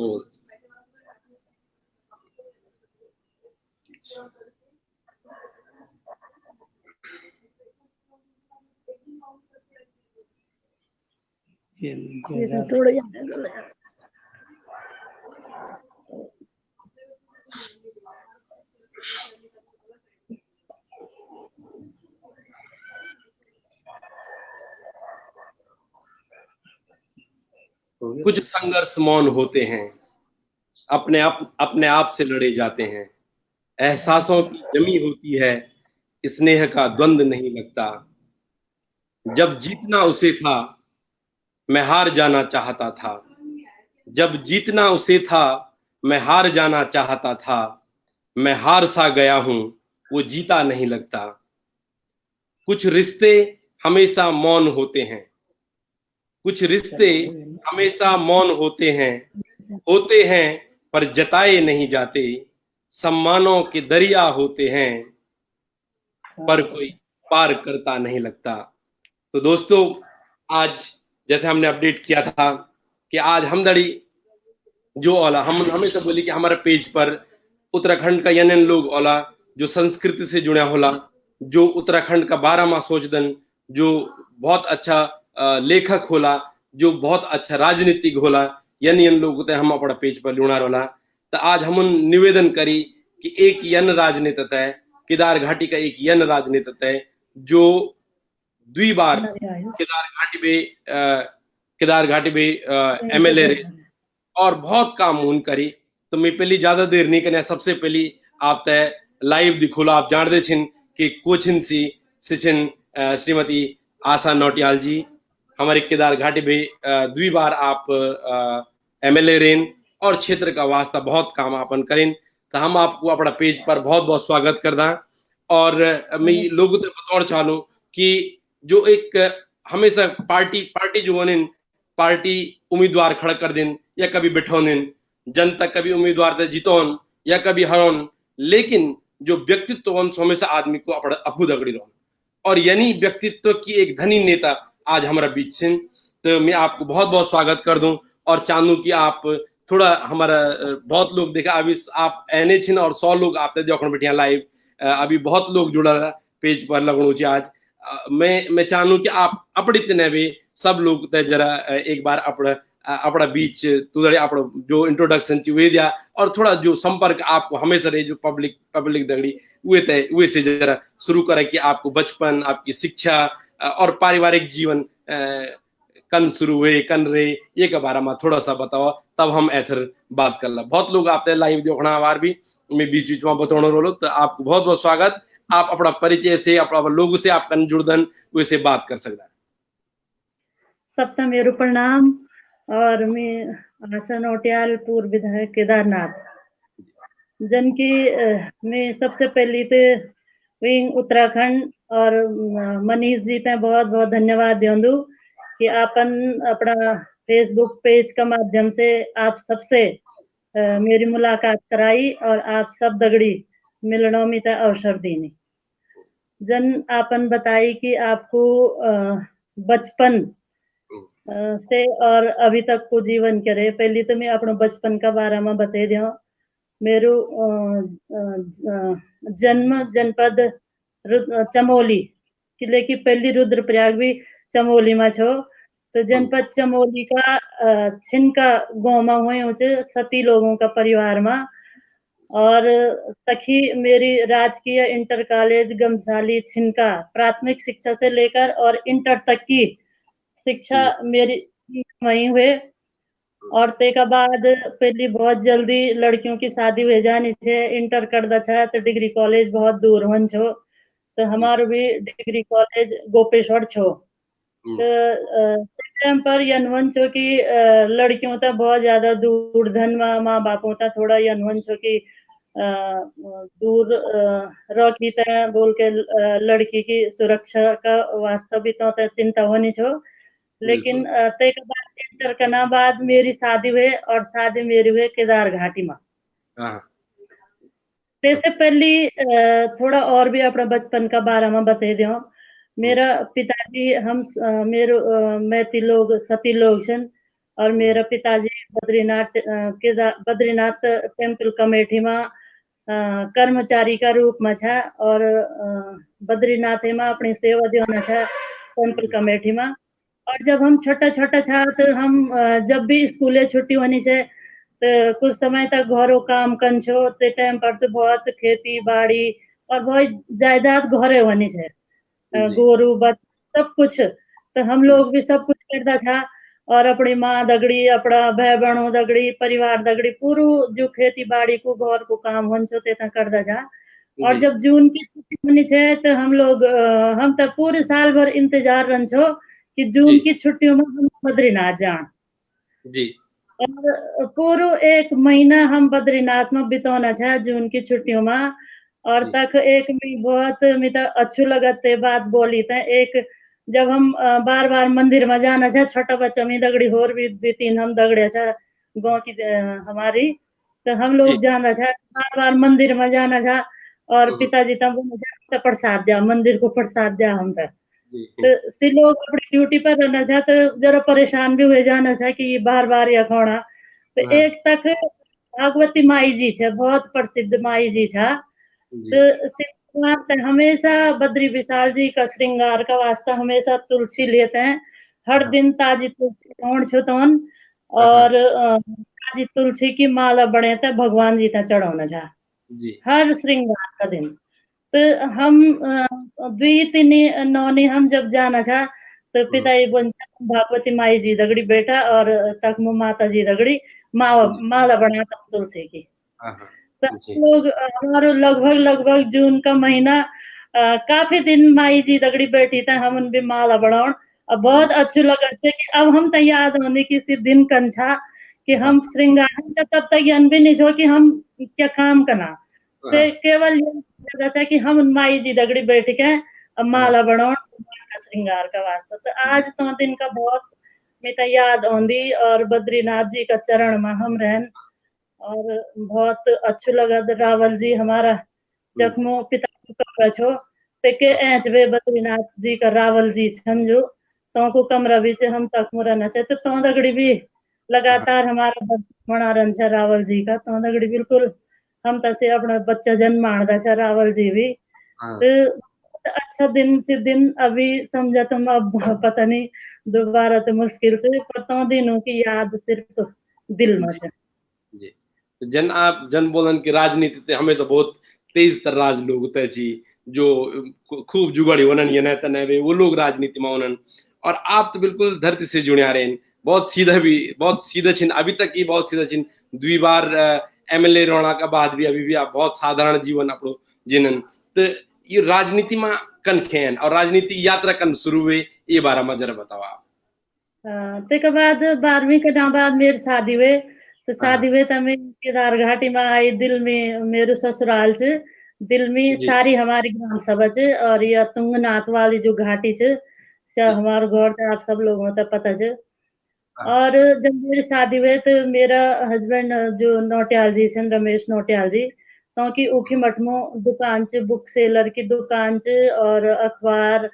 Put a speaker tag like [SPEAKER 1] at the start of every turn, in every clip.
[SPEAKER 1] old. कुछ संघर्ष मौन होते हैं, अपने आप से लड़े जाते हैं। एहसासों की जमी होती है, स्नेह का द्वंद नहीं लगता। जब जीतना उसे था, मैं हार जाना चाहता था। जब जीतना उसे था, मैं हार जाना चाहता था। मैं हार सा गया हूं, वो जीता नहीं लगता। कुछ रिश्ते हमेशा मौन होते हैं, कुछ रिश्ते हमेशा मौन होते हैं पर जताए नहीं जाते। सम्मानों के दरिया होते हैं, पर कोई पार करता नहीं लगता। तो दोस्तों, आज जैसे हमने अपडेट किया था कि आज हमदड़ी जो औला हम हमेशा बोली कि हमारे पेज पर उत्तराखंड का यन लोग औला जो संस्कृति से जुड़ा होला, जो उत्तराखंड का 12 माह सोचदन, जो बहुत अच्छा लेखक होला, जो बहुत अच्छा राजनीतिक होला, यन लोग होते हम अपना पेज पर लुणा रोला। तो आज हम निवेदन करी कि एक यन राजनीतिक है, केदार घाटी का एक यन राजनीतिक है जो 2 बार केदार घाटी में MLA रहे और बहुत काम उन करी। तो मैं पहली ज्यादा देर नहीं करना, सबसे पहली आप तय लाइव दिखोला। आप जान दे छिन कि कोचिन सी सिचिन श्रीमती आशा नौटियाल जी हमारे केदार घाटी में 2 बार आप MLA रेन और क्षेत्र का वास्ता बहुत काम आपन करें। तो हम आपको अपना पेज पर बहुत बहुत स्वागत करदा। और मैं लोगों को बताना चाहूँ कि जो एक हमेशा पार्टी जो बने पार्टी उम्मीदवार खड़ा कर दिन या कभी बिठौन जनता, कभी उम्मीदवार ते जितौन या कभी हरौन, लेकिन जो व्यक्तित्व हमेशा आदमी को अपना अफू दगड़ी रहो। और यानी व्यक्तित्व की एक धनी नेता आज हमारा बीच से। तो मैं आपको बहुत बहुत स्वागत कर दूं और चाहूँ कि आप थोड़ा हमारा बहुत लोग देखा अभी आप एने छिन और 100 लोग आप देखो बैठिया लाइव। अभी बहुत लोग जुड़ा रहा पेज पर लगणु ची आज। मैं चाहूँ कि आप अपनी तने भी सब लोग जरा एक बार अपना बीच तुझे अपना जो इंट्रोडक्शन ची वे दिया और थोड़ा जो संपर्क आपको हमेशा रहे जो पब्लिक दगड़ी वे से जरा शुरू करें कि आपको बचपन, आपकी शिक्षा और पारिवारिक जीवन कन शुरू हुए कन रहे ये के बारे में थोड़ा सा बताओ, तब हम ऐथर बात कर ला। बहुत लोग आप लाइव देखना बार भी मैं बीच में बताना रोलो। तो आपको बहुत बहुत स्वागत। आप अपना परिचय से अपना लोगों से आप कन जुड़दन वैसे बात कर सकता है।
[SPEAKER 2] सबका मेरू प्रणाम। और मैं आशा नौटियाल, पूर्व विधायक केदारनाथ जन की मैं सबसे पहली तो विंग उत्तराखंड और मनीष जी ते बहुत बहुत धन्यवाद देंदू कि आपन अपना फेसबुक पेज का माध्यम से आप सबसे मेरी मुलाकात कराई और आप सब दगड़ी मिलनों में ते अवसर देने। जन आपन बताई कि आपको बचपन से और अभी तक को जीवन करे। पहले तो मैं अपना बचपन का बारे में बता दिया। मेरो जन्म जनपद चमोली किले की पहली रुद्रप्रयाग भी चमोली में छो। तो जनपद चमोली का छिनका गाँव में हुए ऊंचे सती लोगों का परिवार में। और तखी मेरी राजकीय इंटर कॉलेज गमसाली छिनका प्राथमिक शिक्षा से लेकर और इंटर तक की शिक्षा मेरी वहीं हुए। और ते का बाद पहली बहुत जल्दी लड़कियों की शादी हो जानी छे। इंटर कर दछा तो डिग्री कॉलेज बहुत दूर वन छो। तो हमारो भी डिग्री कॉलेज गोपेश्वर छो। तो टाइम पर यनवन छो कि लड़कियों तक बहुत ज्यादा दूर धन माँ बापों तक थोड़ा यनवन छो कि दूर रखी तरह बोल के लड़की की सुरक्षा का वास्तविक तो चिंता होनी छो। लेकिन ते के बाद इंटर करना बाद मेरी शादी हुए और शादी मेरी हुए केदार घाटी में। वैसे पहली थोड़ा और भी अपना बचपन का बारे में बता दो। मेरा पिताजी हम मेरो मैती लोग सती लोग सन और मेरा पिताजी बद्रीनाथ टेम्पल कमेटी में कर्मचारी का रूप में छा और बद्रीनाथ में अपनी सेवा देना छा टेम्पल कमेटी में। और जब हम छोटा छोटा छा तो हम जब भी स्कूले छुट्टी होनी छे तो कुछ समय तक घरों काम कन छो ते टाइम पर तो बहुत खेती बाड़ी और बहुत जायदाद घरे होनी छे, गोरू बत सब कुछ, तो हम लोग भी सब कुछ करता था और अपनी माँ दगड़ी अपना भाई बहनों दगड़ी परिवार दगड़ी पूरू जो खेती बाड़ी को घर को काम होन छो ते करता था। और जब जून की छुट्टी होनी छे तो हम लोग हम तो पूरे साल भर इंतजार रन छो कि जून की छुट्टियों में हम बद्रीनाथ जान
[SPEAKER 1] जी।
[SPEAKER 2] और पूरा एक महीना हम बद्रीनाथ में बिताना था जून की छुट्टियों में। और तक एक में बहुत मिता अच्छू लगत ते बात बोली थे एक जब हम बार बार मंदिर में जाना था छोटा बच्चा में दगड़ी और भी तीन हम दगड़े था गाँव की हमारी, तो हम लोग जाना था बार बार मंदिर में जाना था और पिताजी तब प्रसाद दिया मंदिर को प्रसाद दिया हम तक। तो सी लोग अपनी ड्यूटी पर रहना था तो जरा परेशान भी हुए जाना था कि बार बार या खोना। तो एक तक भागवती माई जी थे बहुत प्रसिद्ध माई जी था, तो हमेशा बद्री विशाल जी का श्रृंगार का वास्ता हमेशा तुलसी लेते हैं हर दिन ताजी तुलसी तोड़ छुतौन और ताजी तुलसी की माला बने थे भगवान जी का चढ़ाना था हर श्रृंगार का दिन। तो हम द्वि तीन नौनी हम जब जाना था तो पिताजी बोलते भागवती माई जी दगड़ी बेटा और तकमु माता जी दगड़ी माला बनाता तुलसी की। तो लोग हमारे लगभग जून का महीना काफी दिन माई जी दगड़ी बैठी था हम भी माला बनाओ और बहुत अच्छे लगा कि अब हम याद होने किसी दिन कंछा कि हम श्रृंगार तब तक यन भी नहीं हो कि हम क्या काम करना से केवल ये था कि हम माई जी दगड़ी बैठ के माला बनाओ श्रृंगार का वास्ता। तो आज तो दिन का बहुत मिता याद आंदी और बद्रीनाथ जी का चरण में हम रहन और बहुत अच्छा लगा। रावल जी हमारा जखमो पिता छो ते के एच वे बद्रीनाथ जी का रावल जी समझो तो को कमरा बीच हम तक रहना चाहते तो दगड़ी भी लगातार हमारा बना रन छा रावल जी का तो दगड़ी बिल्कुल हम तसे अपना बच्चा जन्म मानदा छा रावल जी भी। तो अच्छा दिन से दिन अभी समझा तुम अब पता नहीं दोबारा तो मुश्किल से पर तो दिनों की याद सिर्फ दिल में है
[SPEAKER 1] जी। आप जन बोलन की राजनीति ते हमेशा बहुत तेज तर राज लोग होते जी जो खूब जुगाड़ी वनन ये न तने वे वो लोग राजनीति में वनन और आप तो बिल्कुल धरती से जुड़े आ रहे हैं बहुत सीधा छिन अभी तक ही बहुत सीधा छिन दुई बार एमएलए रोना का बाद भी अभी भी आप बहुत साधारण जीवन अपनो जिनन। तो ये राजनीति में कन खेन और राजनीति यात्रा कन शुरू हुई ये बारे में जरा बताओ आप।
[SPEAKER 2] ते के बाद 12वीं के बाद मेरी शादी हुई तो शादी हुई तो मैं केदार घाटी में आई दिल में मेरे ससुराल से दिल में सारी हमारी ग्राम सभा से और यह तुंगनाथ वाली जो घाटी से हमारे घर से आप सब लोगों को पता है। और जब मेरी शादी हुई तो मेरा हस्बैंड जो नौटियाल जी से रमेश नौटियाल जी तो की ऊखी मठ में दुकान से बुक सेलर की दुकान से और अखबार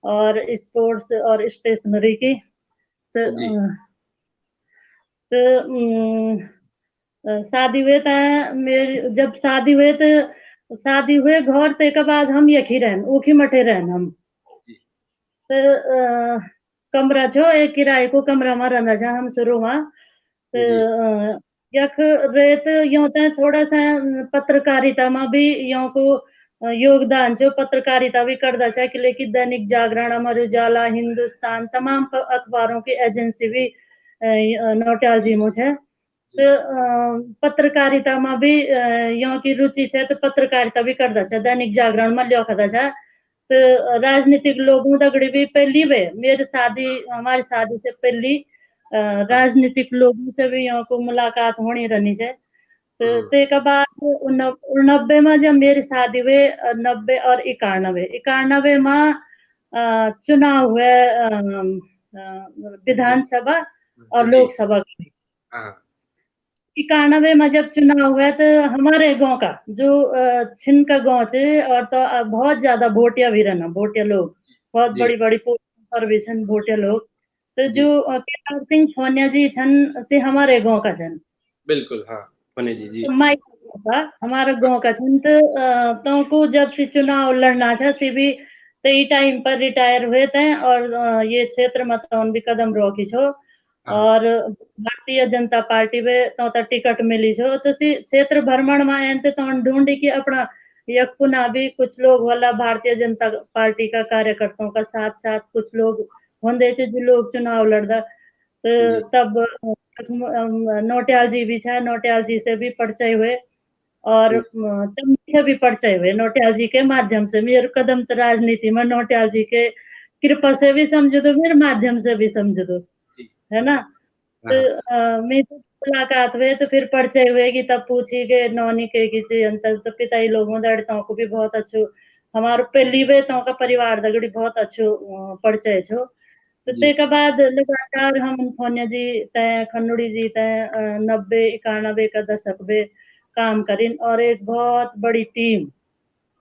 [SPEAKER 2] और स्पोर्ट्स और स्टेशनरी की तो शादी हुए था मेरी जब शादी हुए तो शादी हुए घर ते के बाद हम यही रहन ऊखी मठे रहन हम तो कमरा छो एक किराए को कमरा में रहना था हम शुरू में तो यख रेत यो तो थोड़ा सा पत्रकारिता में भी यो को योगदान जो पत्रकारिता भी करता है कि लेकिन दैनिक जागरण अमर उजाला हिंदुस्तान तमाम अखबारों की एजेंसी भी नौटियाल जी मुझे तो पत्रकारिता में भी यो की रुचि है तो पत्रकारिता भी करता है दैनिक जागरण में लिखता है। तो राजनीतिक लोगों दगड़ी भी पहली वे मेरी शादी हमारी शादी से पहली राजनीतिक लोगों से भी यहाँ को मुलाकात होनी रहनी है। तो ते के बाद 90 में जब मेरी शादी हुई 90 और 91 में चुनाव हुए विधानसभा और लोकसभा की। 91 में जब चुनाव हुआ तो हमारे गांव का जो छिन का गांव से और तो बहुत ज्यादा वोटिया भी रहना वोटिया लोग बहुत बड़ी बड़ी पोस्ट पर भी छन वोटिया लोग तो
[SPEAKER 1] जी
[SPEAKER 2] जो केदार सिंह फोनिया जी छन से हमारे गांव का छन,
[SPEAKER 1] बिल्कुल हाँ फनी जी
[SPEAKER 2] तो माइक का हमारा गांव का छन तो को जब से चुनाव लड़ना था से भी तई टाइम पर रिटायर हुए थे और ये क्षेत्र में तो भी कदम रोकी छो
[SPEAKER 1] हाँ
[SPEAKER 2] और भारतीय जनता पार्टी में तो टिकट मिली छो तो सी क्षेत्र भ्रमण में आए थे तो ढूंढी कि अपना यक पुनः भी कुछ लोग वाला भारतीय जनता पार्टी का कार्यकर्ताओं का साथ साथ कुछ लोग होंगे थे जो लोग चुनाव लड़दा तो
[SPEAKER 1] जी
[SPEAKER 2] तब नोटियाल जी भी था, नोटियाल जी से भी परिचय हुए और तब से भी परिचय हुए नोटियाल जी के माध्यम से। मेरे कदम तो राजनीति में नोटियाल जी के कृपा से भी समझो तो मेरे माध्यम से भी समझो तो
[SPEAKER 1] जी
[SPEAKER 2] है ना। तो
[SPEAKER 1] हाँ
[SPEAKER 2] मैं तो मुलाकात हुए तो फिर परिचय हुए कि तब पूछी के नौनी के किसी अंतर तो पिता ही लोगों दड़ताओं को भी बहुत अच्छो हमारे पहली वे तो का परिवार दगड़ी बहुत अच्छो परिचय छो। तो
[SPEAKER 1] जी
[SPEAKER 2] तेका बाद लगातार हम फोनिया जी तय खन्नुड़ी जी तय 90-91 का दशक में काम करीन और एक बहुत बड़ी टीम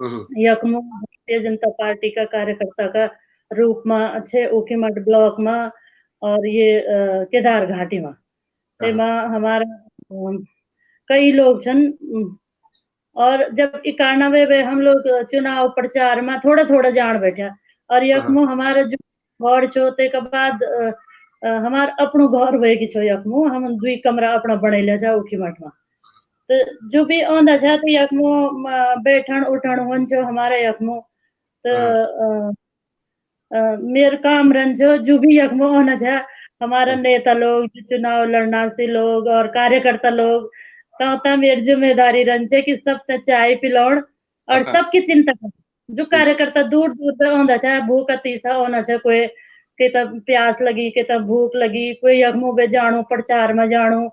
[SPEAKER 1] हम्म,
[SPEAKER 2] यकमो भारतीय जनता पार्टी का कार्यकर्ता का रूप में अच्छे ऊखीमठ ब्लॉक में और ये केदार घाटी में
[SPEAKER 1] हाँ
[SPEAKER 2] तेमा हमारा कई लोग छन और जब 91 में हम लोग चुनाव प्रचार में थोड़ा थोड़ा जान बैठा और
[SPEAKER 1] हाँ
[SPEAKER 2] यकमो हमारा जो घर छो ते के बाद हमार अपनो घर हुए कि छो यकमो हम दुई कमरा अपना बनैले जा ऊखीमठ में तो जो भी आंदा छा तो यकमो बैठन उठन होन छो हमारा यकमो तो
[SPEAKER 1] हाँ
[SPEAKER 2] मेरे काम रन छो जो भी यकमो होना छा हमारा
[SPEAKER 1] हाँ
[SPEAKER 2] नेता लोग जो चुनाव लड़ना से लोग और कार्यकर्ता लोग तो मेरी जिम्मेदारी रन छे कि सब ते चाय पिलाउण और
[SPEAKER 1] हाँ,
[SPEAKER 2] सबकी चिंता कर जो
[SPEAKER 1] जी
[SPEAKER 2] कार्यकर्ता दूर दूर पे आंदा छा भूख तीसा होना छा कोई के तब प्यास लगी के तब भूख लगी कोई यकमो बे जाणो प्रचार में जाणो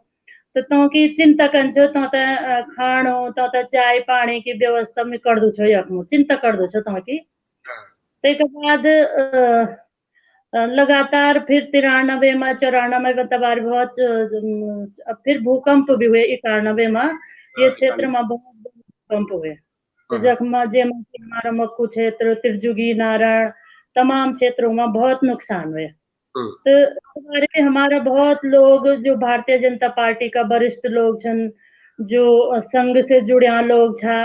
[SPEAKER 2] तो की चिंता कन छो तो खाणो तो चाय पानी की व्यवस्था में कर दो छो यकमो चिंता कर दो छो तो की
[SPEAKER 1] हाँ
[SPEAKER 2] तेके बाद लगातार फिर 93 में 94 में तबार बहुत फिर भूकंप भी हुए 91 में ये
[SPEAKER 1] हाँ
[SPEAKER 2] क्षेत्र में बहुत बड़े भूकंप हुए तो
[SPEAKER 1] हाँ
[SPEAKER 2] जखमा जेमा कि हमारा मक्कू क्षेत्र त्रिजुगी नारायण तमाम क्षेत्रों में बहुत नुकसान हुए
[SPEAKER 1] हम्म,
[SPEAKER 2] तो इस बारे में हमारा बहुत लोग जो भारतीय जनता पार्टी का वरिष्ठ लोग छन जो संघ से जुड़िया लोग छा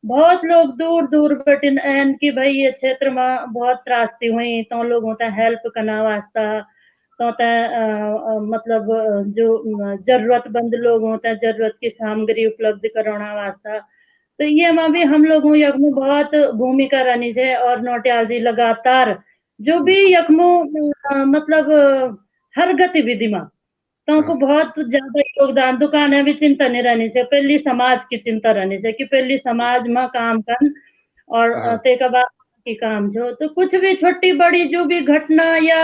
[SPEAKER 2] बहुत लोग दूर दूर बटिन एन कि भाई ये क्षेत्र में बहुत त्रास्ती हुई तो लोगों का हेल्प करना वास्ता तो मतलब जो जरूरतमंद लोग होते हैं जरूरत की सामग्री उपलब्ध कराना वास्ता तो ये में भी हम लोगों यकमो बहुत भूमिका रहनी है और नोटियाल जी लगातार जो भी यकमो मतलब हर गतिविधि में तो
[SPEAKER 1] हाँ
[SPEAKER 2] उनको बहुत ज्यादा योगदान दुकानें भी चिंता नहीं रहनी चाहिए पहली समाज की चिंता रहनी चाहिए कि पहली समाज में काम कर और
[SPEAKER 1] हाँ
[SPEAKER 2] तेका बाद की काम जो तो कुछ भी छोटी बड़ी जो भी घटना या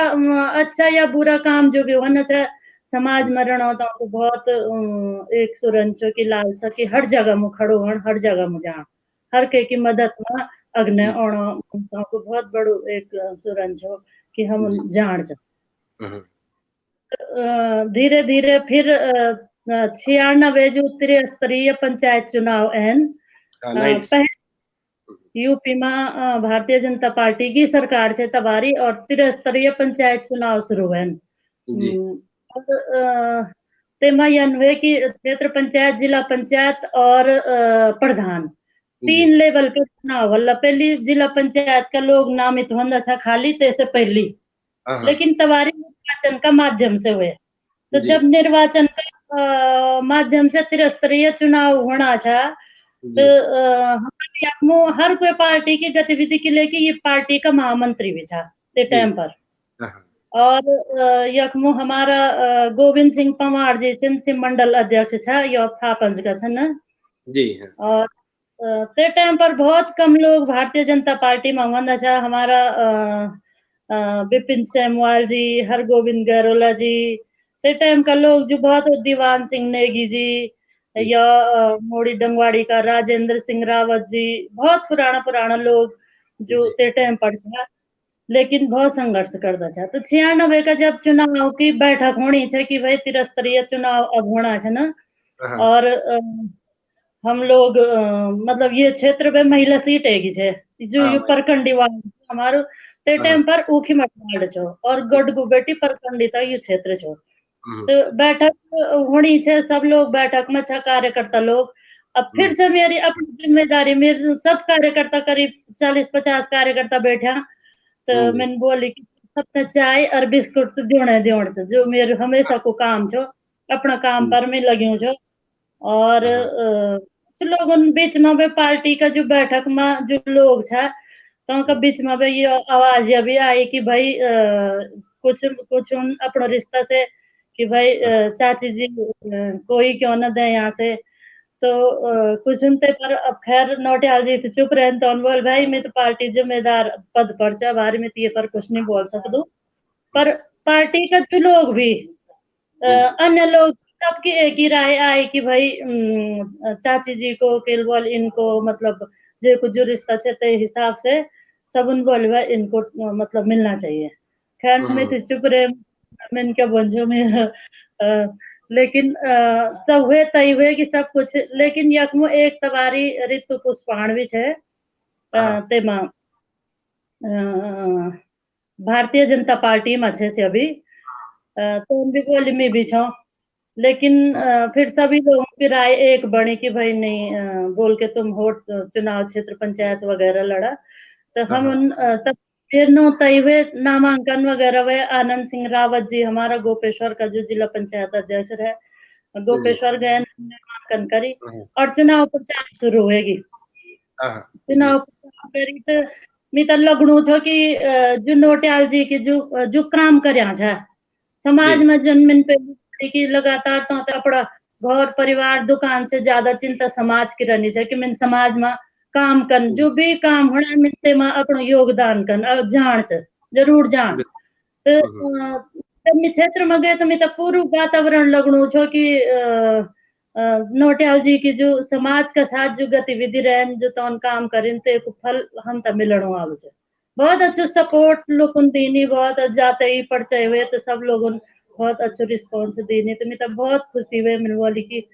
[SPEAKER 2] अच्छा या बुरा काम जो भी होना चाहे समाज में रहना होता है तो बहुत एक सुरंचो की लालसा की हर जगह में खड़ो हन हर जगह में जा हर के की मदद में अग्ने
[SPEAKER 1] जी
[SPEAKER 2] ओणो को बहुत बड़ो एक सुरंचो कि हम
[SPEAKER 1] जी
[SPEAKER 2] जान जा
[SPEAKER 1] हाँ
[SPEAKER 2] धीरे धीरे फिर 96 जो त्रिस्तरीय पंचायत चुनाव एन
[SPEAKER 1] हाँ नाइट्स
[SPEAKER 2] पहले यूपी में भारतीय जनता पार्टी की सरकार से तबारी और त्रिस्तरीय पंचायत चुनाव शुरू हुए
[SPEAKER 1] जी
[SPEAKER 2] और तेमा यन हुए कि क्षेत्र पंचायत जिला पंचायत और प्रधान
[SPEAKER 1] जी
[SPEAKER 2] 3 लेवल पे चुनाव होला पहली जिला पंचायत का लोग नामित होना था खाली तैसे पहली
[SPEAKER 1] हाँ हाँ
[SPEAKER 2] लेकिन तबारी निर्वाचन का माध्यम से हुए तो
[SPEAKER 1] जी
[SPEAKER 2] जब निर्वाचन का माध्यम से त्रिस्तरीय चुनाव होना था तो
[SPEAKER 1] जी
[SPEAKER 2] हमारे यकमो हर कोई पार्टी की गतिविधि के लिए कि ये पार्टी का महामंत्री भी था ते
[SPEAKER 1] जी
[SPEAKER 2] टाइम पर
[SPEAKER 1] हाँ हाँ
[SPEAKER 2] और यकमो हमारा गोविंद सिंह पंवार जी छिन मंडल अध्यक्ष था यो थापंज का छन
[SPEAKER 1] जी हाँ
[SPEAKER 2] और ते टाइम पर बहुत कम लोग भारतीय जनता पार्टी में होना था हमारा विपिन सेमवाल जी हरगोविंद गैरोला जी ते टाइम का लोग जो बहुत दीवान सिंह नेगी जी
[SPEAKER 1] जी
[SPEAKER 2] या मोड़ी डंगवाड़ी का राजेंद्र सिंह रावत जी बहुत पुराना पुराना लोग जो
[SPEAKER 1] जी
[SPEAKER 2] ते टाइम पर था लेकिन बहुत संघर्ष करता था तो 96 का जब चुनाव की बैठक होनी है कि भाई त्रिस्तरीय चुनाव अब होना है ना
[SPEAKER 1] हाँ हाँ
[SPEAKER 2] और हम लोग मतलब ये क्षेत्र पे महिला सीट है जो
[SPEAKER 1] हाँ
[SPEAKER 2] ये
[SPEAKER 1] भाई
[SPEAKER 2] प्रखंड वार्ड हमारो ते टाइम पर ऊखी मठ वार्ड छो और गढ़गु बेटी परकंडिता ये क्षेत्र छो। तो बैठक होनी छे, सब लोग बैठक में छा कार्यकर्ता लोग। अब फिर से मेरी अपनी जिम्मेदारी, मेरे सब कार्यकर्ता करीब 40-50 कार्यकर्ता बैठा, तो मैंने बोली कि सबने चाय और बिस्कुट तो देने से जो मेरे हमेशा को काम छो, अपना काम पर मैं लगी हूँ छो। और कुछ लोगों बीच में भी पार्टी का जो बैठक में जो लोग छा, तो उनका बीच में भी ये आवाज ये भी आई कि भाई कुछ कुछ उन अपना रिश्ता से कि भाई चाची जी कोई क्यों न दे यहाँ से, तो कुछ उनते पर अब खैर नौटियाल जी तो चुप रहे, तो बोल भाई मैं तो पार्टी जिम्मेदार पद पर चा बारे में ये पर कुछ नहीं बोल सकूं, पर पार्टी का जो लोग भी अन्य लोग सबकी एक ही राय आई कि भाई चाची जी को केवल इनको मतलब जो रिश्ता है हिसाब से सब उन बोलवा इनको मतलब मिलना चाहिए। खैर मैं तो चुप रहे, मैंने क्या बोलूं मैं लेकिन सब हुए तय हुए कि सब कुछ, लेकिन यकमो एक तवारी ऋतु पुष्पाण भी है तेमा भारतीय जनता पार्टी में अच्छे से अभी तो उन भी बोली में भी छो, लेकिन फिर सभी लोगों की राय एक बनी कि भाई नहीं बोल के तुम वोट चुनाव क्षेत्र पंचायत वगैरह लड़ा, तो हम उन तब फिर नो तय हुए नामांकन वगैरह हुए। आनंद सिंह रावत जी हमारा गोपेश्वर का जो जिला पंचायत अध्यक्ष है, गोपेश्वर गए नामांकन करी और चुनाव प्रचार शुरू होगी। चुनाव प्रचार करी तो मैं तो लगनू छो कि जो नोटियाल जी की जो काम करया है समाज में जन्मिन पे की लगातार तो अपना घर परिवार दुकान से ज्यादा चिंता समाज की रहनी चाहिए कि मैं समाज में काम कर, जो भी काम होना मिलते में अपना योगदान कर जान जरूर जान। तो जब मैं क्षेत्र में गए तो मैं तो पूरा वातावरण लगनू छो कि नोटियाल जी की जो समाज के साथ जो गतिविधि रहे जो तो काम करें तो फल हम तो मिलनो आवे छे। बहुत अच्छा सपोर्ट लोग दीनी, बहुत जाते ही परिचय हुए तो सब लोगों बहुत अच्छा रिस्पॉन्स दीनी, तो मैं तो बहुत खुशी हुई। मैंने बोली कि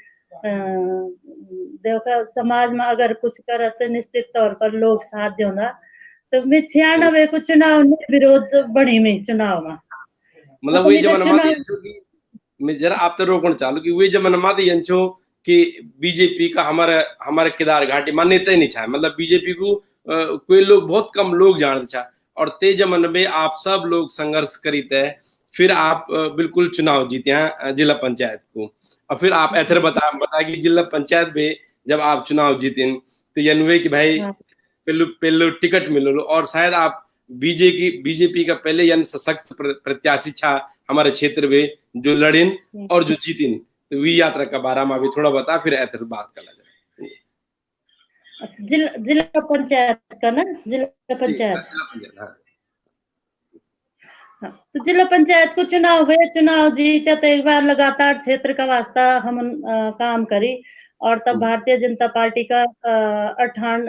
[SPEAKER 2] देखा समाज में अगर कुछ करे तो निश्चित तौर पर लोग साथ देना। तो मैं 96 को चुनाव में विरोध बनी में चुनाव में
[SPEAKER 1] मतलब वही जमाना माती अंचो की मैं जरा आप तो रोकना चालू कि वही जमाना माती अंचो कि बीजेपी का हमारे केदार घाटी मान्यता ही नहीं छा, मतलब बीजेपी को कोई लोग बहुत कम लोग जानते छा, और ते जमाने में आप सब लोग संघर्ष करीते फिर आप बिल्कुल चुनाव जीते हैं जिला पंचायत को। और फिर आप ऐसे बता कि जिला पंचायत में जब आप चुनाव जीते तो यनवे कि भाई पहले टिकट मिलो, और शायद आप बीजेपी का पहले यानी सशक्त प्रत्याशी था हमारे क्षेत्र में जो लड़िन और जो जीतिन, तो वी यात्रा का बारे में अभी थोड़ा बता फिर ऐसे बात कर जाए।
[SPEAKER 2] जिला पंचायत का ना, जिला पंचायत तो जिला पंचायत को चुनाव हुए, चुनाव जीते तो एक बार लगातार क्षेत्र का वास्ता हम काम करी, और तब भारतीय जनता पार्टी का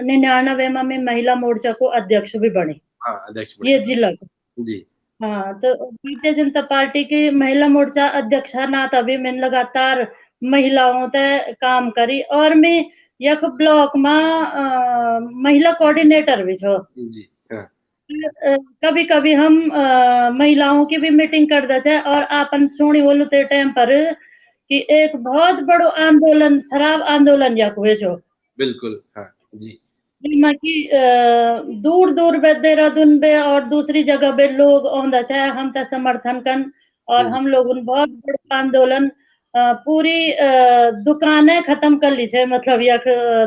[SPEAKER 2] 99 में महिला मोर्चा को अध्यक्ष भी बनी।
[SPEAKER 1] अध्यक्ष
[SPEAKER 2] ये जिला
[SPEAKER 1] जी
[SPEAKER 2] हाँ, तो भारतीय जनता पार्टी की महिला मोर्चा अध्यक्ष ना तभी मैंने लगातार महिलाओं ते काम करी, और मैं यख ब्लॉक में महिला कोऑर्डिनेटर भी छो
[SPEAKER 1] जी।
[SPEAKER 2] कभी कभी हम महिलाओं की भी मीटिंग कर दे छे, और आपन सुनी बोलो ते टाइम पर कि एक बहुत बड़ो आंदोलन शराब आंदोलन यख हुए छो।
[SPEAKER 1] बिल्कुल हाँ जी,
[SPEAKER 2] जिसमें कि दूर दूर बे देहरादून बे और दूसरी जगह बे लोग औंदा छे हम ता समर्थन कन, और हम लोगों बहुत बड़ा आंदोलन पूरी दुकानें खत्म कर ली छे, मतलब यख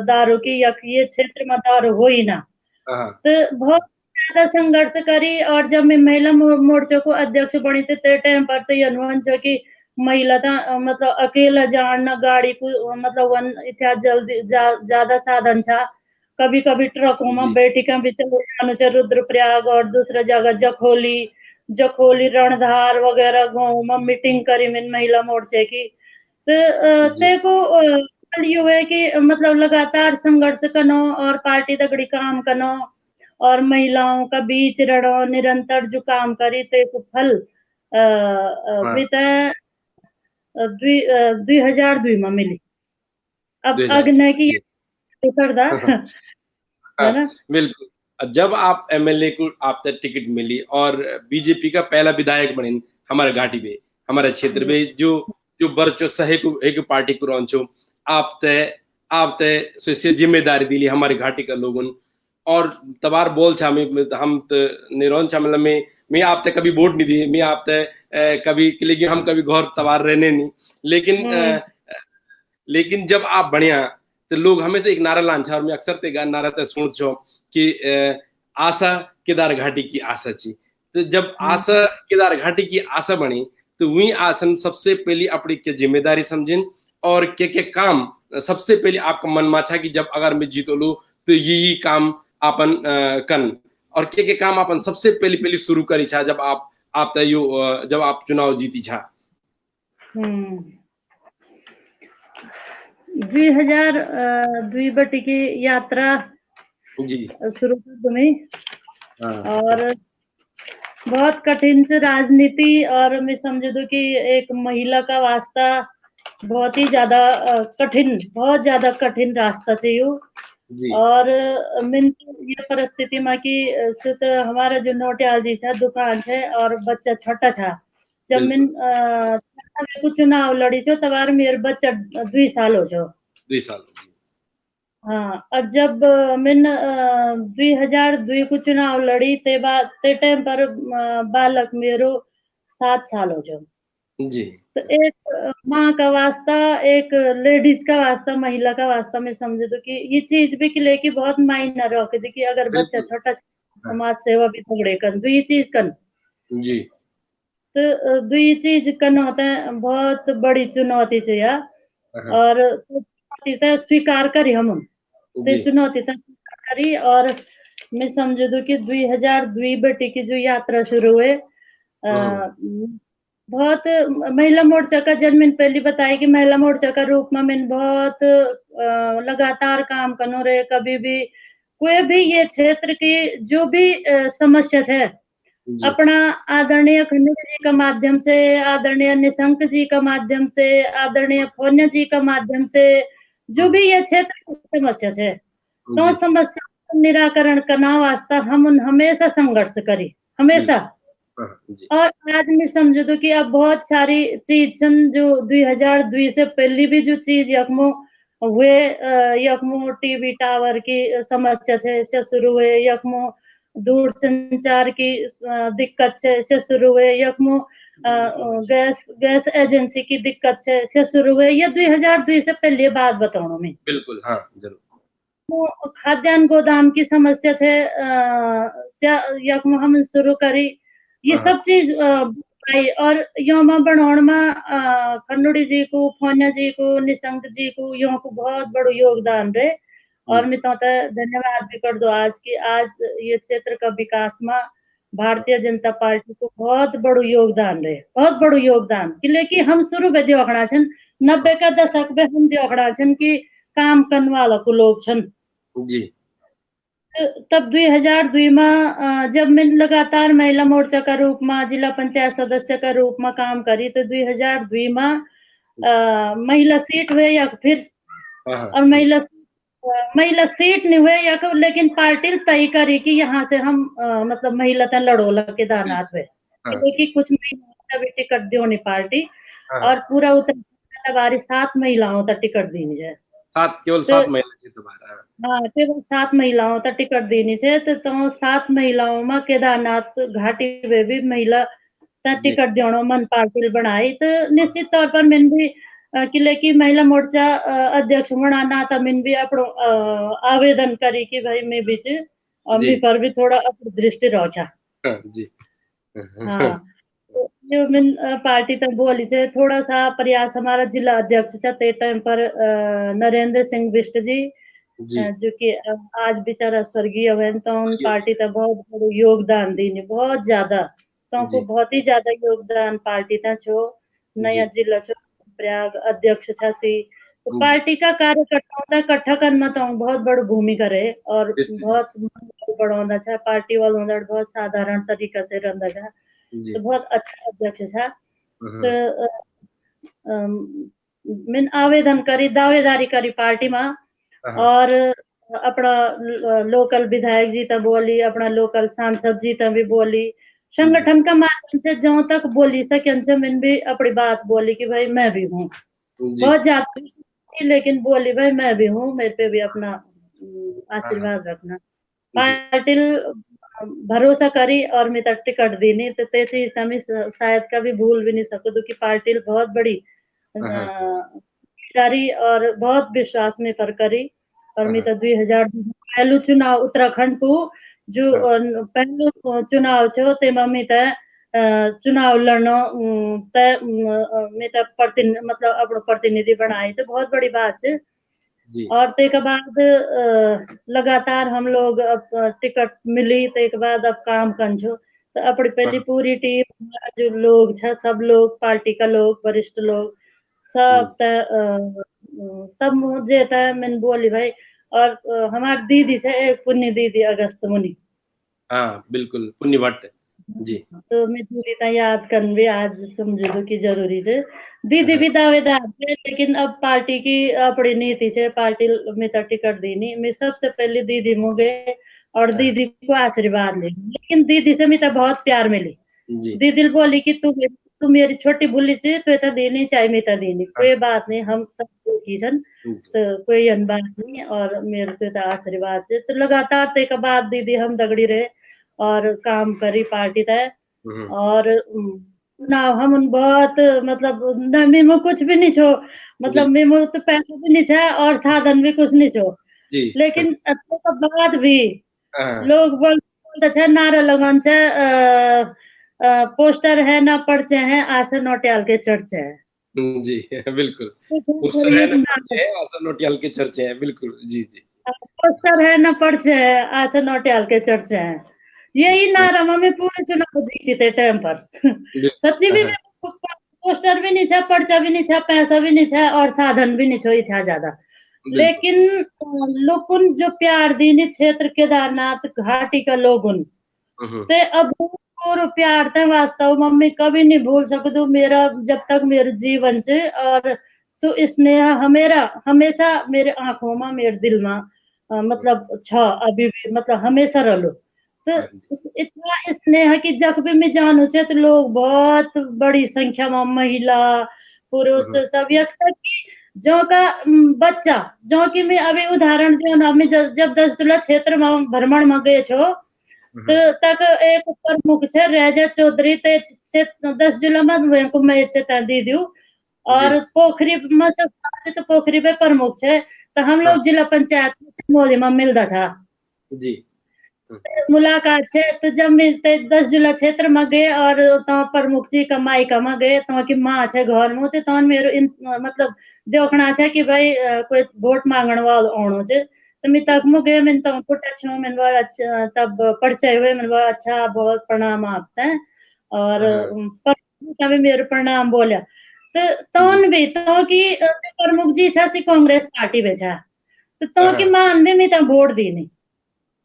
[SPEAKER 2] दारू की यख ये क्षेत्र में दारू हो ही ना, तो बहुत ज्यादा संघर्ष करी। और जब मैं महिला मोर्चा को अध्यक्ष बनी थी ते टाइम पर तो अनुभव जो कि महिला था मतलब अकेला जान गाड़ी को मतलब वन इतना जल्दी ज्यादा साधन था, कभी कभी ट्रकों में बैठी का भी चले जाने से रुद्रप्रयाग और दूसरा जगह जखोली रणधार वगैरह गाँव में मीटिंग करी मैंने महिला मोर्चे की। तो ते को ये है कि मतलब लगातार संघर्ष कनो और पार्टी तगड़ी काम कनो और महिलाओं का बीच रड़ो निरंतर जो काम करी ते को फल 2002 में मिली। अब अग्नि की कर दा है ना
[SPEAKER 1] बिल्कुल जब आप एमएलए को आप तक टिकट मिली और बीजेपी का पहला विधायक बने हमारे घाटी में, हमारे क्षेत्र में जो जो बरचो सहे को एक पार्टी को रौंचो आप तय से जिम्मेदारी दिली हमारी घाटी का लोगों और तबार बोल छा में हम निरोन छा मतलब मैं आप तक कभी वोट नहीं दिए मैं आप तक कभी लेकिन हम कभी घर तबार रहने नहीं लेकिन लेकिन जब आप बढ़िया तो लोग हमेशा एक नारा लांछा और मैं अक्सर ते नारा ते सुन छो कि आशा केदार घाटी की आशा छी तो जब आशा केदार घाटी की आशा बनी तो वही आसन सबसे पहली अपनी के जिम्मेदारी समझिन और के काम सबसे पहले आपका मन माछा कि जब अगर मैं जीतो लू तो यही काम अपन कन और के काम अपन सबसे पहली शुरू करी छा जब आप यो जब आप चुनाव जीती छा
[SPEAKER 2] 2002 बटी की यात्रा
[SPEAKER 1] जी
[SPEAKER 2] शुरू कर दूँ और बहुत कठिन से राजनीति और मैं समझ दू कि एक महिला का वास्ता बहुत ही ज्यादा बहुत ज्यादा कठिन रास्ता चाहिए और मिन ये परिस्थिति में कि हमारा जो नोटियालजी था दुकान है और बच्चा छोटा था जब मिन कुछ चुनाव लड़ी छो तबार मेरे बच्चा 2 साल हो छो
[SPEAKER 1] 2 साल
[SPEAKER 2] हाँ और जब मिन 2002 को चुनाव लड़ी ते टाइम पर बालक मेरो 7 साल हो जो
[SPEAKER 1] जी
[SPEAKER 2] तो एक माँ का वास्ता एक लेडीज का वास्ता महिला का वास्ता मैं समझ दो कि ये चीज भी कि लेके बहुत मायना रखे थी कि अगर बच्चा छोटा समाज सेवा भी थोड़े कर दो ये चीज कर
[SPEAKER 1] जी
[SPEAKER 2] तो दो ये चीज करना होता है बहुत बड़ी चुनौती से यार और तो स्वीकार करी हम तो चुनौती करी और मैं समझ दू कि 2002 बेटी की जो यात्रा शुरू हुए बहुत महिला मोर्चा का जब मैंने पहले बताया कि महिला मोर्चा का रूप में मैंने बहुत लगातार काम करना रहे कभी भी कोई भी ये क्षेत्र की जो भी समस्या है अपना आदरणीय खंडूरी जी का माध्यम से आदरणीय निशंक जी का माध्यम से आदरणीय फोन्या जी का माध्यम से जो भी ये क्षेत्र की समस्या है तो समस्या का निराकरण करना वास्ता हम हमेशा संघर्ष करी हमेशा और आज मैं समझ दू कि अब बहुत सारी चीज जो 2002 से पहले भी जो चीज यकमो हुए यकमो टीवी टावर की समस्या है से शुरू हुए यकमो दूर संचार की दिक्कत है से शुरू हुए यकमो गैस एजेंसी की दिक्कत है से शुरू हुए ये 2002 से पहले बात बताऊं मैं
[SPEAKER 1] बिल्कुल हाँ जरूर
[SPEAKER 2] तो खाद्यान्न गोदाम की समस्या है यकमो हम शुरू करी ये सब चीज और योमा बनाने में खंडूड़ी जी को फोन्या जी को निशंक जी को यो को बहुत बड़ो योगदान रहे और मैं तो धन्यवाद भी कर दो आज की आज ये क्षेत्र का विकास में भारतीय जनता पार्टी को बहुत बड़ो योगदान रहे बहुत बड़ो योगदान लेकिन हम शुरू में देखना छन 90 का दशक में हम देखना छन कि काम करने वाला को लोग छन
[SPEAKER 1] जी
[SPEAKER 2] तब 2002 में जब मैं लगातार महिला मोर्चा का रूप में जिला पंचायत सदस्य का रूप में काम करी तो 2002 में महिला सीट हुए या फिर और महिला सीट नहीं हुए या लेकिन पार्टी तय करी कि यहाँ से हम मतलब महिला तक लड़ोला केदारनाथ हुए क्योंकि कुछ महिला भी टिकट दियो नहीं पार्टी और पूरा उत्तर 7 महिलाओं तक टिकट दी जाए
[SPEAKER 1] केवल 7 महिला थी तुम्हारा
[SPEAKER 2] हाँ केवल 7 महिलाओं तक टिकट देनी से तो 7 महिलाओं में केदारनाथ घाटी में भी महिला टिकट देना मन पार्टी बनाई तो निश्चित तौर पर मैंने भी किले की महिला मोर्चा अध्यक्ष बनाना था मैंने भी अपनो आवेदन करी कि भाई मैं बीच मैं पर भी थोड़ा अपनी दृष्टि रखा
[SPEAKER 1] जी
[SPEAKER 2] हाँ जो मैं पार्टी तक बोली से थोड़ा सा प्रयास हमारा जिला अध्यक्ष था ते टाइम पर नरेंद्र सिंह बिष्ट जी जो कि आज बेचारा स्वर्गीय हुए तो उन पार्टी का बहुत बड़ा योगदान दी बहुत ज्यादा तो बहुत ही ज्यादा योगदान पार्टी था छो नया जिला छो प्रयाग अध्यक्ष था सी तो पार्टी का कार्यकर्ताओं का इकट्ठा करना तो बहुत बड़ी भूमिका रहे और बहुत बड़ा था पार्टी वालों बहुत साधारण तरीका से रहा था तो बहुत अच्छा अध्यक्ष था तो मैंने आवेदन करी दावेदारी करी पार्टी में और अपना लोकल विधायक जी तक बोली, अपना लोकल सांसद जी तक भी बोली, संगठन का माध्यम से जहाँ तक बोली सके से मैंने भी अपनी बात बोली कि भाई मैं भी हूँ,
[SPEAKER 1] जी
[SPEAKER 2] बहुत ज्यादा नहीं, लेकिन बोली भाई मैं भी हूँ, मेरे पे भी अपना
[SPEAKER 1] हाँ हाँ
[SPEAKER 2] आशीर्वाद रखना।
[SPEAKER 1] जी
[SPEAKER 2] पाटिल भरोसा करी और मैं तक टिकट दी नहीं, तो ते चीज मैं शायद कभी भूल भी नहीं सकूँ कि पाटिल बहुत बड़ी
[SPEAKER 1] हाँ हाँ
[SPEAKER 2] करी और बहुत विश्वास में पर करी। और
[SPEAKER 1] हाँ
[SPEAKER 2] मैं
[SPEAKER 1] हाँ
[SPEAKER 2] तो 2000 पहलू चुनाव उत्तराखंड को जो
[SPEAKER 1] हाँ,
[SPEAKER 2] पहलू चुनाव छो ते मम्मी ते चुनाव लड़नो मैं तो मतलब अपना प्रतिनिधि बनाई, तो बहुत बड़ी बात है।
[SPEAKER 1] जी
[SPEAKER 2] और ते के बाद लगातार हम लोग अब टिकट मिली, ते के बाद अब काम कंजो तो अपनी
[SPEAKER 1] हाँ
[SPEAKER 2] पहली पूरी टीम जो लोग छे, सब लोग पार्टी का लोग, वरिष्ठ लोग सब सब मुझे था, मैंने बोली भाई। और हमारी दीदी छे एक पुण्य दीदी अगस्त मुनि,
[SPEAKER 1] हाँ बिल्कुल पुण्य भट्ट जी
[SPEAKER 2] तो मैं दीदी का याद करन भी आज समझ लो कि जरूरी है। दीदी
[SPEAKER 1] हाँ
[SPEAKER 2] भी दावेदार थे, लेकिन अब पार्टी की अपनी नीति से पार्टी में तो टिकट दी नहीं, मैं सबसे पहले दीदी मुँह गए और
[SPEAKER 1] हाँ,
[SPEAKER 2] दीदी को आशीर्वाद ले, लेकिन दीदी से मैं तो बहुत प्यार मिली।
[SPEAKER 1] जी
[SPEAKER 2] दीदी बोली कि तू मेरी छोटी बुल्ली से तो इतना देनी चाहिए, मैं तो देनी
[SPEAKER 1] हाँ
[SPEAKER 2] कोई बात नहीं, हम सब की सन,
[SPEAKER 1] जी
[SPEAKER 2] तो कोई अन बात नहीं। और मेरे को तो आशीर्वाद से तो लगातार ते के बाद दीदी हम दगड़ी रहे और काम करी पार्टी तय।
[SPEAKER 1] हम्म,
[SPEAKER 2] और चुनाव हम बहुत मतलब न मेमो कुछ भी नहीं छो, मतलब
[SPEAKER 1] बिल्कुल
[SPEAKER 2] मेमो तो पैसा भी नहीं छे और साधन भी कुछ नहीं छो,
[SPEAKER 1] जी
[SPEAKER 2] लेकिन अच्छे के बाद भी
[SPEAKER 1] हाँ
[SPEAKER 2] लोग बोलते छे, नारा लगन छे पोस्टर है ना पर्चे हैं, आसे नोटियाल के चर्चे है।
[SPEAKER 1] जी बिल्कुल
[SPEAKER 2] तो
[SPEAKER 1] पोस्टर है
[SPEAKER 2] गरीब
[SPEAKER 1] ना
[SPEAKER 2] ना,
[SPEAKER 1] पर्चे है आसन नोटियाल के चर्चे हैं बिल्कुल जी जी
[SPEAKER 2] पोस्टर है ना पर्चे है, आसे नोटियाल के चर्चे हैं, यही
[SPEAKER 1] हाँ,
[SPEAKER 2] नारा में पूरे चुनाव जीती थे टाइम पर। सच्ची
[SPEAKER 1] बिल्कुल
[SPEAKER 2] भी
[SPEAKER 1] हाँ,
[SPEAKER 2] पोस्टर भी नहीं था, पर्चा भी नहीं था, पैसा भी नहीं था और साधन भी नहीं छो था ज्यादा,
[SPEAKER 1] बिल्कुल
[SPEAKER 2] लेकिन लोगन जो प्यार दीनी क्षेत्र केदारनाथ घाटी का लोगन
[SPEAKER 1] हम्म,
[SPEAKER 2] ते अब और प्यार ते वास्तव मम्मी कभी नहीं भूल सकदू, मेरा जब तक मेरे जीवन से। और सो स्नेह हमेरा हमेशा मेरे आंखों में, मेरे दिल में मतलब छ अभी भी, मतलब हमेशा रलो। तो
[SPEAKER 1] हाँ जी
[SPEAKER 2] इतना स्नेह की जख भी मैं जानू छे, तो लोग बहुत बड़ी संख्या में महिला पुरुष
[SPEAKER 1] हम्म,
[SPEAKER 2] सब एक तक कि जो का बच्चा, जो कि मैं अभी उदाहरण जो ना, मैं जब 10 जिला क्षेत्र में भ्रमण में गए छो, तो
[SPEAKER 1] हम्म,
[SPEAKER 2] तक एक प्रमुख छे राजा चौधरी ते 10 जिला में वेको मैं दी दीदी।
[SPEAKER 1] जी
[SPEAKER 2] और पोखरी में सब तो पोखरी पे प्रमुख छे, तो हम
[SPEAKER 1] हाँ
[SPEAKER 2] लोग जिला पंचायत में चमोली में मिलता था,
[SPEAKER 1] जी हम्म,
[SPEAKER 2] मुलाकात छे। तो जब मिलते 10 जिला क्षेत्र में गए और तो प्रमुख जी कमाई कमा गए, तो की माँ छे घर में, तो मेरो मतलब देखना छे कि भाई कोई वोट मांगण वालो आनो छे, तो मैं तक मु गए, मैंने तो पूछा मैंने बोला अच्छा, तब परिचय हुए, मैंने बोला अच्छा बहुत प्रणाम आपते हैं। और
[SPEAKER 1] हाँ
[SPEAKER 2] तभी मेरे प्रणाम बोला, तो
[SPEAKER 1] जी
[SPEAKER 2] तौन भी तो की प्रमुख जी छा सी कांग्रेस पार्टी में छा, तो की
[SPEAKER 1] हाँ
[SPEAKER 2] मान भी मैं तो वोट दी नहीं।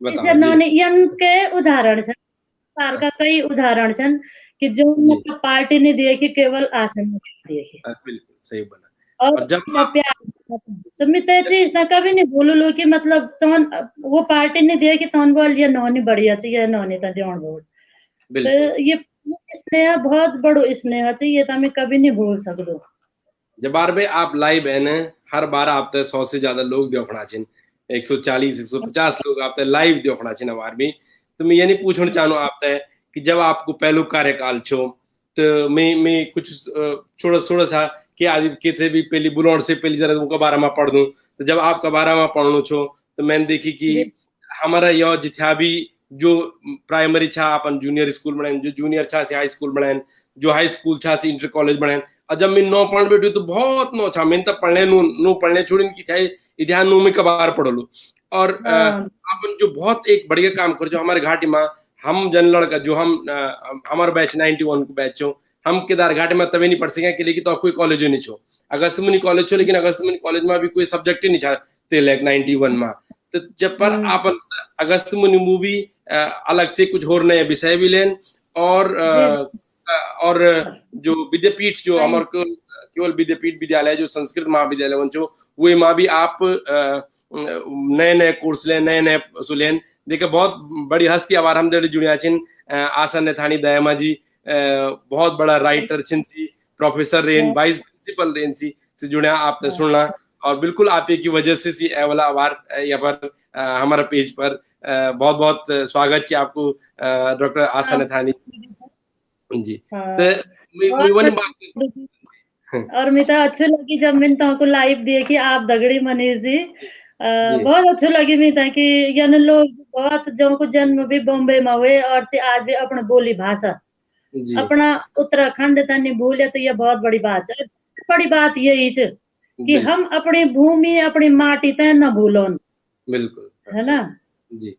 [SPEAKER 1] बताओ जी
[SPEAKER 2] इन्होंने के उदाहरण छन, सरकार
[SPEAKER 1] हाँ
[SPEAKER 2] का कई उदाहरण छन कि जो
[SPEAKER 1] जी
[SPEAKER 2] मतलब पार्टी ने दिए कि केवल आसन दिए कि
[SPEAKER 1] बिल्कुल सही बोला
[SPEAKER 2] और
[SPEAKER 1] और जब
[SPEAKER 2] उसका
[SPEAKER 1] आप
[SPEAKER 2] प्यार। तो मैं तो चीज ना कभी नहीं बोलूँ कि मतलब तोन वो पार्टी ने दिया कि तोन बोल ये नौनी बढ़िया चाहिए, नौनी तो देण बोल, तो
[SPEAKER 1] बिल्कुल
[SPEAKER 2] ये स्नेह बहुत बड़ो स्नेह चाहिए, ये तो मैं कभी नहीं भूल सकदो।
[SPEAKER 1] जब बार बे आप लाइव है न हर बार आप ते 100 से ज्यादा लोग देखना छिन 140 150 लोग आप ते लाइव देखना छिन हमार भी तो मैं ये नहीं पूछना चाहूँ आप ते कि जब आपको पहलो कार्यकाल छो तो मैं कुछ थोड़ा थोड़ा सा कि आदि के से भी पहली बुलाउण से पहले जरा उनका बारे में पढ़ दूं, तो जब आपका बारे में पढ़नो छो तो मैंने देखी कि
[SPEAKER 2] जी
[SPEAKER 1] हमारा यह जिथ्या भी जो प्राइमरी छा अपन जूनियर स्कूल बनाए, जो जूनियर छा से हाई स्कूल बनाए, जो हाई स्कूल छा से इंटर कॉलेज बनाए, और जब मैं नौ पढ़ बैठी तो बहुत नो छा मैंने तब पढ़ने नो पढ़ने छोड़ी की थे इतिहास नो में कबार पढ़ लू। और
[SPEAKER 2] हाँ
[SPEAKER 1] अपन जो बहुत एक बढ़िया काम कर जो हमारे घाटी में हम जन लड़का जो हम हमारा बैच 91 को बैच हो, हम केदार घाटी में तभी नहीं पढ़ सके कि लेकिन तो कोई कॉलेज नहीं छो, अगस्त मुनि कॉलेज छो, लेकिन अगस्त मुनि कॉलेज में भी कोई सब्जेक्ट ही नहीं छा ते लाइक 91 में। तो जब पर आप अगस्त मुनि मूवी अलग से कुछ और नए विषय भी लेन और
[SPEAKER 2] जी
[SPEAKER 1] और जो विद्यापीठ जो हमारे को केवल विद्यापीठ विद्यालय जो संस्कृत महाविद्यालय वंचो वे माँ भी आप नए नए कोर्स लें नए नए सुलेन देखे बहुत बड़ी हस्ती आवार हम जड़े जुड़िया छिन आशा नेथानी दयामा जी बहुत बड़ा राइटर छिन सी प्रोफेसर रेन वाइस प्रिंसिपल रेन सी से जुड़े आपने सुनना और बिल्कुल आप की वजह से सी वाला आवार यहाँ पर हमारा पेज पर बहुत बहुत स्वागत है आपको डॉक्टर आशा नेथानी जी।
[SPEAKER 2] और मैं तो अच्छी लगी जब मैंने तुमको लाइव देखी आप दगड़ी मनीष जी बहुत अच्छी लगी मैं था कि यानी लोग बहुत जो को जन्म भी बॉम्बे में हुए और से आज भी अपने बोली भाषा अपना उत्तराखंड तनी भूले तो ये बहुत बड़ी बात है। बड़ी बात यही है कि हम अपनी भूमि अपनी माटी तय न भूलो
[SPEAKER 1] बिल्कुल
[SPEAKER 2] है ना
[SPEAKER 1] जी।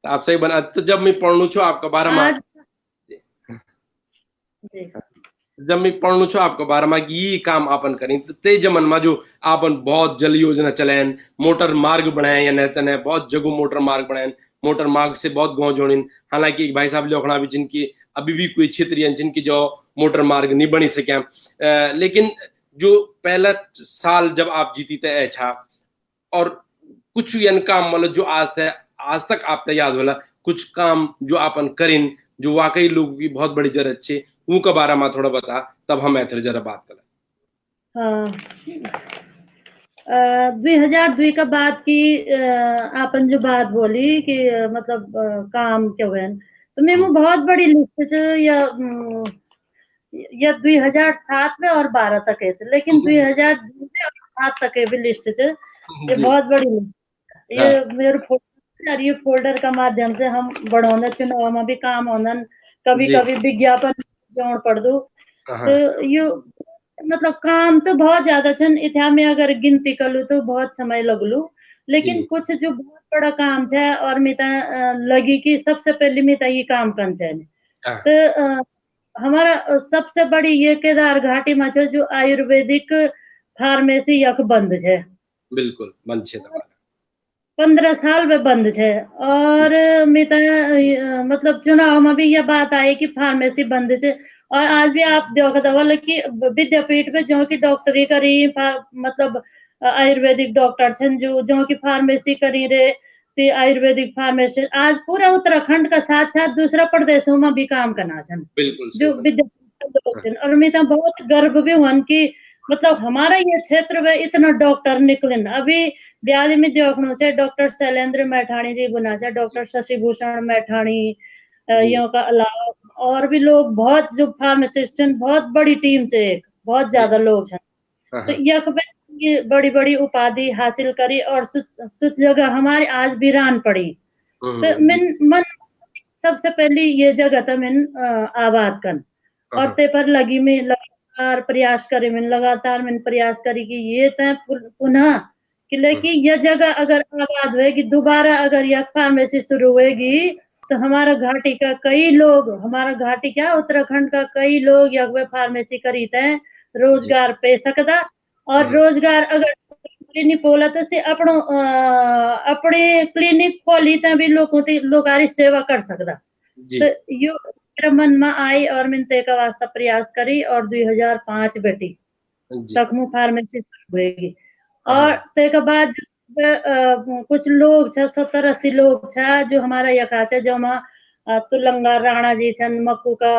[SPEAKER 1] आप सही बना तो जब मैं पढ़ू छो आपका 12 माह जब मैं पढ़ू छो आपका 12 माह ये काम अपन करें तो ते जमन में जो आपन बहुत जल योजना चलाएं मोटर मार्ग बनाए या नहतन है बहुत जगह मोटर मार्ग बनाए मोटर मार्ग से बहुत गाँव जोड़ीन हालांकि भाई साहब लोखना भी जिनकी अभी भी कोई क्षेत्र जिनकी जो मोटर मार्ग नहीं बनी सके लेकिन जो पहला साल जब आप जीती थे अच्छा और कुछ यन काम मतलब जो आज तक आपने याद होला कुछ काम जो आपन करें जो वाकई लोगों की बहुत बड़ी जरूरत है उनका बारे में थोड़ा बता तब हम ऐसे जरा बात करें।
[SPEAKER 2] हाँ 2002 का बात की आपन जो बात बोली कि मतलब काम क्या हुए तो मैं बहुत बड़ी लिस्ट या 2007 में और 12 तक है लेकिन 2002 में और 7 तक भी लिस्ट ये बहुत बड़ी लिस्ट ये मेरे फोल्डर ये फोल्डर का माध्यम से हम बढ़ोना चुनाव में भी काम होना कभी कभी विज्ञापन जोड़ पड़ दो तो ये मतलब काम तो बहुत ज्यादा छन इतना में अगर गिनती कर लू तो बहुत समय लगलू लेकिन कुछ जो बहुत बड़ा काम है और मिता लगी कि सबसे पहले मिता ये काम कर चाहिए तो हमारा सबसे बड़ी ये केदार घाटी में जो आयुर्वेदिक फार्मेसी यक बंद है
[SPEAKER 1] बिल्कुल बंद है
[SPEAKER 2] 15 साल में बंद है और मिता मतलब चुनाव में भी ये बात आई कि फार्मेसी बंद है और आज भी आप देखते हो कि विद्यापीठ में जो की डॉक्टरी करी मतलब आयुर्वेदिक डॉक्टर छन जो की फार्मेसी करी रे से आयुर्वेदिक फार्मेसी आज पूरा उत्तराखंड का साथ साथ दूसरा प्रदेशों में भी काम करना छन जो विद्यापीठ और मैं तो बहुत गर्व भी हुआ कि मतलब हमारा ये क्षेत्र में इतना डॉक्टर निकले अभी ब्याज में देखना चाहिए डॉक्टर शैलेंद्र मैठाणी जी बुना चाहिए डॉक्टर शशि भूषण मैठाणी यो का अलावा और भी लोग बहुत जो फार्मासिस्ट बहुत बड़ी टीम से एक बहुत ज्यादा लोग हैं तो ये बड़ी बड़ी उपाधि हासिल करी और सुच जगह हमारे आज वीरान पड़ी तो मन सबसे पहली ये जगह था मैं आबाद कर और ते पर लगी में लगातार प्रयास करे मैं लगातार मैंने प्रयास करी कि ये तय पुनः कि लेकिन यह जगह अगर आबाद होगी दोबारा अगर यह फार्मेसी शुरू होगी तो हमारा घाटी का कई लोग हमारा घाटी क्या उत्तराखंड का कई लोग यह फार्मेसी करी थे रोजगार पे सकदा और रोजगार अगर क्लिनिक खोला तो से अपने क्लिनिक खोली तो भी लोगारी सेवा कर सकदा तो यो मेरा मन में आई और मैंने ते का वास्ता प्रयास करी और 2005 बेटी तकमू फार्मेसी हुएगी और ते के बाद कुछ लोग 70-80 लोग छा जो हमारा यका छे जो में तुलंगा राणा जी छन मक्कू का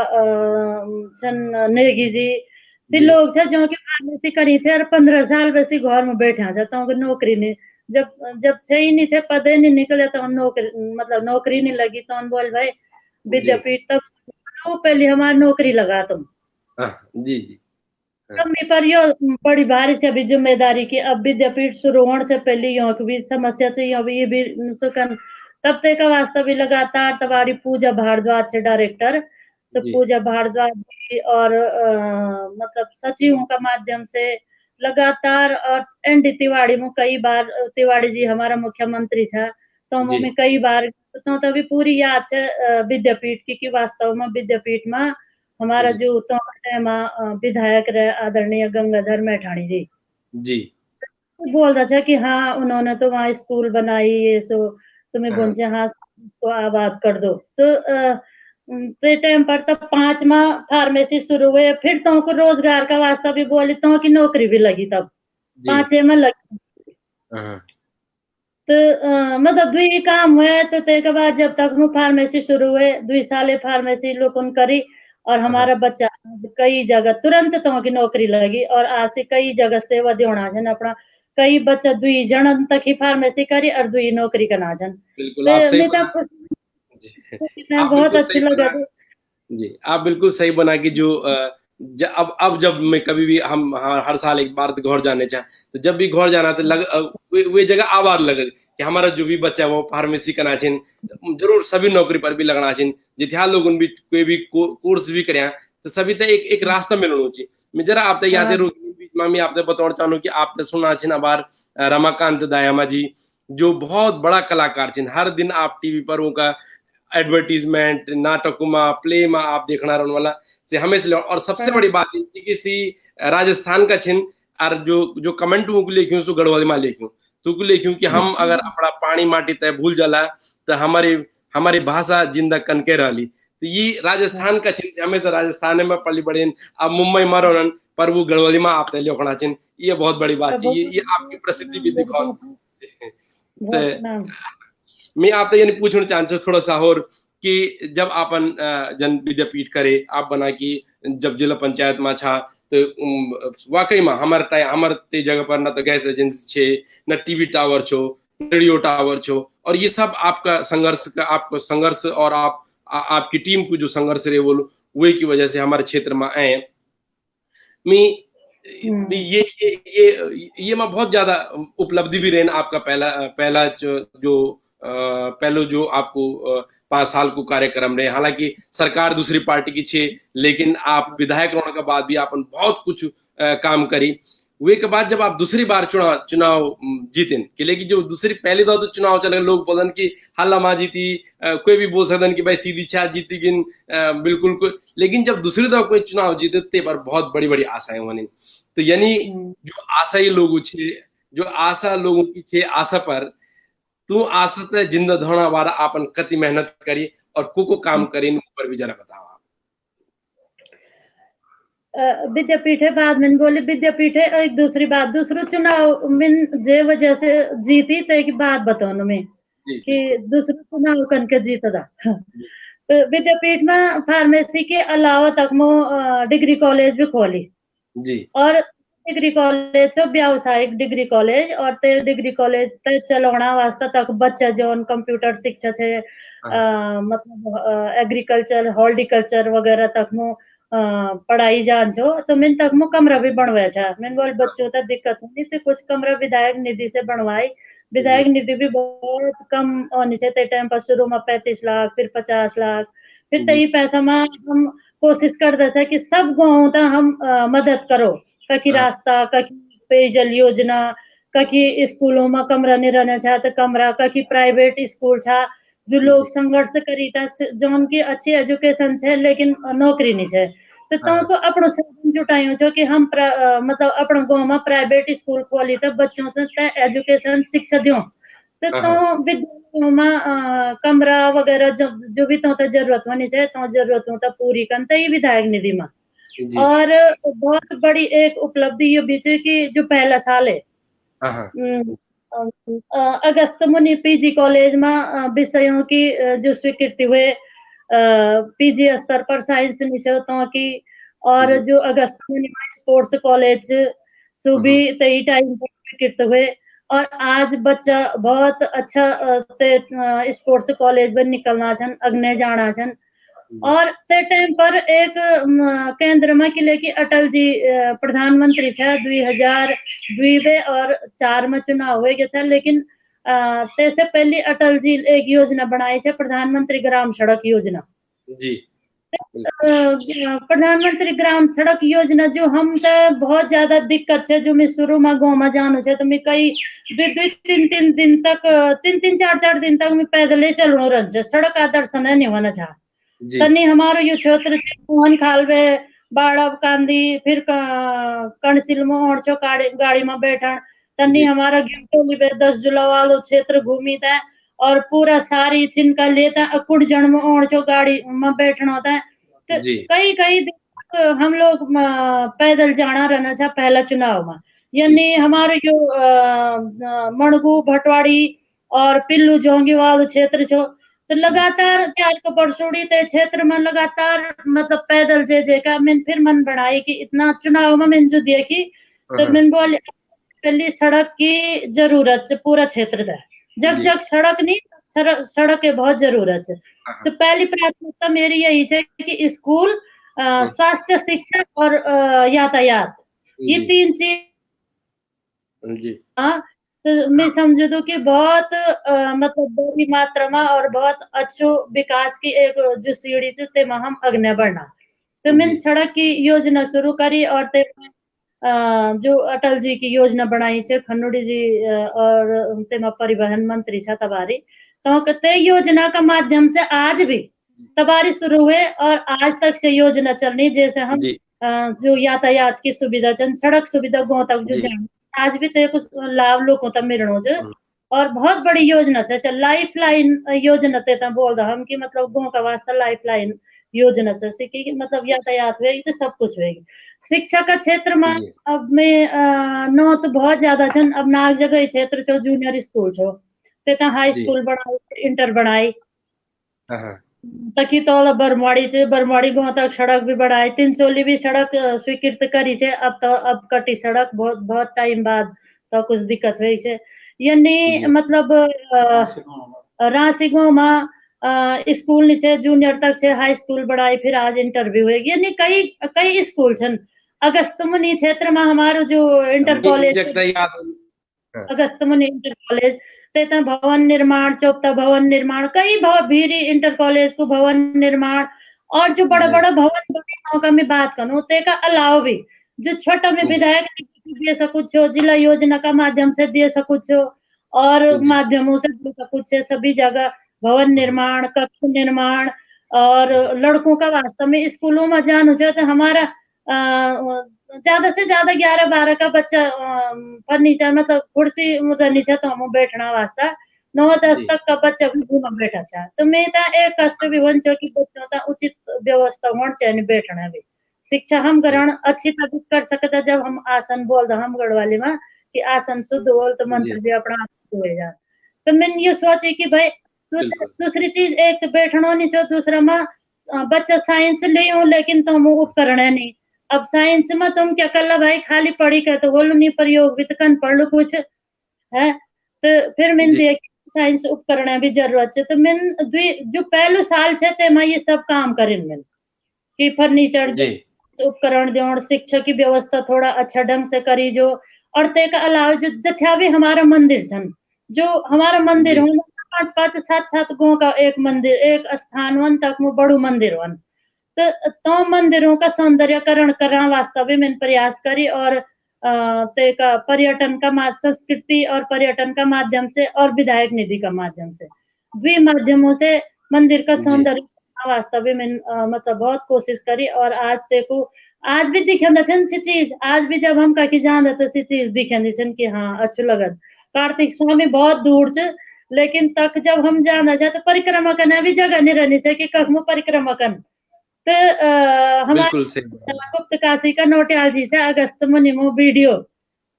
[SPEAKER 2] छन नेगी जी सी लोग छे जो कि फार्मेसी करी छे और 15 साल वैसे घर में बैठा छे तो नौकरी नहीं जब छे ही नहीं छे पदे नहीं निकले तो नौकरी मतलब नौकरी नहीं लगी तो बोल भाई विद्यापीठ तक पहले हमारी नौकरी लगा तुम
[SPEAKER 1] जी जी
[SPEAKER 2] पर यो बड़ी भारी से अभी जिम्मेदारी की अब विद्यापीठ शुरू होने से पहले यहाँ की भी समस्या से यहाँ भी ये भी सुकन तब तक का वास्ता भी लगातार तबारी पूजा भारद्वाज से डायरेक्टर तो पूजा भारद्वाज जी और मतलब सचिवों का माध्यम से लगातार और एनडी तिवाड़ी में कई बार तिवाड़ी जी हमारा मुख्यमंत्री था तो में कई बार तो तभी पूरी याद है विद्यापीठ की वास्तव में विद्यापीठ में हमारा जो विधायक रहे आदरणीय गंगाधर मैठाणी जी जी बोल रहा था कि हाँ उन्होंने तो वहाँ स्कूल बनाई ये सो तुम्हें बोलते हाँ उसको आबाद कर दो तो ते टाइम पर तब 5 में फार्मेसी शुरू हुए, फिर तो को रोजगार का वास्ता भी बोली तो की नौकरी भी लगी तब
[SPEAKER 1] जी
[SPEAKER 2] 5 में लगी।
[SPEAKER 1] हाँ
[SPEAKER 2] तो मतलब दुई काम हुए तो ते के बाद जब तक हूँ फार्मेसी शुरू हुए 2 साल फार्मेसी लोगन करी और
[SPEAKER 1] हाँ
[SPEAKER 2] हमारा बच्चा आज कई जगह तुरंत तो की नौकरी लगी और आज से कई जगह सेवा देना छन अपना कई बच्चा 2 जन तक ही फार्मेसी करी और 2 नौकरी करना छन।
[SPEAKER 1] बिल्कुल आप
[SPEAKER 2] तो
[SPEAKER 1] सही
[SPEAKER 2] मैं तो
[SPEAKER 1] बना।
[SPEAKER 2] खुश
[SPEAKER 1] जी
[SPEAKER 2] कितना
[SPEAKER 1] आप
[SPEAKER 2] बहुत
[SPEAKER 1] बिल्कुल
[SPEAKER 2] अच्छी
[SPEAKER 1] सही
[SPEAKER 2] लगा।
[SPEAKER 1] बना। जी, आप बिल्कुल सही बना कि जो अब जब मैं कभी भी हम हर साल एक बार तो घर जाने चाहें तो जब भी घर जाना तो वे जगह आबाद लगे कि हमारा जो भी बच्चा है वो फार्मेसी करना चाहिए जरूर सभी नौकरी पर भी लगना चाहिए जितना लोग उन भी कोई भी कोर्स भी करें तो सभी तो एक रास्ता मिलना चाहिए। मैं जरा आप याद
[SPEAKER 2] हाँ,
[SPEAKER 1] बीच में मैं आपने बताना चाहूँ कि आपने सुना छिन बार रमाकांत दायामा जी जो बहुत बड़ा कलाकार छिन हर दिन आप टीवी पर उनका एडवर्टीजमेंट नाटक में प्ले में आप देखना रहने वाला से हमेशा और सबसे
[SPEAKER 2] हाँ,
[SPEAKER 1] बड़ी बात है कि किसी राजस्थान का छिन और जो जो कमेंट वो लिखूं सो गढ़वाली में लिखूं तो लिखूं कि हम अगर अपना पानी माटी तय भूल जाला तो हमारी हमारी भाषा जिंदा कनके रही तो ये राजस्थान का छिन से हमेशा राजस्थान में पली बड़े अब मुंबई में रहो पर वो गढ़वाली में आप लिखना छिन ये बहुत बड़ी बात है ये आपकी प्रसिद्धि भी दिखा तो
[SPEAKER 2] बहुत नाम
[SPEAKER 1] मैं आप यानी पूछना चाहूँ थोड़ा सा और कि जब आपन जन विद्यापीठ करे आप बना कि जब जिला पंचायत में छा तो वाकई में हमार ते जगह पर ना तो गैस एजेंसी छे न टीवी टावर छो रेडियो टावर छो और ये सब आपका संघर्ष का आपको संघर्ष और आपकी टीम को जो संघर्ष रहे वो वे की वजह से हमारे क्षेत्र में आए मैं ये मैं बहुत ज्यादा उपलब्धि भी रहना आपका पहला पहला पहलो जो आपको 5 साल को कार्यक्रम रहे हालांकि सरकार दूसरी पार्टी की छे लेकिन आप विधायक होने के बाद भी आपने बहुत कुछ काम करी वे के बाद जब आप दूसरी बार चुनाव जीतें कि लेकिन जो दूसरी पहली दो तो चुनाव चले लोग बोलन कि हल्ला माँ जीती कोई भी बोल सकते कि भाई सीधी छा जीती गिन बिल्कुल कोई लेकिन जब दूसरी दफा कोई चुनाव जीते पर बहुत बड़ी बड़ी आशाएं बनी तो यानी जो आशाई लोग छे जो आशा लोगों की छे आशा पर तू आशा ते जिंदा धोना वाला आपन कति मेहनत करी और को काम करी ऊपर भी जरा बताओ आप।
[SPEAKER 2] विद्यापीठ है बाद में बोले विद्यापीठ है एक दूसरी बात दूसरो चुनाव में जे वजह से जीती तो एक बात बताओ मैं
[SPEAKER 1] जी
[SPEAKER 2] कि
[SPEAKER 1] बिल्कुल
[SPEAKER 2] दूसरो चुनाव करके जीता था।
[SPEAKER 1] जी
[SPEAKER 2] तो विद्यापीठ में फार्मेसी के अलावा तक मो डिग्री कॉलेज भी खोली
[SPEAKER 1] जी
[SPEAKER 2] और डिग्री कॉलेज छो व्यावसायिक डिग्री कॉलेज और ते डिग्री कॉलेज ते चलाना वास्ता तक बच्चा जोन कंप्यूटर शिक्षा छे
[SPEAKER 1] हाँ
[SPEAKER 2] मतलब एग्रीकल्चर हॉर्टिकल्चर वगैरह तक मो पढ़ाई जान छो तो मैंने तक मो कमरा भी बनवाया था मैंने बोल बच्चों तक दिक्कत नहीं थी कुछ कमरा विधायक निधि से बनवाई
[SPEAKER 1] जी
[SPEAKER 2] विधायक निधि भी बहुत कम होनी चाहिए टाइम पर शुरू में 35 लाख फिर 50 लाख फिर
[SPEAKER 1] जी
[SPEAKER 2] तई पैसा में हम कोशिश कर दे कि सब गाँव तक हम मदद करो ककी
[SPEAKER 1] हाँ
[SPEAKER 2] रास्ता ककी पेयजल योजना ककी स्कूलों में कमरा नहीं रहना चाहते कमरा ककी प्राइवेट स्कूल छा जो लोग
[SPEAKER 1] जी
[SPEAKER 2] संघर्ष करी था जो उनकी अच्छी एजुकेशन है लेकिन नौकरी नहीं है तो
[SPEAKER 1] हाँ
[SPEAKER 2] को अपनो साधन जुटायो जो कि हम मतलब अपने गांव में प्राइवेट स्कूल खोली तो बच्चों से एजुकेशन शिक्षा दियो
[SPEAKER 1] हाँ
[SPEAKER 2] तो
[SPEAKER 1] हाँ
[SPEAKER 2] विद्यालयों में कमरा वगैरह जो भी तो जरूरत होनी चाहिए तो जरूरत हो पूरी करते ही विधायक निधि में
[SPEAKER 1] जी
[SPEAKER 2] और बहुत बड़ी एक उपलब्धि ये भी है कि जो पहला साल है
[SPEAKER 1] हाँ हाँ
[SPEAKER 2] अगस्त मुनि पीजी कॉलेज में विषयों की जो स्वीकृति हुए पीजी स्तर पर साइंस निश्चितों की और
[SPEAKER 1] जी
[SPEAKER 2] जो अगस्त मुनि स्पोर्ट्स कॉलेज सुबह
[SPEAKER 1] हम्म,
[SPEAKER 2] 23 टाइम पर स्वीकृत हुए और आज बच्चा बहुत अच्छा स्पोर्ट्स कॉलेज में निकलना छन अग्ने जाना छन
[SPEAKER 1] जी
[SPEAKER 2] और ते टाइम पर एक केंद्र में किले की अटल जी प्रधानमंत्री था 2002 और 4 में चुनाव हुए था लेकिन तैसे पहले अटल जी एक योजना बनाई है प्रधानमंत्री ग्राम सड़क योजना
[SPEAKER 1] जी बिल्कुल
[SPEAKER 2] प्रधानमंत्री ग्राम सड़क योजना जो हम तो बहुत ज्यादा दिक्कत है जो मैं शुरू में गाँव में जानो है तो मैं कई 2-2 3-3 दिन तक 3-3 4-4 दिन तक मैं पैदल ही चलनो रह सड़क का दर्शन नहीं होना चाह
[SPEAKER 1] जी
[SPEAKER 2] तनी हमारो यो क्षेत्र छे मोहन खालवे बाड़ब कांदी फिर कणसिल मोहर छो गाड़ी में बैठन तनी
[SPEAKER 1] जी
[SPEAKER 2] हमारा गिरटोली बे 10 जुला वालो क्षेत्र घूमी था और पूरा सारी छिनका लेता कुड़ जन में ओण जो गाड़ी में बैठना होता है। तो
[SPEAKER 1] जी
[SPEAKER 2] कई कई दिन तक हम लोग पैदल जाना रहना था पहला चुनाव में। यानी हमारे जो मणगू भटवाड़ी और पिल्लू जोंगीवाल क्षेत्र छो, तो लगातार क्या को परसोड़ी ते क्षेत्र में लगातार मतलब पैदल जे जे का मैंने फिर मन बढ़ाई कि इतना चुनाव में मैंने जो देखी, तो
[SPEAKER 1] हाँ
[SPEAKER 2] मैंने बोले पहली सड़क की जरूरत है पूरा क्षेत्र का। जग
[SPEAKER 1] जी
[SPEAKER 2] जग सड़क नहीं, सड़क की बहुत जरूरत है।
[SPEAKER 1] हाँ
[SPEAKER 2] तो पहली प्राथमिकता मेरी यही है कि स्कूल,
[SPEAKER 1] हाँ,
[SPEAKER 2] स्वास्थ्य, शिक्षा और यातायात, ये
[SPEAKER 1] जी
[SPEAKER 2] 3 चीज।
[SPEAKER 1] जी
[SPEAKER 2] हाँ, तो मैं समझ दू कि बहुत मतलब बड़ी मात्रा में और बहुत अच्छो विकास की एक जो सीढ़ी से ते में हम अग्ने बढ़ना। तो मैंने
[SPEAKER 1] जी
[SPEAKER 2] सड़क की योजना शुरू करी और ते में जो अटल जी की योजना बनाई है खन्नुड़ी जी, और ते में परिवहन मंत्री था तबारी, तो ते योजना का माध्यम से आज भी तबारी शुरू हुए और आज तक से योजना चल रही। जैसे हम
[SPEAKER 1] जी
[SPEAKER 2] जो यातायात की सुविधा चन सड़क सुविधा गाँव तक जो
[SPEAKER 1] जी
[SPEAKER 2] जान आज भी तो कुछ लाभ लोगों तक मिलनो छ।
[SPEAKER 1] हम्म,
[SPEAKER 2] और बहुत बड़ी योजना है लाइफ लाइन योजना ते ता बोल हम कि मतलब गाँव का वास्ता लाइफ लाइन योजना से कि मतलब यातायात हुएगी तो सब कुछ हुएगी। शिक्षा का क्षेत्र में
[SPEAKER 1] जी
[SPEAKER 2] अब मैं नौ तो बहुत ज्यादा छन। अब नाग जगह क्षेत्र छो जूनियर स्कूल छो, ते ता हाई
[SPEAKER 1] जी
[SPEAKER 2] स्कूल बनाई, इंटर बनाई,
[SPEAKER 1] हाँ हाँ
[SPEAKER 2] तकी तो बरमाड़ी से बरमाड़ी गांव तक सड़क भी बढ़ाई, तिनसोली भी सड़क स्वीकृत करी छे। अब तो अब कटी सड़क बहुत बहुत टाइम बाद तो कुछ दिक्कत हुई छे। यानी
[SPEAKER 1] जी
[SPEAKER 2] मतलब राशि गांव में स्कूल नीचे जूनियर तक छे, हाई स्कूल बढ़ाई, फिर आज इंटर भी हुएगी। यानी कई कई स्कूल छन। अगस्तमुनि क्षेत्र में हमारो जो इंटर
[SPEAKER 1] हमें
[SPEAKER 2] कॉलेज,
[SPEAKER 1] जगता याद हाँ
[SPEAKER 2] अगस्तमुनि इंटर कॉलेज, तेता भवन निर्माण, चौथा भवन निर्माण, कई भीरी इंटर कॉलेज को भवन निर्माण, और जो बड़ा
[SPEAKER 1] जी
[SPEAKER 2] बड़ा भवन बने का मैं बात करूँ तेका अलावा भी जो छोटा में
[SPEAKER 1] जी
[SPEAKER 2] विधायक दे सकूँ छो, जिला योजना का माध्यम से दे सकूँ छो, और
[SPEAKER 1] जी
[SPEAKER 2] माध्यमों से दे सकूँ छे सभी जगह भवन
[SPEAKER 1] हम्म,
[SPEAKER 2] निर्माण, कक्ष निर्माण। और लड़कों का वास्तव में स्कूलों में जान हो जाए तो हमारा ज्यादा से ज्यादा 11-12 का बच्चा फर्नीचर मतलब कुर्सी मुझे नीचे तो हम बैठना वास्ता 9-10
[SPEAKER 1] जी
[SPEAKER 2] तक का बच्चा भी घूमा बैठा था। तो मैं ता एक कष्ट भी वन जो कि बच्चों का उचित व्यवस्था होना चाहिए बैठना भी। शिक्षा हम
[SPEAKER 1] जी
[SPEAKER 2] ग्रहण अच्छी तरह कर सकते जब हम आसन बोल दो हम गढ़वाली में कि आसन शुद्ध बोल तो
[SPEAKER 1] जी
[SPEAKER 2] मंत्र भी अपना आप शुद्ध हो जाए। तो मैंने ये सोची कि भाई
[SPEAKER 1] बिल्कुल
[SPEAKER 2] दूसरी चीज एक तो बैठना नहीं चाहिए, दूसरा में बच्चा साइंस ले हो लेकिन तुम उपकरण है नहीं। अब साइंस में तुम क्या कर लो भाई, खाली पढ़ी कर तो बोलो नहीं, प्रयोग भी तो कन पढ़ लो कुछ है। तो फिर मैंने
[SPEAKER 1] जी
[SPEAKER 2] देख साइंस उपकरण भी जरूरत है, तो मैंने जो पहलू साल छे ते मैं ये सब काम करें मैंने कि फर्नीचर
[SPEAKER 1] जी
[SPEAKER 2] उपकरण दो और शिक्षा की व्यवस्था थोड़ा अच्छा ढंग से करी जो। और ते का अलावा जो जथ्या भी हमारा मंदिर छन, जो हमारा मंदिर
[SPEAKER 1] जी
[SPEAKER 2] हो 5-5 7-7 गांव का एक मंदिर एक स्थान वन तक में बड़ू मंदिर वन। तो मंदिरों का सौंदर्यकरण करना वास्ता भी मैंने प्रयास करी। और ते का पर्यटन का संस्कृति और पर्यटन का माध्यम से और विधायक निधि का माध्यम से द्वि माध्यमों से मंदिर का
[SPEAKER 1] जी
[SPEAKER 2] सौंदर्य वास्तव में मैंने मतलब बहुत कोशिश करी। और आज देखो आज भी दिखे छन सी चीज, आज भी जब हम कहीं जान तो सी चीज दिखे छन कि हाँ अच्छो लगत। कार्तिक स्वामी बहुत दूर छ, लेकिन तक जब हम जाना चाहे तो परिक्रमा करना भी जगह नहीं रहनी चाहिए कि कखमो परिक्रमा कर। तो
[SPEAKER 1] बिल्कुल
[SPEAKER 2] हमारे
[SPEAKER 1] सही बात
[SPEAKER 2] गुप्त काशी का नोटियाल जी से अगस्त मुनिमो वीडियो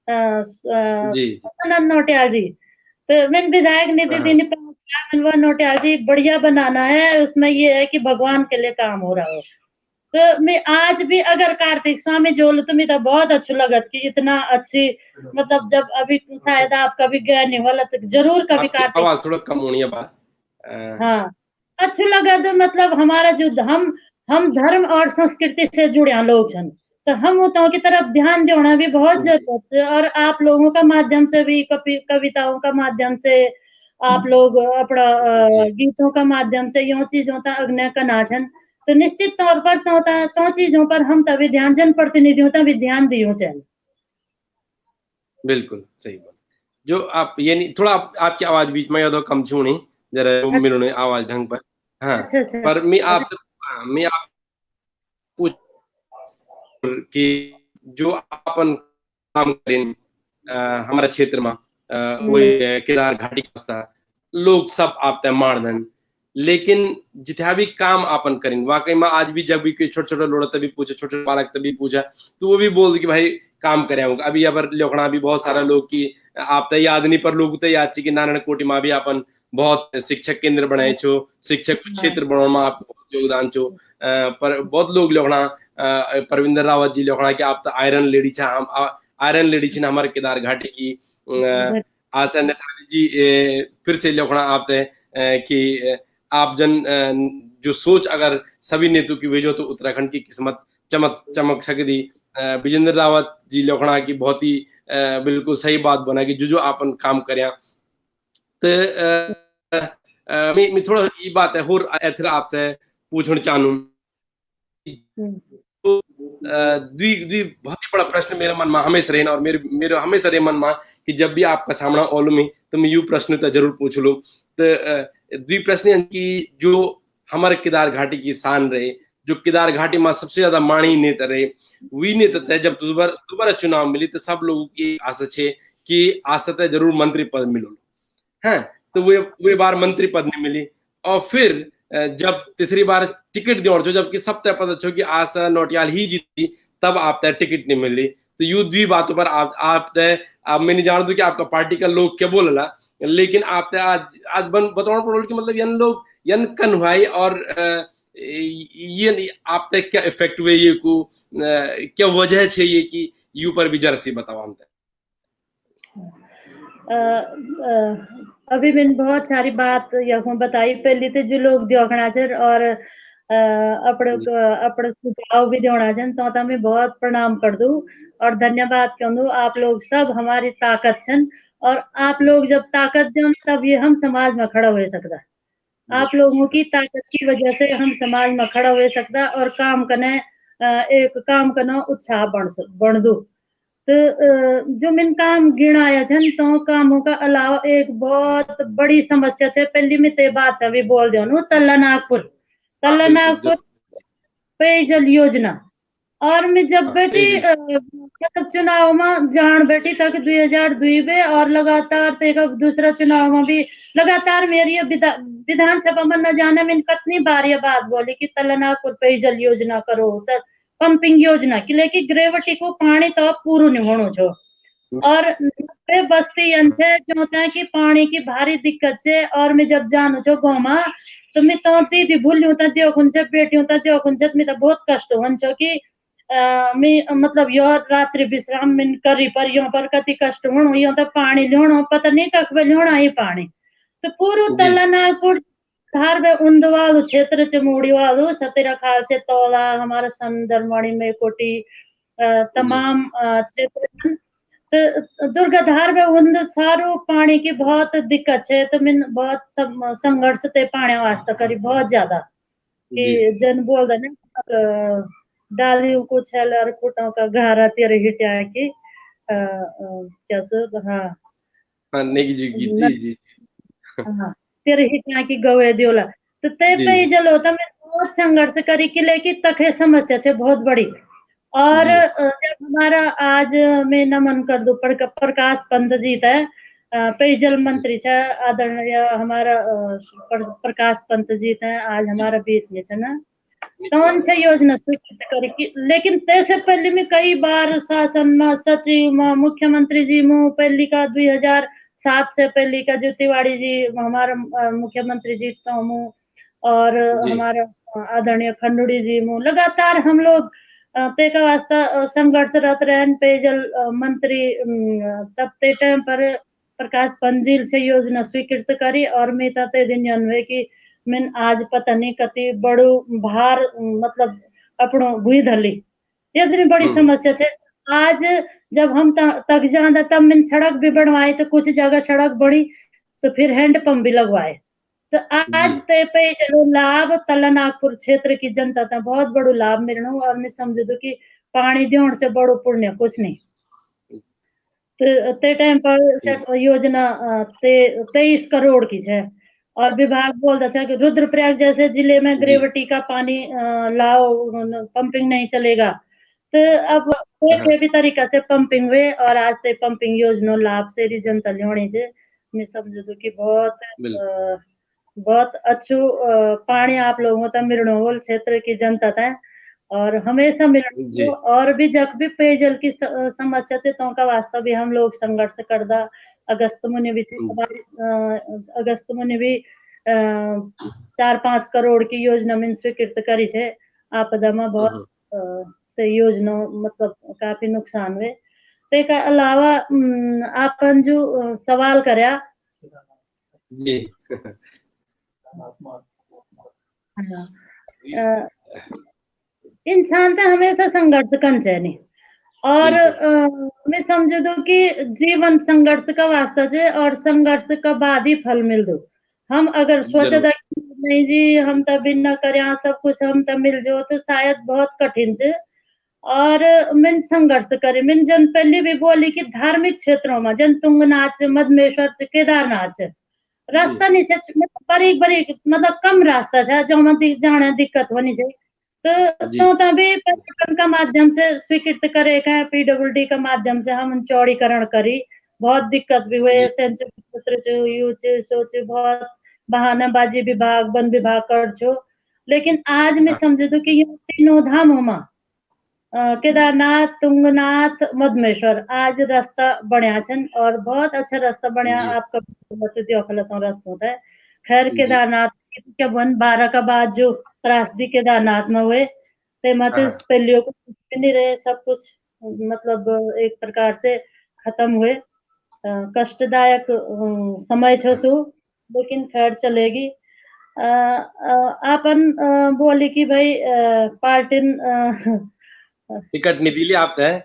[SPEAKER 1] जी जी
[SPEAKER 2] सनन नोटियाल जी, तो मैंने विधायक निधि
[SPEAKER 1] हाँ
[SPEAKER 2] दिन मनवा नोटियाल जी बढ़िया बनाना है, उसमें ये है कि भगवान के लिए काम हो रहा हो। तो मैं आज भी अगर कार्तिक स्वामी जोल तो मैं तो बहुत अच्छी लगत कि इतना अच्छी मतलब जब अभी शायद आप कभी गए नहीं वाला तो जरूर कभी
[SPEAKER 1] आपकी
[SPEAKER 2] कार्तिक।
[SPEAKER 1] आवाज थोड़ा कम होनी है बात
[SPEAKER 2] हाँ, अच्छो लगा तो मतलब हमारा जो हम धर्म और संस्कृति से जुड़े लोग छन, तो हम उतों की तरफ ध्यान देना भी बहुत
[SPEAKER 1] जी
[SPEAKER 2] जरूरत है। और आप लोगों का माध्यम से भी कविताओं का माध्यम से आप लोग अपना
[SPEAKER 1] जी
[SPEAKER 2] गीतों का माध्यम से यो चीजों का अग्नय का नाचन, तो निश्चित तौर पर तो चीजों पर हम तभी ध्यान जनप्रतिनिधियों का भी ध्यान दियो चाहिए।
[SPEAKER 1] बिल्कुल सही बात जो आप ये नहीं थोड़ा आपकी आवाज बीच में यादव कम छूणी जरा
[SPEAKER 2] अच्छा
[SPEAKER 1] मिलने आवाज ढंग पर हाँ
[SPEAKER 2] अच्छा अच्छा
[SPEAKER 1] पर मैं
[SPEAKER 2] अच्छा।
[SPEAKER 1] आपसे मैं आप पूछ कि जो अपन काम करें हमारा क्षेत्र में
[SPEAKER 2] हम्म,
[SPEAKER 1] वही केदार घाटी का रास्ता लोग सब आप तय मारदन, लेकिन जितना भी काम आपन करें वाकई में आज भी जब भी कोई छोटे छोटे लोड़ा तभी पूछे, छोटे बालक तभी पूछा, तो वो भी बोल कि भाई काम करे होगा। अभी अबर लोकड़ा भी बहुत सारा लोग की आप तय याद नहीं, पर लोग तय याद कि नारायण कोटि में भी अपन बहुत शिक्षक केंद्र बनाए छो, शिक्षक क्षेत्र बनाने में आप बहुत योगदान छो। पर बहुत लोग लोकड़ा परविंदर रावत जी लोकड़ा कि आप तो आयरन लेडी छा, हम आयरन लेडी छी हमारे केदार घाटी की। आशा नेतानी जी फिर से लोकड़ा आप तय कि आप जन जो सोच अगर सभी नेताओं की भेजो तो उत्तराखंड की किस्मत चमक सकती। विजेंद्र रावत जी लोखड़ा की बहुत ही बिल्कुल सही बात बना कि जो आपन काम करया। तो मैं थोड़ा ये बात है होर एथर आपसे पूछना चाहूँ। तो द्वि द्वि बहुत ही बड़ा प्रश्न मेरे मन में हमेशा रहना, और मेरे मेरे हमेशा रहे मन में कि जब भी आपका सामना ओलू में तो मैं यू प्रश्न तो जरूर पूछ लूं। तो द्वि प्रश्न की जो हमारे केदार घाटी की शान रहे, जो केदार घाटी में सबसे ज्यादा माणी नेता रहे, वी नेता थे जब दोबारा चुनाव मिली तो सब लोगों की आशा छे कि आशा तय जरूर मंत्री पद मिलो है। तो वे बार मंत्री पद नहीं मिली, और फिर जब तीसरी बार टिकट दौड़ छो, जबकि सब तय पता छो कि आशा नौटियाल ही जीती, तब आप तय टिकट नहीं मिली। तो यू द्वी बातों पर आप तय अब मैं नहीं जान दू कि आपका पार्टी का लोग क्या बोलला, लेकिन आप तय आज आज बताना पड़ो कि मतलब यन लोग यन कन भाई, और ये आप तय क्या इफेक्ट हुए ये को क्या वजह है ये कि यू पर भी जर्सी बताओ हम तय।
[SPEAKER 2] अभी मैंने बहुत सारी बात यहाँ बताई। पहले तो जो लोग देखना चर और अपने अपने सुझाव भी देना चन, तो मैं बहुत प्रणाम कर दूं और धन्यवाद कर दूं। आप लोग सब हमारी ताकत छन, और आप लोग जब ताकत दें तब ये हम समाज में खड़ा हो सकता। आप लोगों की ताकत की वजह से हम समाज में खड़ा हो सकता और काम करने एक काम करना उत्साह बढ़ दो। तो जो मैंने काम गिनाया छन तो कामों का अलावा एक बहुत बड़ी समस्या है। पहली में ते बात अभी बोल दो तल्ला नागपुर पेयजल योजना। और मैं जब बेटी मतलब चुनाव में जान बेटी तक 2002 में और लगातार ते दूसरा चुनाव में भी लगातार मेरी विधानसभा में न जाने में कितनी बार ये बात बोली कि तलनापुर पेयजल योजना करो, पंपिंग योजना की, लेकिन ग्रेविटी को पानी तो पूरा नहीं होना छो। और बस्ती अंचे जो कि पानी की भारी दिक्कत है। और मैं जब जानू छो गाँव में तो मैं तो दीदी भूलूं तो देखूं से बेटियों तो देखूं से मैं तो बहुत कष्ट हो छो कि मैं मतलब यो रात्रि विश्राम में करी पर यहाँ पर कति कष्ट हो, यो तो पानी लियो पता नहीं कख लियोना ही पानी। तो पूरा तलनापुर धार में उंदवाल क्षेत्र चमूड़ी वालू सतेरा खाल से तोला हमारा संदरमणि में कोटी तमाम क्षेत्र दुर्गाधार में उन सारो पानी की बहुत दिक्कत है। तो मैं बहुत संघर्ष ते पाने वास्ते करी बहुत ज्यादा कि जन बोल रहे ना डालियों को छल और कुटों का घारा तेरे हिटिया की कैसे हाँ
[SPEAKER 1] नहीं जी
[SPEAKER 2] हाँ तेरे हिटिया की गवे दियोला। तो ते पे जल होता मैं बहुत संघर्ष करी कि लेकिन तक समस्या है बहुत बड़ी। और जब हमारा आज मैं नमन कर दूं प्रकाश पंत जी थे पेयजल मंत्री थे आदरणीय हमारा प्रकाश पंत जी थे आज हमारा बीच में ना कौन सी योजना स्वीकृत करी। लेकिन तैसे पहले में कई बार शासन में सचिव में मुख्यमंत्री जी में पहली का 2007 से पहली का जो तिवारी जी हमारा मुख्यमंत्री जी तो और हमारा आदरणीय खंडूड़ी जी में लगातार हम लोग तेका वास्ता संघर्षरत रहन पेयजल मंत्री तब ते टाइम पर प्रकाश पंजील से योजना स्वीकृत करी। और मैं ते दिन जानवे कि मैं आज पता नहीं कति बड़ो भार मतलब अपनो भूई धली इतनी बड़ी समस्या है। आज जब हम तक जाना तब मैंने सड़क भी बनवाई तो कुछ जगह सड़क बड़ी तो फिर हैंडपंप भी लगवाए। तो आज ते पे चलो लाभ तलनागपुर क्षेत्र की जनता था बहुत बड़ो लाभ मिलना। और मैं समझ दू कि पानी देने से बड़ो पुण्य कुछ नहीं। तो ते टाइम पर योजना 23 करोड़ की है। और विभाग बोल रहा कि रुद्रप्रयाग जैसे जिले में ग्रेविटी का पानी लाओ पंपिंग नहीं चलेगा। तो अब कोई भी तरीका से पंपिंग हुए और आज ते पंपिंग योजना लाभ से जनता लेने से मैं समझ दो कि बहुत
[SPEAKER 1] बिल्कुल
[SPEAKER 2] बहुत अच्छो पानी आप लोगों तक मिलनो होल क्षेत्र की जनता था और हमेशा मिलनो
[SPEAKER 1] जी।
[SPEAKER 2] हो और भी जब भी पेयजल की समस्या से तो का वास्ता भी हम लोग संघर्ष करदा अगस्त में भी
[SPEAKER 1] जी।
[SPEAKER 2] अगस्त में भी 4-5 करोड़ की योजना में स्वीकृत करी छे आपदा में बहुत
[SPEAKER 1] हम्म,
[SPEAKER 2] ते योजना मतलब काफी नुकसान हुए ते का अलावा आपन जो सवाल करया
[SPEAKER 1] जी।
[SPEAKER 2] हाँ, अ, इंसान तो हमेशा संघर्ष करना चाहिए और
[SPEAKER 1] बिल्कुल
[SPEAKER 2] मैं समझ दो कि जीवन संघर्ष का वास्ता है और संघर्ष का बाद ही फल मिल दो हम अगर सोचे
[SPEAKER 1] जरूर।
[SPEAKER 2] था कि नहीं जी हम तो बिना करे सब कुछ हम तो मिल जाओ तो शायद बहुत कठिन है और मैंने संघर्ष करे मैंने जन पहले भी बोली कि धार्मिक क्षेत्रों में जन तुंगनाथ मदमेश्वर से केदारनाथ
[SPEAKER 1] जी।
[SPEAKER 2] रास्ता नहीं छे मतलब बारीक बारीक मतलब कम रास्ता है जो में जाने दिक्कत होनी चाहिए
[SPEAKER 1] जी।
[SPEAKER 2] तो तभी पर्यटन का माध्यम से स्वीकृत करे का पीडब्ल्यूडी का माध्यम से हम चौड़ीकरण करी बहुत दिक्कत भी हुए
[SPEAKER 1] जी।
[SPEAKER 2] सेंसर क्षेत्र जो यूचे सोचे बहुत बहानाबाजी विभाग वन विभाग कर छो लेकिन आज मैं
[SPEAKER 1] हाँ।
[SPEAKER 2] समझ दो कि ये तीनों धामों में केदारनाथ तुंगनाथ मदमेश्वर आज रास्ता बढ़िया छन और बहुत अच्छा रास्ता बढ़िया
[SPEAKER 1] जी।
[SPEAKER 2] आपका देखो रास्ता होता है खैर
[SPEAKER 1] जी।
[SPEAKER 2] केदारनाथ के वन 12 का बाद जो त्रासदी केदारनाथ में हुए ते मत
[SPEAKER 1] हाँ।
[SPEAKER 2] पहलियों को कुछ भी नहीं रहे सब कुछ मतलब एक प्रकार से खत्म हुए कष्टदायक समय छो सु लेकिन खैर चलेगी आपन बोली कि भाई पार्टिन
[SPEAKER 1] टिकट नहीं दिली आप तय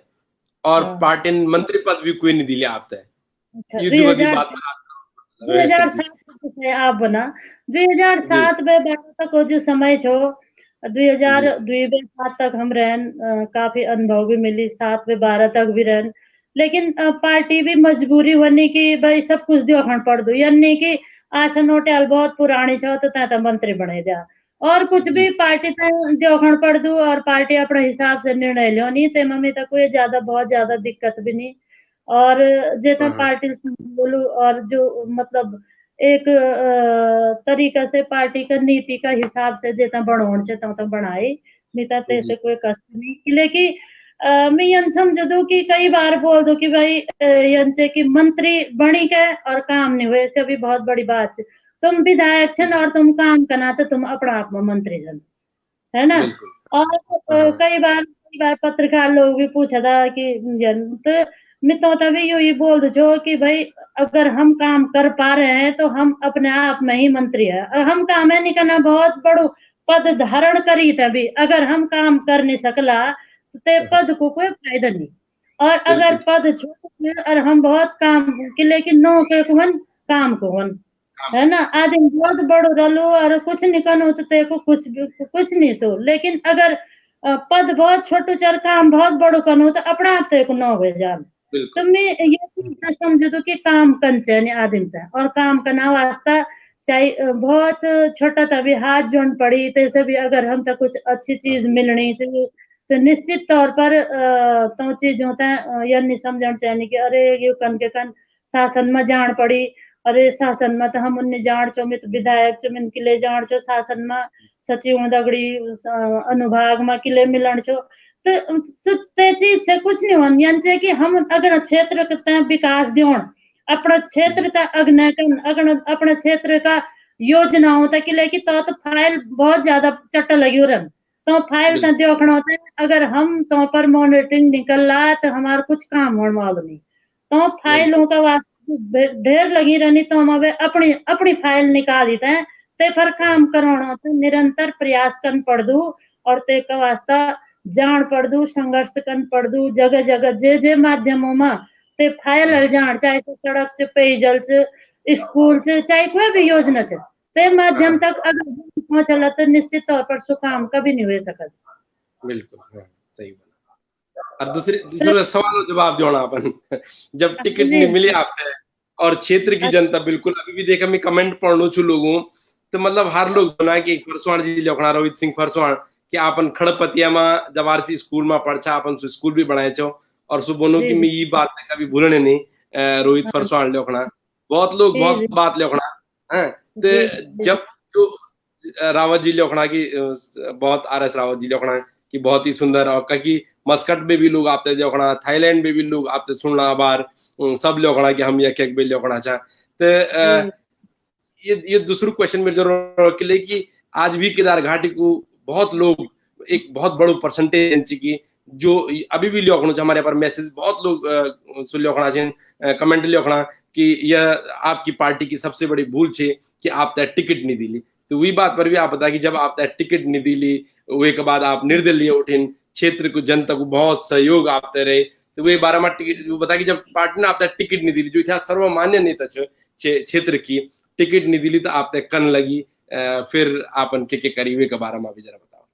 [SPEAKER 1] और
[SPEAKER 2] हाँ,
[SPEAKER 1] पार्टी मंत्री पद भी कोई नहीं दिले आप तय
[SPEAKER 2] अच्छा
[SPEAKER 1] युद्ध वादी
[SPEAKER 2] 2000
[SPEAKER 1] बात पर जी।
[SPEAKER 2] 2007 से आप बना
[SPEAKER 1] जी।
[SPEAKER 2] 2007 में 12 तक वो जो समय छो
[SPEAKER 1] जी।
[SPEAKER 2] 2007 तक हम रहन काफी अनुभव भी मिली 7 में 12 तक भी रहन लेकिन पार्टी भी मजबूरी होनी कि भाई सब कुछ देखण पड़ दो यानी कि आसन होटल बहुत पुरानी छो तो ता मंत्री बने जा और कुछ
[SPEAKER 1] जी।
[SPEAKER 2] भी पार्टी देखण पड़ दो और पार्टी अपने हिसाब से निर्णय लो नहीं ते मम्मी तक कोई ज्यादा बहुत ज्यादा दिक्कत भी नहीं और जेता
[SPEAKER 1] हाँ।
[SPEAKER 2] पार्टी से बोलूं और जो मतलब एक तरीका से पार्टी का नीति का हिसाब से जेता बढ़ोण से तो बढ़ाई नहीं तो
[SPEAKER 1] जी।
[SPEAKER 2] तैसे कोई कष्ट नहीं लेकिन मैं यन समझ दू कि कई बार बोल दो कि भाई यन से कि मंत्री बनी के और काम नहीं हुए से भी बहुत बड़ी बात है तुम विधायक छन और तुम काम करना तो तुम अपना आप में मंत्री छन है ना
[SPEAKER 1] बिल्कुल।
[SPEAKER 2] और
[SPEAKER 1] हाँ।
[SPEAKER 2] कई बार पत्रकार लोग भी पूछा था कि तो मैं तो तभी यही बोल दो जो कि भाई अगर हम काम कर पा रहे हैं तो हम अपने आप में ही मंत्री है और हम काम है नहीं करना बहुत बड़ो पद धारण करी तभी अगर हम काम कर नहीं सकला तो ते पद को कोई फायदा नहीं और अगर
[SPEAKER 1] बिल्कुल
[SPEAKER 2] पद छोड़ में और हम बहुत काम कि लेकिन नो के कुहन काम को हन
[SPEAKER 1] काम।
[SPEAKER 2] है ना आदमी बहुत बड़ो रलो और कुछ नहीं कनो तो तेरे को कुछ नहीं सो लेकिन अगर पद बहुत छोटो चर काम बहुत बड़ो कनो तो अपना आप तेरे को न हो जान तो
[SPEAKER 1] बिल्कुल।
[SPEAKER 2] मैं ये चीज समझो तो कि काम कन चाहिए आदमी से और काम करना वास्ता चाहे बहुत छोटा तभी हाथ जोड़ पड़ी तैसे भी अगर हम तक कुछ अच्छी
[SPEAKER 1] हाँ।
[SPEAKER 2] चीज मिलनी चाहिए तो निश्चित तौर पर तो चीज होता है यह नहीं समझना चाहिए कि अरे ये कन के कन शासन में जान पड़ी अरे शासन में तो हम उन्हें जान चो मित विधायक चो मिन किले जान चो शासन में सचिव दगड़ी अनुभाग में किले मिलन छो तो ते चीज से कुछ नहीं होन यानी कि हम अगर क्षेत्र का विकास दियोण अपना क्षेत्र
[SPEAKER 1] जी।
[SPEAKER 2] का अग्न अगर अपना क्षेत्र का योजनाओं तक लेके तो फाइल बहुत ज्यादा चट्ट लगी रन तो फाइल तो
[SPEAKER 1] बिल्कुल।
[SPEAKER 2] देखना होता है अगर हम तो पर मॉनिटरिंग निकल रहा है तो हमारा कुछ काम होने वाला नहीं तो
[SPEAKER 1] बिल्कुल।
[SPEAKER 2] फाइलों का वास्ते ढेर लगी रहनी तो हम अब अपनी अपनी फाइल निकाल देते हैं ते पर काम कराना तो निरंतर प्रयास कर पड़ दू और ते का वास्ता जान पड़ दू संघर्ष कर पड़ दू जगह जगह जे जे माध्यमों में ते फाइल
[SPEAKER 1] हाँ।
[SPEAKER 2] जान चाहे तो सड़क च पेयजल च स्कूल च चाहे कोई भी योजना च ते माध्यम
[SPEAKER 1] हाँ।
[SPEAKER 2] तक अगर पहुंचला तो निश्चित तौर पर सुकाम कभी नहीं हो सकत
[SPEAKER 1] बिल्कुल। हाँ। सही बोला और दूसरे सवाल जवाब जोड़ा अपन जब टिकट
[SPEAKER 2] जी
[SPEAKER 1] नहीं मिली आपने और क्षेत्र की जनता बिल्कुल अभी भी देखा मैं कमेंट पढ़ू छु लोगों तो मतलब हर लोग बना कि फरसवाण जी लोखना रोहित सिंह फरसवाण कि आपन खड़पतिया में जब आरसी स्कूल में पढ़ा अपन स्कूल भी बनाए छो और सु बोनो
[SPEAKER 2] जी
[SPEAKER 1] कि
[SPEAKER 2] जी
[SPEAKER 1] मैं ये बात कभी भूलने नहीं रोहित
[SPEAKER 2] हाँ
[SPEAKER 1] फरसवाण लोखना बहुत लोग
[SPEAKER 2] जी
[SPEAKER 1] बहुत
[SPEAKER 2] जी
[SPEAKER 1] बात लिखना हैं ते
[SPEAKER 2] जी जी
[SPEAKER 1] जब तो रावत जी लिखना की बहुत RS रावत जी लिखना कि बहुत ही सुंदर और कहीं मस्कट में भी लोग आते लिखना थाईलैंड में भी लोग आते सुनना बार सब लिखना कि हम एक एक भी लिखना चाह तो
[SPEAKER 2] जी
[SPEAKER 1] ये दूसरा क्वेश्चन मेरे जरूर के लिए कि आज भी केदार घाटी को बहुत लोग एक बहुत बड़ो परसेंटेज की जो अभी भी लिखना हमारे पर मैसेज बहुत लोग सुन लिखना कमेंट लिखना कि यह आपकी पार्टी की सबसे बड़ी भूल छे कि आप तय टिकट नहीं दिली तो वही बात पर भी आप बता कि जब आप तय टिकट नहीं दिली वे के बाद आप निर्दलीय उठिन क्षेत्र को जनता को बहुत सहयोग आपते रहे तो वे बारह में बता कि जब पार्टी ने आप तय टिकट नहीं दिली जो इतिहास सर्वमान्य नेता क्षेत्र की टिकट नहीं दिली तो आप तय कन लगी फिर आपन के करीबे के बारे में भी जरा बताओ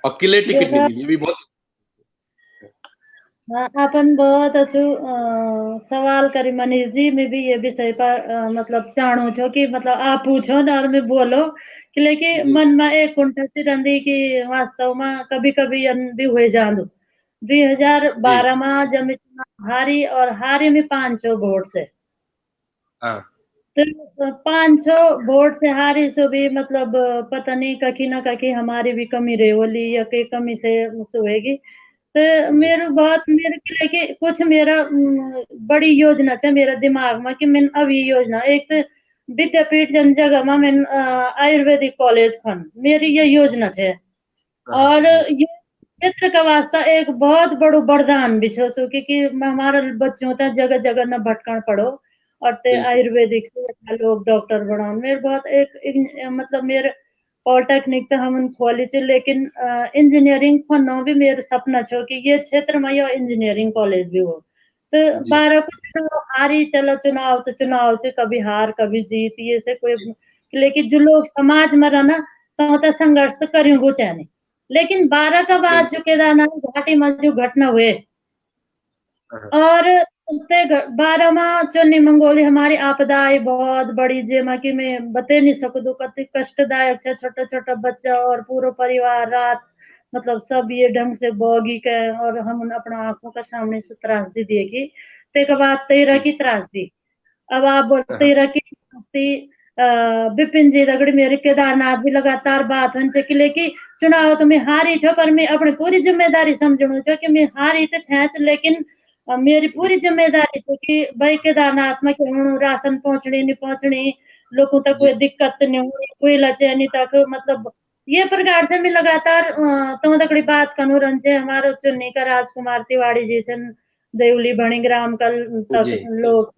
[SPEAKER 1] और किले टिकट नहीं
[SPEAKER 2] देखा
[SPEAKER 1] दिली ये भी बहुत
[SPEAKER 2] हाँ, अपन बहुत अच्छो सवाल करी मनीष जी मैं भी ये विषय पर मतलब जाणू छो कि मतलब आप पूछो ना और मैं बोलो कि लेकिन
[SPEAKER 1] जी
[SPEAKER 2] मन में एक कुंठ सी रंदी कि वास्तव में कभी कभी यन भी हुए जांदू
[SPEAKER 1] जी
[SPEAKER 2] 2012 में जब मैं चुनाव हारी और हारी में 500 वोट से
[SPEAKER 1] हाँ
[SPEAKER 2] तो 500 वोट से हारी सो भी मतलब पता नहीं कहीं ना कहीं हमारी भी कमी रही होली या कहीं कमी से होएगी तो
[SPEAKER 1] जी
[SPEAKER 2] मेरे बहुत मेरे के लेके कुछ मेरा बड़ी योजना है मेरा दिमाग में कि मैं अब ये योजना एक तो विद्यापीठ जन जगह में मैं आयुर्वेदिक कॉलेज खन मेरी ये योजना है
[SPEAKER 1] हाँ
[SPEAKER 2] और
[SPEAKER 1] जी
[SPEAKER 2] ये क्षेत्र का वास्ता एक बहुत बड़ो वरदान भी छो सो कि हमारा बच्चों तक जगह जगह न भटकन पड़ो और ते
[SPEAKER 1] बिल्कुल
[SPEAKER 2] आयुर्वेदिक से अच्छा लोग डॉक्टर बनाओ मेरे बहुत मतलब मेरे पॉलिटेक्निक तो हम खोली चे लेकिन इंजीनियरिंग खोनो भी मेरे सपना छो कि ये क्षेत्र में यो इंजीनियरिंग कॉलेज भी हो तो
[SPEAKER 1] जी
[SPEAKER 2] 12 को चुनाव हारी चलो चुनाव तो चुनाव से कभी हार कभी जीत ये से कोई
[SPEAKER 1] जी
[SPEAKER 2] लेकिन जो लोग समाज में रहना तो संघर्ष तो करें वो चाहे लेकिन 12 का बाद जो
[SPEAKER 1] बिल्कुल
[SPEAKER 2] केदारनाथ घाटी में जो घटना हुए
[SPEAKER 1] हाँ
[SPEAKER 2] और उत्ते 12 में चुन्नी मंगोली हमारी आपदा आई बहुत बड़ी जेमा कि मैं बते नहीं सकूँ कति कष्टदायक है छोटा छोटा बच्चा और पूरा परिवार रात मतलब सब ये ढंग से बोगी के और हम अपना आंखों का सामने से त्रासदी देखी ते के बाद 13
[SPEAKER 1] जी
[SPEAKER 2] की त्रासदी अब आप बोलते
[SPEAKER 1] हाँ
[SPEAKER 2] ही रखी बिपिन जी रगड़ी मेरे केदारनाथ भी लगातार बात होने कि लेकिन चुनाव तो मैं हारी छो पर मैं अपनी पूरी जिम्मेदारी समझणु छो कि मैं हारी तो छेच लेकिन मेरी पूरी
[SPEAKER 1] जी
[SPEAKER 2] जिम्मेदारी थी कि भाई केदारनाथ में क्यों राशन पहुंचनी नहीं पहुंचनी लोगों तक
[SPEAKER 1] जी
[SPEAKER 2] कोई दिक्कत नहीं हुई कोई लचैनी तक मतलब ये प्रकार से मैं लगातार तो तकड़ी बात कनु रन से हमारे चुन्नी का राजकुमार तिवाड़ी जी से देवली भणिग्राम कल तक
[SPEAKER 1] जी
[SPEAKER 2] लोग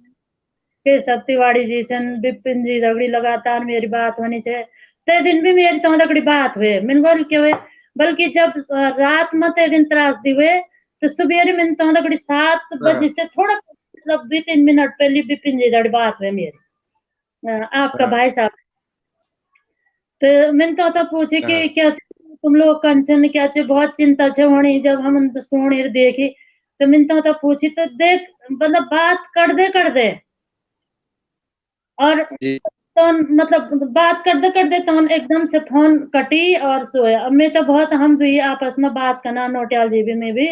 [SPEAKER 2] केशव तिवाड़ी जी छन बिपिन जी दगड़ी लगातार मेरी बात होनी चाहिए ते दिन भी मेरी तो दगड़ी बात हुए मैंने बोल के हुए बल्कि जब रात में ते दिन त्रासदी हुए तो सुबेरे मैंने तो दगड़ी 7 बजे
[SPEAKER 1] हाँ
[SPEAKER 2] से थोड़ा मतलब 2-3 मिनट पहले बिपिन जी दगड़ी बात हुए मेरी आपका
[SPEAKER 1] हाँ
[SPEAKER 2] भाई साहब तो मैंने तो पूछे कि
[SPEAKER 1] हाँ
[SPEAKER 2] क्या तुम लोग कंचन क्या चे बहुत चिंता से होनी जब हम सोनी देखी तो मैंने तो पूछी तो देख मतलब बात कर दे और
[SPEAKER 1] जी
[SPEAKER 2] तो मतलब बात करते करते तो एकदम से फोन कटी और सोया अब मैं तो बहुत हम भी आपस में बात करना नोटियाल जी भी में भी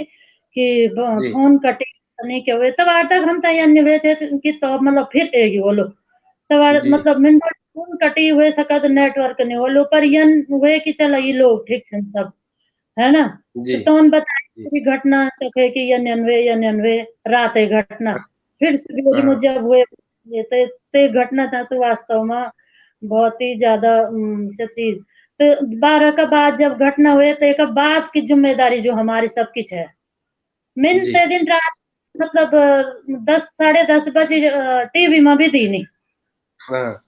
[SPEAKER 2] कि
[SPEAKER 1] जी
[SPEAKER 2] फोन कटी नहीं क्या हुए तब आज तक हम तैयार नहीं हुए थे कि तो मतलब फिर एगी बोलो तब
[SPEAKER 1] जी
[SPEAKER 2] मतलब मिनट फोन कटी हुए सकत नेटवर्क नहीं बोलो पर यन हुए कि चल ये लोग ठीक छन सब है ना
[SPEAKER 1] जी
[SPEAKER 2] तो तोन बताया
[SPEAKER 1] जी
[SPEAKER 2] कि घटना तक कि या 99 रात है घटना फिर सुबह
[SPEAKER 1] हाँ
[SPEAKER 2] मुझे हुए ये ते घटना था तो वास्तव में बहुत ही ज्यादा से चीज तो 12 का बाद जब घटना हुए तो एक बाद की जिम्मेदारी जो हमारी सबकी है मैंने
[SPEAKER 1] जी
[SPEAKER 2] ते दिन रात मतलब 10 साढ़े 10 बजे टीवी में भी दी नहीं
[SPEAKER 1] हाँ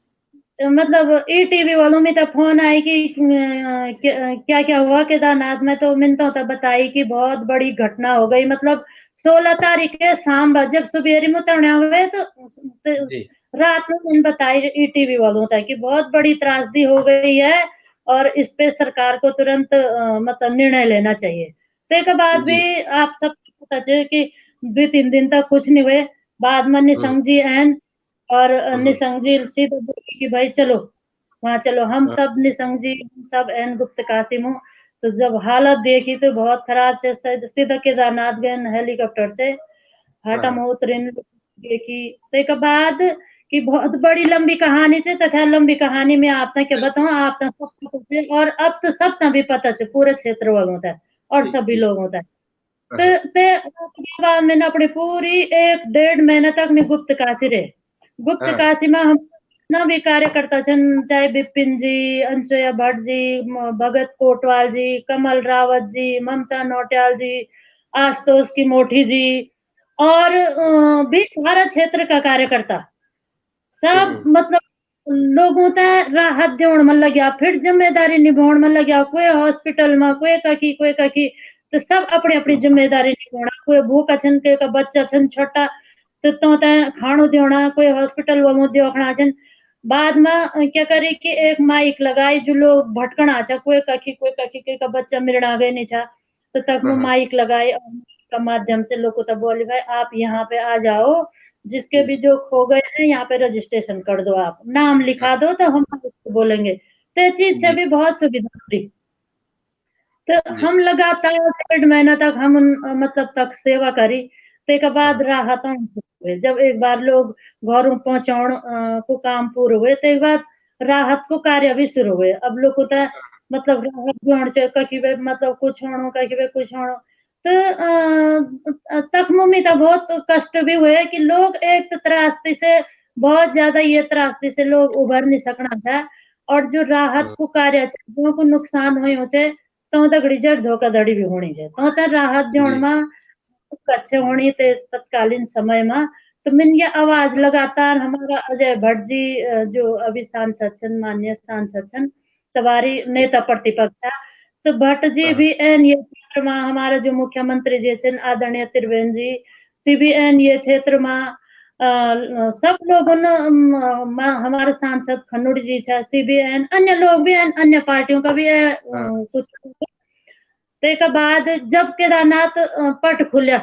[SPEAKER 2] मतलब ई टीवी वालों में तो फोन आई कि क्या क्या हुआ केदारनाथ में तो मैंने तो बताई कि बहुत बड़ी घटना हो गई मतलब 16 तारीख के शाम जब सुबेरे में उतरने हुए तो
[SPEAKER 1] जी
[SPEAKER 2] रात में मैंने बताई ई टीवी वालों तक कि बहुत बड़ी त्रासदी हो गई है और इस पे सरकार को तुरंत मतलब निर्णय लेना चाहिए तो एक बाद
[SPEAKER 1] जी
[SPEAKER 2] भी आप सब पता चले कि 2-3 दिन तक कुछ नहीं हुए बाद में
[SPEAKER 1] हम्म
[SPEAKER 2] निसंग जी एन और
[SPEAKER 1] हम्म
[SPEAKER 2] निसंग जी सीधे बोली कि भाई चलो वहां चलो हम
[SPEAKER 1] हाँ
[SPEAKER 2] सब निसंग जी सब एन गुप्त कासिम हूँ तो जब हालत देखी तो बहुत खराब से सीधा केदारनाथ गए हेलीकॉप्टर से घाटा
[SPEAKER 1] हाँ
[SPEAKER 2] में उतरे कि ते के बाद कि बहुत बड़ी लंबी कहानी छे, तथा लंबी कहानी में आप के बताऊं, आप सब पता छे, और अब तो सब भी पता छे पूरे क्षेत्र वालों तक और सभी लोगों तक। ते बाद में अपनी पूरी 1-1.5 महीने तक में गुप्त काशी रहे। गुप्त काशी में हम ना भी कार्यकर्ता छन, चाहे बिपिन जी, अनसुया भट्ट जी, भगत कोटवाल जी, कमल रावत जी, ममता नौटियाल जी, आशुतोष की मोठी जी, और भी सारा क्षेत्र का कार्यकर्ता सब मतलब लोगों ते राहत देण में लग्या, फिर जिम्मेदारी निभाउण में लग्या, कोई हॉस्पिटल में, कोई कखी, तो सब अपनी अपनी जिम्मेदारी निभाउणा, कोई भूखा छन, कोई का बच्चा छन छोटा, तो ते खाणो देना, कोई हॉस्पिटल वालों देखना छन। बाद में क्या करे कि एक माइक लगाई, जो लोग भटकना छा, कोई कखी कोई का बच्चा मिलना गए नहीं छा, तो तक वो माइक लगाई और का माध्यम से लोगों तक बोली भाई आप यहाँ पे आ जाओ, जिसके भी जो खो गए हैं यहाँ पे रजिस्ट्रेशन कर दो, आप नाम लिखा दो तो हम उसको बोलेंगे। तो चीज से भी बहुत सुविधा हुई। तो हम लगातार 1.5 महीना तक हम मतलब तक सेवा करी। ते के बाद राहत हुए, जब एक बार लोग घरों पहुंचाउण को काम पूरे हुए, ते बाद राहत को कार्य भी शुरू हुए। अब लोग को मतलब राहत दियोण से कखी वे मतलब कुछ होणो, कखी वे कुछ होणो, तो तक में तो बहुत कष्ट भी हुए कि लोग एक त्रासदी से बहुत ज्यादा ये त्रासदी से लोग उभर नहीं सकना था, और जो राहत को कार्य जो को नुकसान हुए छे, तो दगड़ी जड़ धोखाधड़ी भी होनी है, तो राहत देण में अच्छे होनी ते तत्कालीन समय में। तो मैंने ये आवाज लगातार हमारा अजय भट्ट जी जो अभी सांसद छन, माननीय सांसद छन, तवारी नेता प्रतिपक्ष, तो भट्ट जी भी एन ये क्षेत्र में, हमारा जो मुख्यमंत्री जी छन आदरणीय त्रिवेंद्र जी, सीबीएन ये क्षेत्र में सब लोगों ने, हमारे सांसद खन्नुड़ जी छा, सीबीएन अन्य लोग भी हैं, अन्य पार्टियों का भी है कुछ। ते के बाद जब केदारनाथ पट खुला,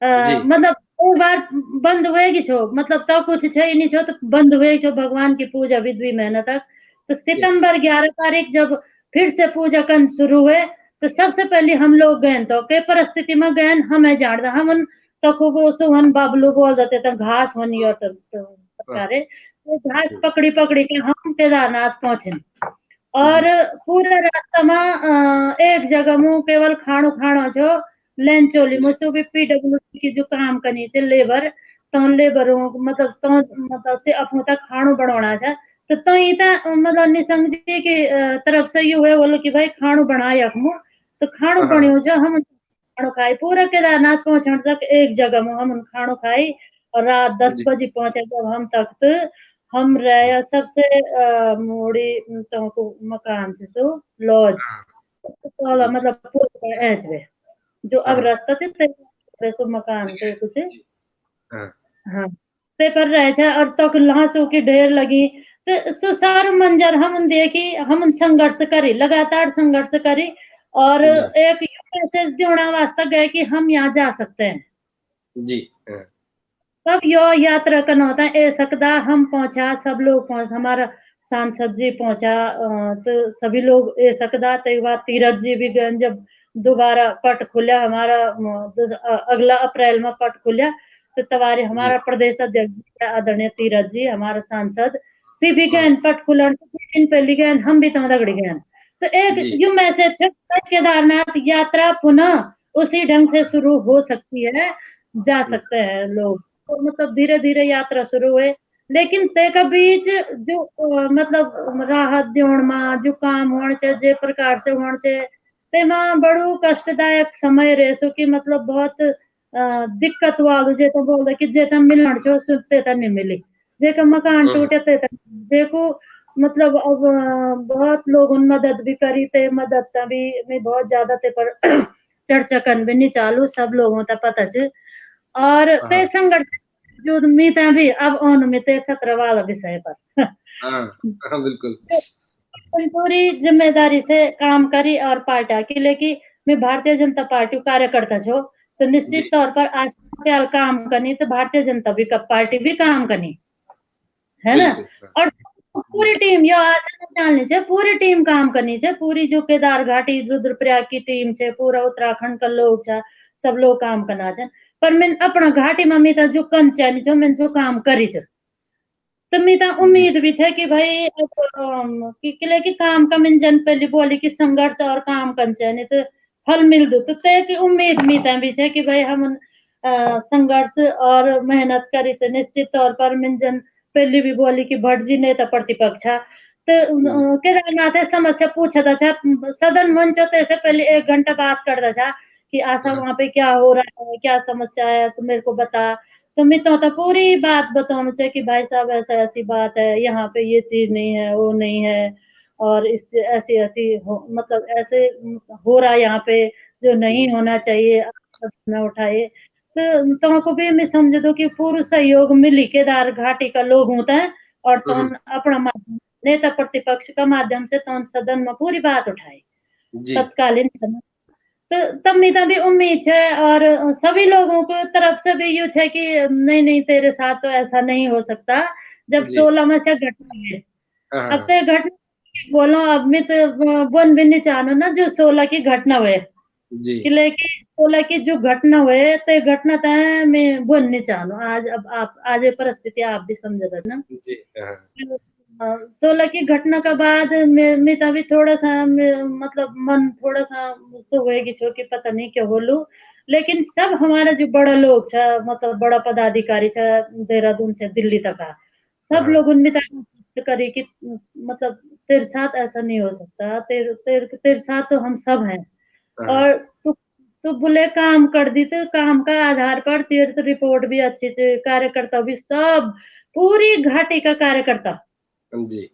[SPEAKER 2] मतलब एक बार बंद हुएगी छो, मतलब तो कुछ छे ही नहीं छो, तो बंद हुए छो भगवान की पूजा भी 2 महीना तक। तो सितंबर 11 तारीख जब फिर से पूजा करन शुरू हुए, तो सबसे पहले हम लोग गए, तो के परिस्थिति में गए हमें जाड़ हम तो को सुहन बाबलू बोल देते थे घास बनी और तो घास पकड़ी पकड़ी के हम केदारनाथ पहुंचे, और पूरा रास्ता में एक जगह मुंह केवल खाणो खाणो छो, लेन चोली मुझसे भी पीडब्ल्यूडी की जो काम करनी है लेबर, तो लेबरों मतलब से अपने तक खाणो बनाना है, तो इता मतलब निसंग जी की तरफ से यू है बोलो कि भाई खाणो बनाए अखमु, तो खाणो बनियो जो हम खाणो खाई, पूरा केदारनाथ पहुंचने तक एक जगह में हम खाणो खाई, और रात 10 बजे पहुंचे जब हम तख्त, हम रहे सबसे मोड़ी तुमको मकान से सो लॉज, तो मतलब पूरा ऐच वे जो अब रास्ता से ते सो मकान के कुछ हाँ ते पर रहे छे, और तक लहासों की ढेर लगी, तो सो सार मंजर हम देखी, हम संघर्ष करी, लगातार संघर्ष करी, और एक मैसेज देना वास्ते गए कि हम यहाँ जा सकते हैं
[SPEAKER 1] जी।
[SPEAKER 2] सब यो यात्रा करना होता है ए सकदा, हम पहुंचा, सब लोग पहुंच, हमारा सांसद जी पहुंचा, तो सभी लोग ए सकदा, तो बाद तीरथ जी भी गए, जब दोबारा पट खुला हमारा अगला अप्रैल में पट खुला, तो तवारे हमारा प्रदेश अध्यक्ष आदरणीय तीरथ जी हमारा सांसद सी भी गए पट खुलन दिन पहले गए, हम भी तो दगड़ी गए, तो एक यू मैसेज है केदारनाथ यात्रा पुनः उसी ढंग से शुरू हो सकती है, जा सकते हैं लोग, तो मतलब धीरे धीरे यात्रा शुरू हुए। लेकिन ते का बीच जो मतलब राहत देण में जो काम होने चाहिए जे प्रकार से होने चाहिए, ते में बड़ो कष्टदायक समय रहे सो कि मतलब बहुत दिक्कत वालू जे तो बोल कि जे मिलण छो सुनते तो नहीं मिली, जे का मकान टूटे ते जे को मतलब अब बहुत लोगों ने मदद भी करी, ते मदद भी बहुत ज्यादा ते पर चर्चा करन भी नहीं चालू, सब लोगों तक पता है, और ते संगठन जो मीता भी अब उन मिते 17 वाला विषय पर
[SPEAKER 1] बिल्कुल
[SPEAKER 2] पूरी जिम्मेदारी से काम करी, और पार्टी के लेकिन मैं भारतीय जनता पार्टी कार्यकर्ता छो, तो निश्चित तौर पर आज काम करनी, तो भारतीय जनता भी पार्टी भी काम करनी है ना, और पूरी टीम यो आज जाननी चाहिए, पूरी टीम काम करनी चाहिए, पूरी जो केदार घाटी रुद्रप्रयाग की टीम है, पूरा उत्तराखंड का लोग सब लोग काम करना चाहिए, पर मैं अपना घाटी में मीता जो कन चाहनी छो मैं जो काम करी छो तो मीता उम्मीद भी है कि भाई कि किले की काम का मैं जन पहले बोली कि संघर्ष और काम कन चाहनी तो फल मिल दो तो ते की उम्मीद मीता भी है कि भाई हम संघर्ष और मेहनत करी तो निश्चित तौर पर मैं जन पहले भी बोली कि भट्ट जी नेता प्रतिपक्ष तो केदारनाथ है समस्या पूछा था सदन मंच होते से पहले 1 घंटा बात करता था कि आशा वहां पे क्या हो रहा है क्या समस्या है तो मेरे को बता तो मैं तो पूरी बात बताऊं चाहिए कि भाई साहब ऐसा ऐसी बात है यहाँ पे ये चीज नहीं है वो नहीं है और इस ऐसी ऐसी मतलब ऐसे हो रहा है यहाँ पे जो नहीं होना चाहिए आप न उठाए तो तुमको भी मैं समझ दो कि पूर्ण सहयोग मिली केदार घाटी का लोग होता है और तुम अपना नेता प्रतिपक्ष का माध्यम से तुम सदन में पूरी बात उठाए तत्कालीन समय तो तब मेरा भी उम्मीद है और सभी लोगों को तरफ से भी यूँ है कि नहीं नहीं तेरे साथ तो ऐसा नहीं हो सकता जब 16 में से घटना है अब तो घटना बोलो अब मैं तो बोल भी नहीं चाहूँ ना जो 16 की घटना हुए लेकिन 16 की जो घटना हुए तो घटना तो मैं बोल नहीं चाहूँ आज अब आप आज ये परिस्थिति आप भी समझ रहे ना 16 की घटना का बाद मैं तभी थोड़ा सा मतलब मन थोड़ा सा होएगी कि पता नहीं क्या बोलूं लेकिन सब हमारा जो बड़ा लोग था मतलब बड़ा पदाधिकारी था देहरादून से दिल्ली तक का सब लोग उनमें करी कि मतलब तेरे साथ ऐसा नहीं हो सकता तेरे साथ तो हम सब हैं और तू बोले काम कर दी तो काम का आधार पर तीर्थ रिपोर्ट भी अच्छी से कार्यकर्ता भी सब पूरी घाटी का कार्यकर्ता
[SPEAKER 1] जी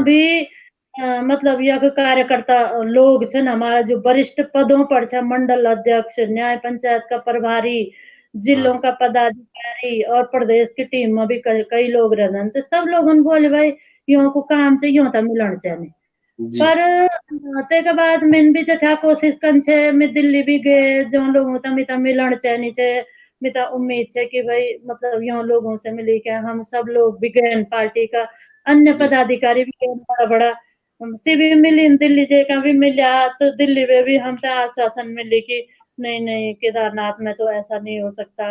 [SPEAKER 2] भी मतलब यह कार्यकर्ता लोग छे हमारा जो वरिष्ठ पदों पर छे मंडल अध्यक्ष न्याय पंचायत का प्रभारी जिलों का पदाधिकारी और प्रदेश की टीम में भी कई लोग रहते तो सब लोग बोले भाई यो को काम से यो था मिलन चाहिए पर ते के बाद मैंने भी जथा कोशिश कर छे मैं दिल्ली भी गए जो लोगों ता मिता मिलन चाहिए छे मिता उम्मीद है कि भाई मतलब यो लोगों से मिली के हम सब लोग विज्ञान पार्टी का अन्य पदाधिकारी भी बड़ा बड़ा से भी मिली दिल्ली जे का भी मिला तो दिल्ली में भी हमसे आश्वासन मिली कि नहीं नहीं केदारनाथ में तो ऐसा नहीं हो सकता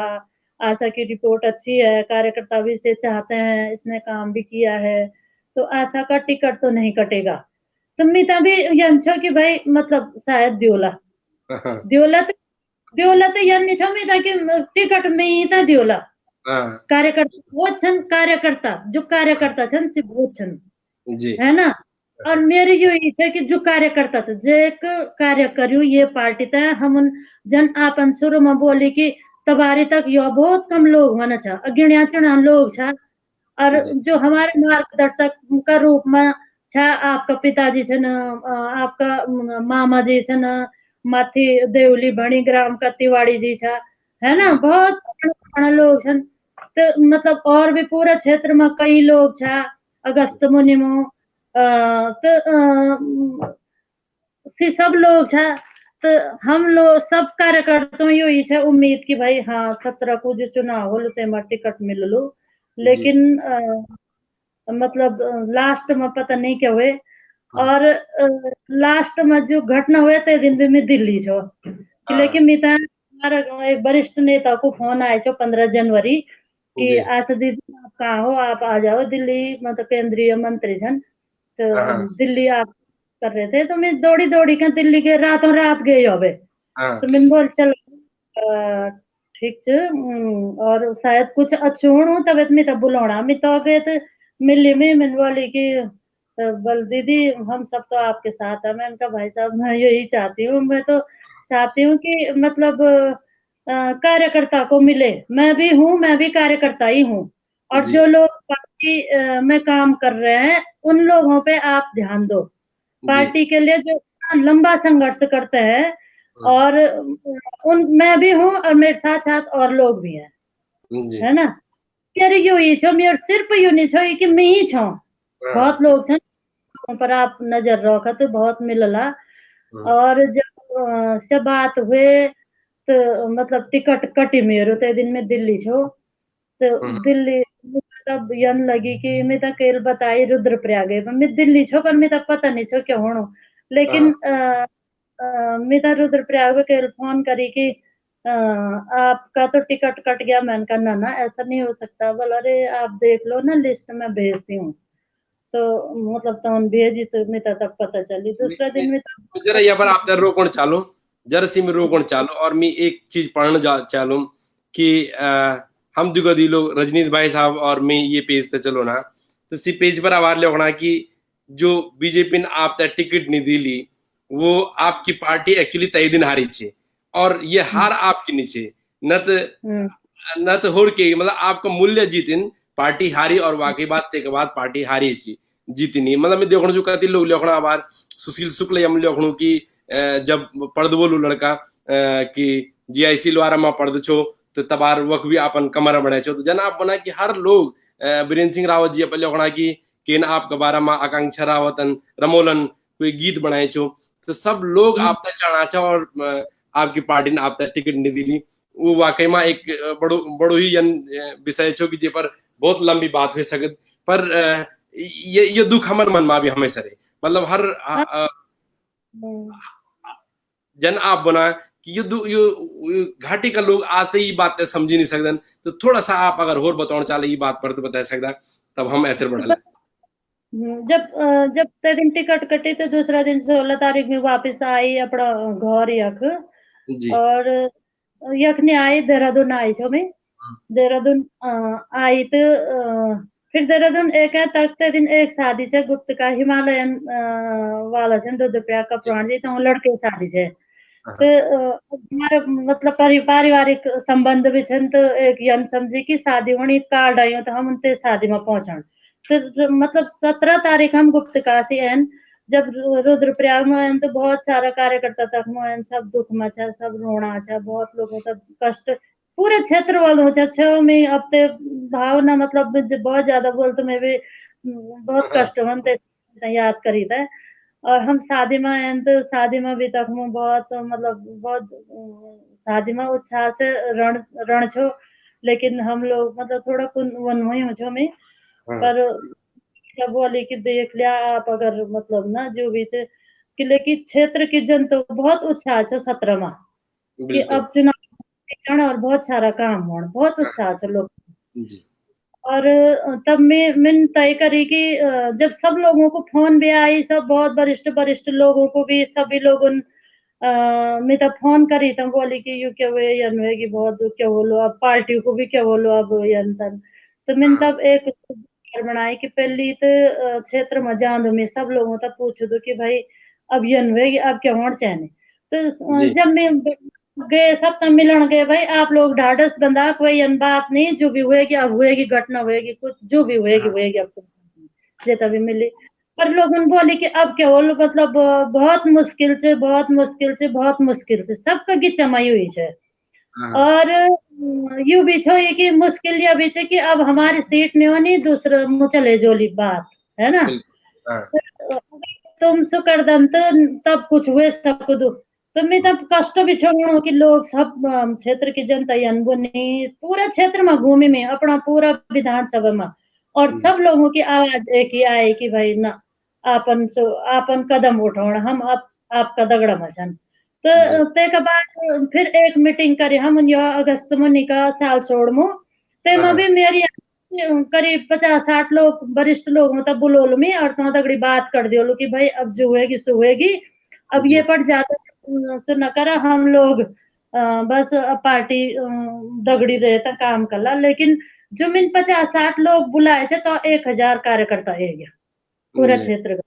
[SPEAKER 2] आशा की रिपोर्ट अच्छी है कार्यकर्ता भी इसे चाहते हैं इसने काम भी किया है तो आशा का टिकट तो नहीं कटेगा तो मिता भी यंछो कि भाई मतलब शायद दियोला तो यानी छो मिता कि टिकट में ही था दियोला कार्यकर्ता वो छन कार्यकर्ता जो कार्यकर्ता छन सिर्फ वो छन है ना और मेरी यो इच्छा कि जो कार्यकर्ता थे जे एक कार्य करियो ये पार्टी था हम जन आपन शुरू में बोली कि तबारी तक यो बहुत कम लोग होना था अगिण्या चुना लोग था और जो हमारे मार्गदर्शक का रूप में छा आपका पिताजी छन आपका मामा जी छन माथी देवली भणी ग्राम का तिवाड़ी जी छा है ना बहुत लोग छन तो मतलब और भी पूरा क्षेत्र में कई लोग छा अगस्त मुनिमो तो सब लोग छा तो हम लोग सब कार्यकर्ता यो ही छे उम्मीद की भाई हाँ 17 को जो चुनाव हो ते टिकट मिल लो लेकिन मतलब लास्ट में पता नहीं क्या हुए और लास्ट में जो घटना हुए थे दिन भी मैं दिल्ली छो लेकिन मिता हमारा एक वरिष्ठ नेता को फोन आए छो 15 जनवरी कि आशा दीदी आप कहाँ हो आप आ जाओ दिल्ली मतलब केंद्रीय मंत्री छन तो दिल्ली आप कर रहे थे तो मैं दौड़ी दौड़ी के दिल्ली के रातों रात गई होवे तो मैंने बोल चल ठीक छे और शायद कुछ अछूण तब में तब बुलाना मैं तो गए तो मिली में मैंने बोली कि बल दीदी हम सब तो आपके साथ है मैं उनका भाई साहब मैं यही चाहती हूँ मैं तो चाहती हूँ कि मतलब कार्यकर्ता को मिले मैं भी कार्यकर्ता ही हूँ और जो लोग पार्टी में काम कर रहे हैं उन लोगों पे आप ध्यान दो पार्टी के लिए जो लंबा संघर्ष करते हैं और मैं भी हूँ और मेरे साथ साथ और लोग भी हैं है ना मेरे यू ही छो मेरे सिर्फ यू नहीं छो कि मैं ही छो बहुत लोग छन पर आप नजर रखो तो बहुत मिलला और जब से बात हुए तो मतलब टिकट कटी मेरो ते दिन में दिल्ली छो तो दिल्ली तब यन लगी कि मैं तो केल बताई रुद्रप्रयाग मैं दिल्ली छो पर मैं तो पता नहीं छो क्या होनो लेकिन मैं तो रुद्रप्रयाग केल फोन करी कि आपका तो टिकट कट गया। मैंने कहा ना ना ऐसा नहीं हो सकता। बोला अरे आप देख लो ना, लिस्ट में भेजती हूँ। तो मतलब तो भेजी तो मिता तक पता चली दूसरा दिन में
[SPEAKER 1] जरा यहाँ पर आप रोकण चालो, जरसी में रोकण चालो, और मैं एक चीज पढ़ने जा चालू कि हम दुगदी लोग रजनीश भाई साहब और मैं ये पेज पे चलो ना, तो सी पेज पर आवार लिखना कि जो बीजेपी ने आप तक टिकट नहीं दिली, वो आपकी पार्टी एक्चुअली तय दिन हारी छे, और ये हार आपकी नीचे न तो न तो होड़ के मतलब आपका मूल्य जीतिन, पार्टी हारी, और वाकई बात के बाद पार्टी हारी छी जीतनी। मतलब मैं देखो जो कहती लोग लिखना आबार सुशील शुक्ल हम लिखणु कि जब पढ़द बोलू लड़का कि जीआईसी द्वारा में पढ़द छो तो तबार वक्त भी अपन कमर बढ़े छो, तो जना आप बना कि हर लोग बीरेन्द्र सिंह रावत जी अपन लिखना कि केन आपके बारे में आकांक्षा रावतन रमोलन कोई गीत बनाए छो, तो सब लोग आप तक चढ़ा छा, और आपकी पार्टी ने आप तक टिकट नहीं दिली। वो वाकई में एक बड़ो बड़ो ही विषय छो कि जे पर बहुत लंबी बात हो सकत, पर ये दुख हमर मन में भी हमेशा रहे। मतलब हर जन आप बना कि ये घाटी का लोग आज तक ये बात समझी नहीं सकते, तो थोड़ा सा आप अगर और बताना चाहे ये बात पर तो बता सकता, तब हम ऐतर बढ़ा।
[SPEAKER 2] जब जब ते दिन टिकट कटी तो दूसरा दिन 16 तारीख में वापस आई अपना घर यख, और यख नहीं आई देहरादून आई छो मैं। देहरादून आई तो फिर देहरादून एक है तक ते दिन एक शादी छे गुप्त का हिमालयन वाला छे रुद्रप्रयाग का प्राण जी, तो लड़के शादी छे। तो हमारे मतलब पारिवारिक संबंध भी छन, तो एक यन समझी की शादी होनी कार्ड आई तो हम उनते शादी में पहुंचन। तो मतलब 17 तारीख हम गुप्त काशी एन जब रुद्रप्रयाग में तो बहुत सारा कार्यकर्ता तक में सब दुख में छा, सब रोना छा, बहुत लोगों तक कष्ट पूरे क्षेत्र वालों छा में अब ते भावना मतलब बहुत ज्यादा बोल तो मैं भी बहुत कष्ट होते याद करी था। और हम शादी में आए तो शादी में भी तक में बहुत मतलब बहुत शादी में उत्साह से रण रण छो, लेकिन हम लोग मतलब थोड़ा वन हुई हो छो में, पर जब बोले कि देख लिया आप अगर मतलब ना जो भी किले की क्षेत्र की जन तो बहुत उत्साह छो 17 में कि अब चुनाव और बहुत सारा काम हो, बहुत उत्साह छो लोग। और तब मैं तय करी कि जब सब लोगों को फोन भी आई, सब बहुत वरिष्ठ वरिष्ठ लोगों को भी सभी लोगों मैं तब फोन करी तो बोली कि यू क्या हुए यन हुए कि बहुत क्या बोलो अब पार्टी को भी क्या बोलो अब यन तन। तो मैंने तब एक बनाई कि पहली तो क्षेत्र में जान दो मैं सब लोगों तक पूछ दो कि भाई अब यन हुए अब क्या होना चाहिए। तो जब मैं गए सब तब मिलन गए भाई आप लोग ढाढ़स बंधा कोई अन बात नहीं, जो भी हुएगी अब हुएगी, घटना हुएगी कुछ जो भी हुएगी हुएगी अब जे तभी मिली। पर लोगों बोली कि अब क्या बोलो मतलब बहुत मुश्किल से बहुत मुश्किल से बहुत मुश्किल से सबका की चमाई हुई है। और यू भी छो ये कि मुश्किल ये भी छे कि अब हमारी सीट नहीं होनी दूसरे मुँह चले जोली बात है ना। तुम सुकरदम तो तब कुछ हुए सब कुछ तो मैं तब कष्ट भी छोड़ो कि लोग सब क्षेत्र की जनता अनबुनी पूरा क्षेत्र में घूमी में अपना पूरा विधानसभा में, और सब लोगों की आवाज एक ही आई कि भाई ना आपन कदम उठाओ हम आपका दगड़ा मचन। तो ते के बाद फिर एक मीटिंग करी हम अगस्त मुनि का साल छोड़ मु ते में भी मेरी करीब 50-60 लोग वरिष्ठ लोग मतलब बुलोल में और तो तगड़ी बात कर दियो कि भाई अब जो हुएगी सो हुएगी, अब ये पर ज्यादा सो न करा हम लोग बस पार्टी दगड़ी रहे था काम करला। लेकिन जो मिन 50-60 लोग बुलाए थे तो 1000 कार्यकर्ता है गया पूरा क्षेत्र का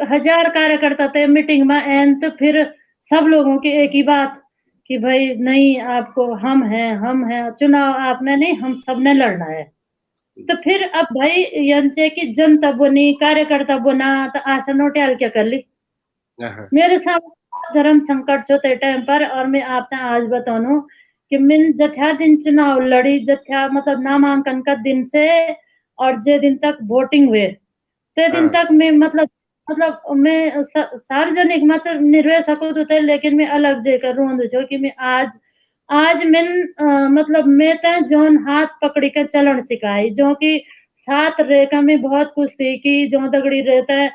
[SPEAKER 2] 1000 कार्यकर्ता थे मीटिंग में एन। तो फिर सब लोगों की एक ही बात कि भाई नहीं आपको हम हैं चुनाव आपने नहीं हम सबने लड़ना है। तो फिर अब भाई यंचे की जनता बनी कार्यकर्ता बना तो आशा नोटियाल क्या कर ली मेरे सामने धर्म संकट छो ते टाइम पर। और मैं आपने आज बताऊं कि मिन जथ्या दिन चुनाव लड़ी जथ्या मतलब नामांकन का दिन से और जे दिन तक वोटिंग हुए ते दिन तक मैं मतलब मैं सार्वजनिक मतलब निर्वह सकूं तो थे, लेकिन मैं अलग जेकर रोंद छो कि मैं आज मैं मतलब मैं ते जोन हाथ पकड़ी के चलन सिखाई जो कि साथ रेखा में बहुत कुछ सीखी जो दगड़ी रहता है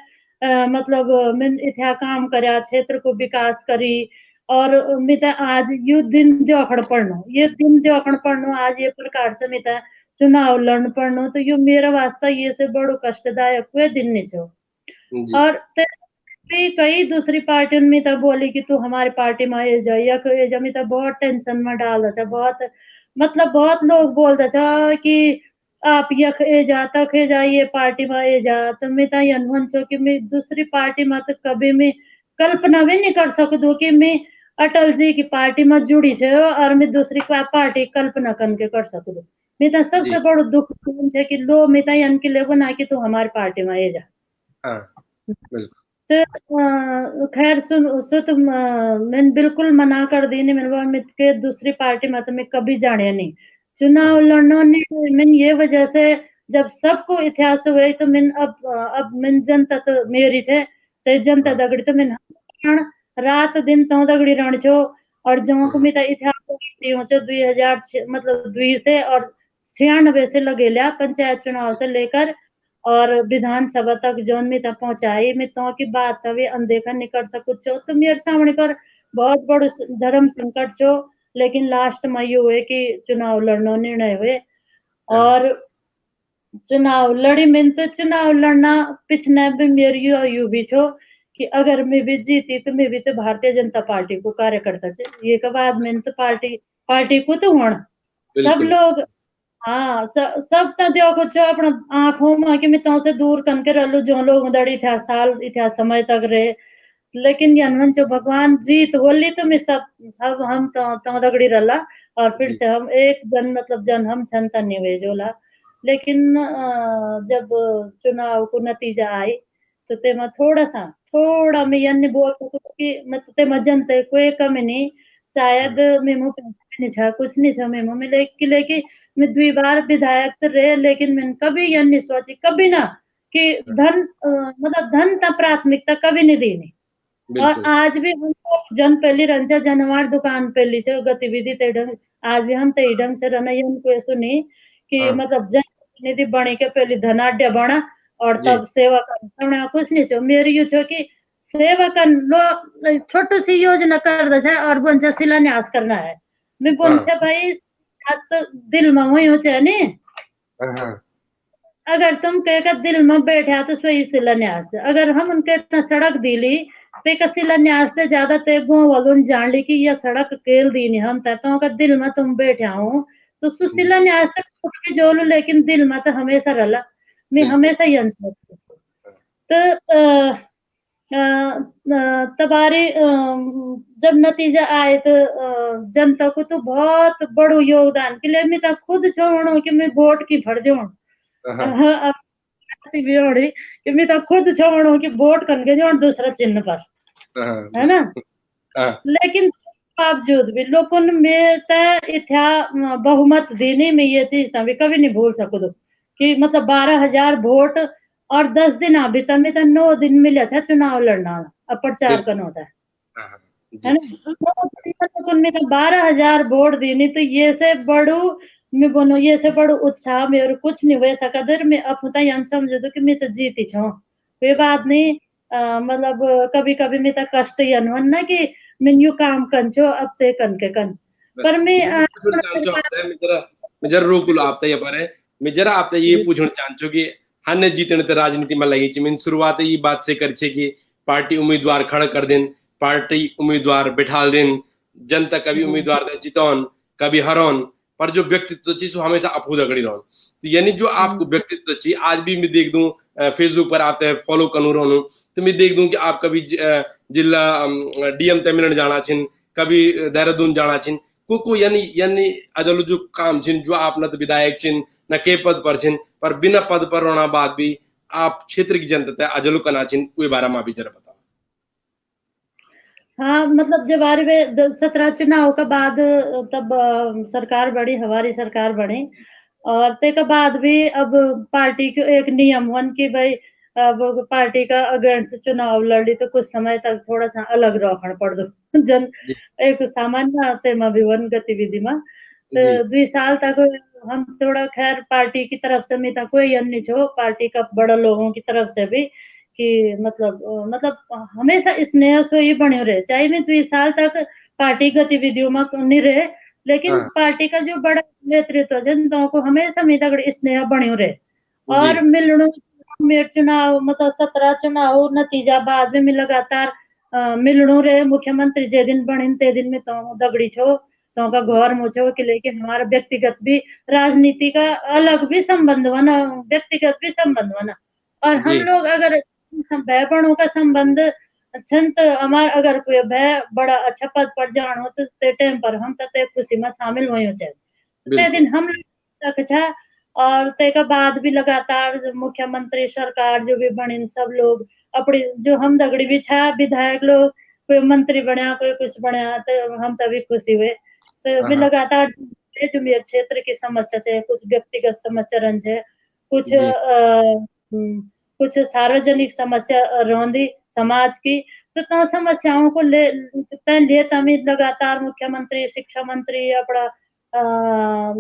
[SPEAKER 2] मतलब मैं इत्या काम करया क्षेत्र को विकास करी और मिता आज यू दिन जोखड़ पड़नो, ये दिन जोखड़ पड़नो, आज ये प्रकार से मिता चुनाव लड़न पड़नो, तो यो मेरा वास्ता ये से बड़ो कष्टदायक कोई दिन नहीं छो।
[SPEAKER 1] जी
[SPEAKER 2] और ते भी कई दूसरी पार्टियों में तब बोली कि तू हमारी पार्टी में आ जा, या कोई जमी तब बहुत टेंशन में डाल दे, बहुत मतलब बहुत लोग बोल दे कि आप यख ए जा तक ए जा, ये पार्टी में ए जा, तो मैं ता यन छो कि मैं दूसरी पार्टी में तो कभी मैं कल्पना भी नहीं कर सकदू कि मैं अटल जी की पार्टी में जुड़ी छे और मैं दूसरी पार्टी कल्पना करके कर सकदू। मैं ता
[SPEAKER 1] जी
[SPEAKER 2] सबसे बड़ो दुख छे कि लो मैं ता यन के लिए बना कि तू हमारी पार्टी में ए जा।
[SPEAKER 1] हाँ बिल्कुल
[SPEAKER 2] तो खैर सुन सो तुम मैंने बिल्कुल मना कर दी नहीं, मैंने बोला मैं के दूसरी पार्टी में तो मैं कभी जाने नहीं चुनाव
[SPEAKER 1] हाँ
[SPEAKER 2] लड़ना नहीं। मैंने ये वजह से जब सबको इतिहास हुए तो मैंने अब मैंने जनता तो मेरी थे, तो जनता
[SPEAKER 1] हाँ
[SPEAKER 2] दगड़ी तो मैंने रात दिन तो दगड़ी रण छो। और जो को
[SPEAKER 1] हाँ
[SPEAKER 2] मैं तो इतिहास हो छो 2006 मतलब 2 से और 96 से लगे लिया पंचायत चुनाव से लेकर और विधानसभा तक जोन में तक पहुंचाई, मैं तो की बात तभी अनदेखा नहीं कर सकूं छो। तो मेरे सामने पर बहुत बड़ो धर्म संकट छो, लेकिन लास्ट में ये हुए कि चुनाव लड़नो निर्णय हुए।
[SPEAKER 1] हाँ
[SPEAKER 2] और चुनाव लड़ी मैंने, तो चुनाव लड़ना पिछने भी मेरी यू भी छो कि अगर मैं भी जीती तो मैं भी तो भारतीय जनता पार्टी को कार्यकर्ता छे, ये के बाद मैंने तो पार्टी पार्टी को तो होना सब
[SPEAKER 1] बिल्कुल
[SPEAKER 2] लोग। हाँ सब तो देखो छो अपना आंखों में कि मैं तो से दूर करके रहलू जो लोग दड़ी था साल इतिहास समय तक रहे, लेकिन यन जो भगवान जीत होली तो मैं सब हम तो दगड़ी रला और फिर
[SPEAKER 1] जी
[SPEAKER 2] से हम एक जन मतलब जन हम क्षमता निवेश होला। लेकिन जब चुनाव को नतीजा आई तो तेमा थोड़ा मैं यन नहीं बोल सकूं कि मतलब तेमा जनते कोई कमी नहीं, शायद
[SPEAKER 1] हाँ
[SPEAKER 2] मेमो पैसे नहीं छा कुछ नहीं छा मेमो में लेकिन मैं 2 बार विधायक तो रहे, लेकिन मैंने कभी यन नहीं सोची कभी ना कि
[SPEAKER 1] हाँ,
[SPEAKER 2] धन मतलब धन ता प्राथमिकता कभी नहीं दी। और
[SPEAKER 1] बिल्कुल
[SPEAKER 2] आज भी हमको जन पहली रंजा जन हमारी दुकान पहली से गतिविधि ते ढंग आज भी हम ते ढंग से रहना यन को सुनी कि
[SPEAKER 1] हाँ
[SPEAKER 2] मतलब जन प्रतिनिधि बने के पहले धनाढ़ बना और
[SPEAKER 1] जी
[SPEAKER 2] तब सेवा करना कुछ नहीं छो मेरी यू छो कि सेवा कर लो छोटू सी योजना कर दे छे और बन शिलान्यास करना है। मैं बोल
[SPEAKER 1] हाँ
[SPEAKER 2] छे भाई आज तो दिल में हुई हो छे नी,
[SPEAKER 1] हाँ हाँ
[SPEAKER 2] अगर तुम कह कर दिल में बैठा तो सही शिलान्यास, अगर हम उनके इतना सड़क दिली ते का शिलान्यास से ज्यादा ते गो वालों जान ली कि यह सड़क केल दी नहीं हम तो का दिल में तुम बैठा हो तो सु
[SPEAKER 1] जी
[SPEAKER 2] शिलान्यास तक उठ के जोलू, लेकिन दिल में तो हमेशा रला। मैं
[SPEAKER 1] बिल्कुल
[SPEAKER 2] हमेशा यही सोचती तो तबारी जब नतीजा आए तो जनता को तो बहुत बड़ो योगदान के लिए मैं तो खुद छोड़ो कि मैं वोट की भर दूं
[SPEAKER 1] हाँ
[SPEAKER 2] अब ऐसी भी हो रही कि मैं तो खुद छोड़ो कि वोट करके जो दूसरा चिन्ह पर
[SPEAKER 1] हाँ
[SPEAKER 2] है ना।
[SPEAKER 1] हाँ
[SPEAKER 2] लेकिन बावजूद भी लोगों ने मेरे इत्या बहुमत देने में ये चीज था भी कभी नहीं भूल सकूं कि मतलब 12,000 वोट और 10 दिन अभी तक में तो 9 दिन मिले था चुनाव लड़ना अब प्रचार
[SPEAKER 1] बिल्कुल
[SPEAKER 2] करना होता
[SPEAKER 1] हाँ हाँ
[SPEAKER 2] है
[SPEAKER 1] जी
[SPEAKER 2] ना। 9 दिन में तो में तो 12,000 वोट देनी तो ये से बड़ू मैं बोलो ये से बड़ो उत्साह मेरे कुछ नहीं हुए सकदर मैं अब होता यन समझ दो कि मैं तो जीती छो कोई बात नहीं। मतलब कभी कभी मैं तो कष्ट यन ना कि मैं यू काम कर छो अब ते कन के कन
[SPEAKER 1] बस
[SPEAKER 2] पर मैं
[SPEAKER 1] ये पूछना चाहूँ आपसे मैं जरा रोकुल आप ये पर है मैं जरा आप ये पूछना चाहूँ कि हन्ने जीतने ते राजनीति में लगी थी मैंने शुरुआत ये बात से कर छे कि पार्टी उम्मीदवार खड़ा कर देन पार्टी उम्मीदवार बिठाल देन जनता कभी उम्मीदवार दे जितौन कभी हरौन पर जो व्यक्तित्व चीज वो हमेशा अपूद अगड़ी रहो तो यानी जो आपको व्यक्तित्व चाहिए आज भी मैं देख दूं फेसबुक पर आप फॉलो करूँ रहूं तो मैं देख दूं कि आप कभी जिला डीएम तमिलनाडु जाना छिन कभी देहरादून जाना छिन को यानी यानी अजल जो काम छिन जो आप न तो विधायक छिन न के पद पर छिन पर बिना पद पर रहना बाद भी आप क्षेत्र की जनता अजलु कना छिन वे बारे में भी जरा बताओ।
[SPEAKER 2] हाँ मतलब जब 17 चुनाव के बाद तब सरकार बड़ी हमारी सरकार बनी और ते के बाद भी अब पार्टी को एक नियम वन की भाई अब पार्टी का अगेंस्ट चुनाव लड़ी तो कुछ समय तक थोड़ा सा अलग रखना पड़ दो जन
[SPEAKER 1] जी
[SPEAKER 2] एक सामान्य तेमा भी वन गतिविधि में तो
[SPEAKER 1] जी
[SPEAKER 2] 2 साल तक हम थोड़ा खैर पार्टी की तरफ से मैं कोई अन्य छो पार्टी का बड़ा लोगों की तरफ से भी कि मतलब हमेशा स्नेह से ही बने रहे चाहे मैं 2 साल तक पार्टी गतिविधियों में नहीं रहे, लेकिन
[SPEAKER 1] हाँ।
[SPEAKER 2] पार्टी का जो बड़ा नेतृत्व जनताओं को हमेशा में तगड़ स्नेह बण्यो रहे
[SPEAKER 1] जी।
[SPEAKER 2] और मिलणु मेर चुनाव मतलब 17 चुनाव नतीजा बाद में लगातार मिलणु रहे मुख्यमंत्री जे दिन बणिन ते दिन में तो दगड़ी छो तो का घर मुझे कि लेकिन हमारा व्यक्तिगत भी राजनीति का अलग भी संबंध बना, व्यक्तिगत भी संबंध बना और हम
[SPEAKER 1] जी।
[SPEAKER 2] लोग अगर भाई बहनों का संबंध छन तो हमार अगर कोई भय बड़ा अच्छा पद पर जान हो तो ते टाइम पर हम तते खुशी में शामिल हो चाहिए ते
[SPEAKER 1] बिल्कुल।
[SPEAKER 2] दिन हम तक छा और ते का बाद भी लगातार जो मुख्यमंत्री सरकार जो भी बनी सब लोग अपनी जो हम दगड़ी भी छा विधायक लोग कोई मंत्री बनया कोई कुछ बनया तो हम तभी खुशी हुए तो भी
[SPEAKER 1] हाँ।
[SPEAKER 2] लगातार जो मेरे क्षेत्र की समस्या है कुछ व्यक्तिगत समस्या रंज है कुछ
[SPEAKER 1] जी।
[SPEAKER 2] कुछ सार्वजनिक समस्या रौंदी समाज की तो समस्याओं को लिए तमी लगातार मुख्यमंत्री शिक्षा मंत्री अपना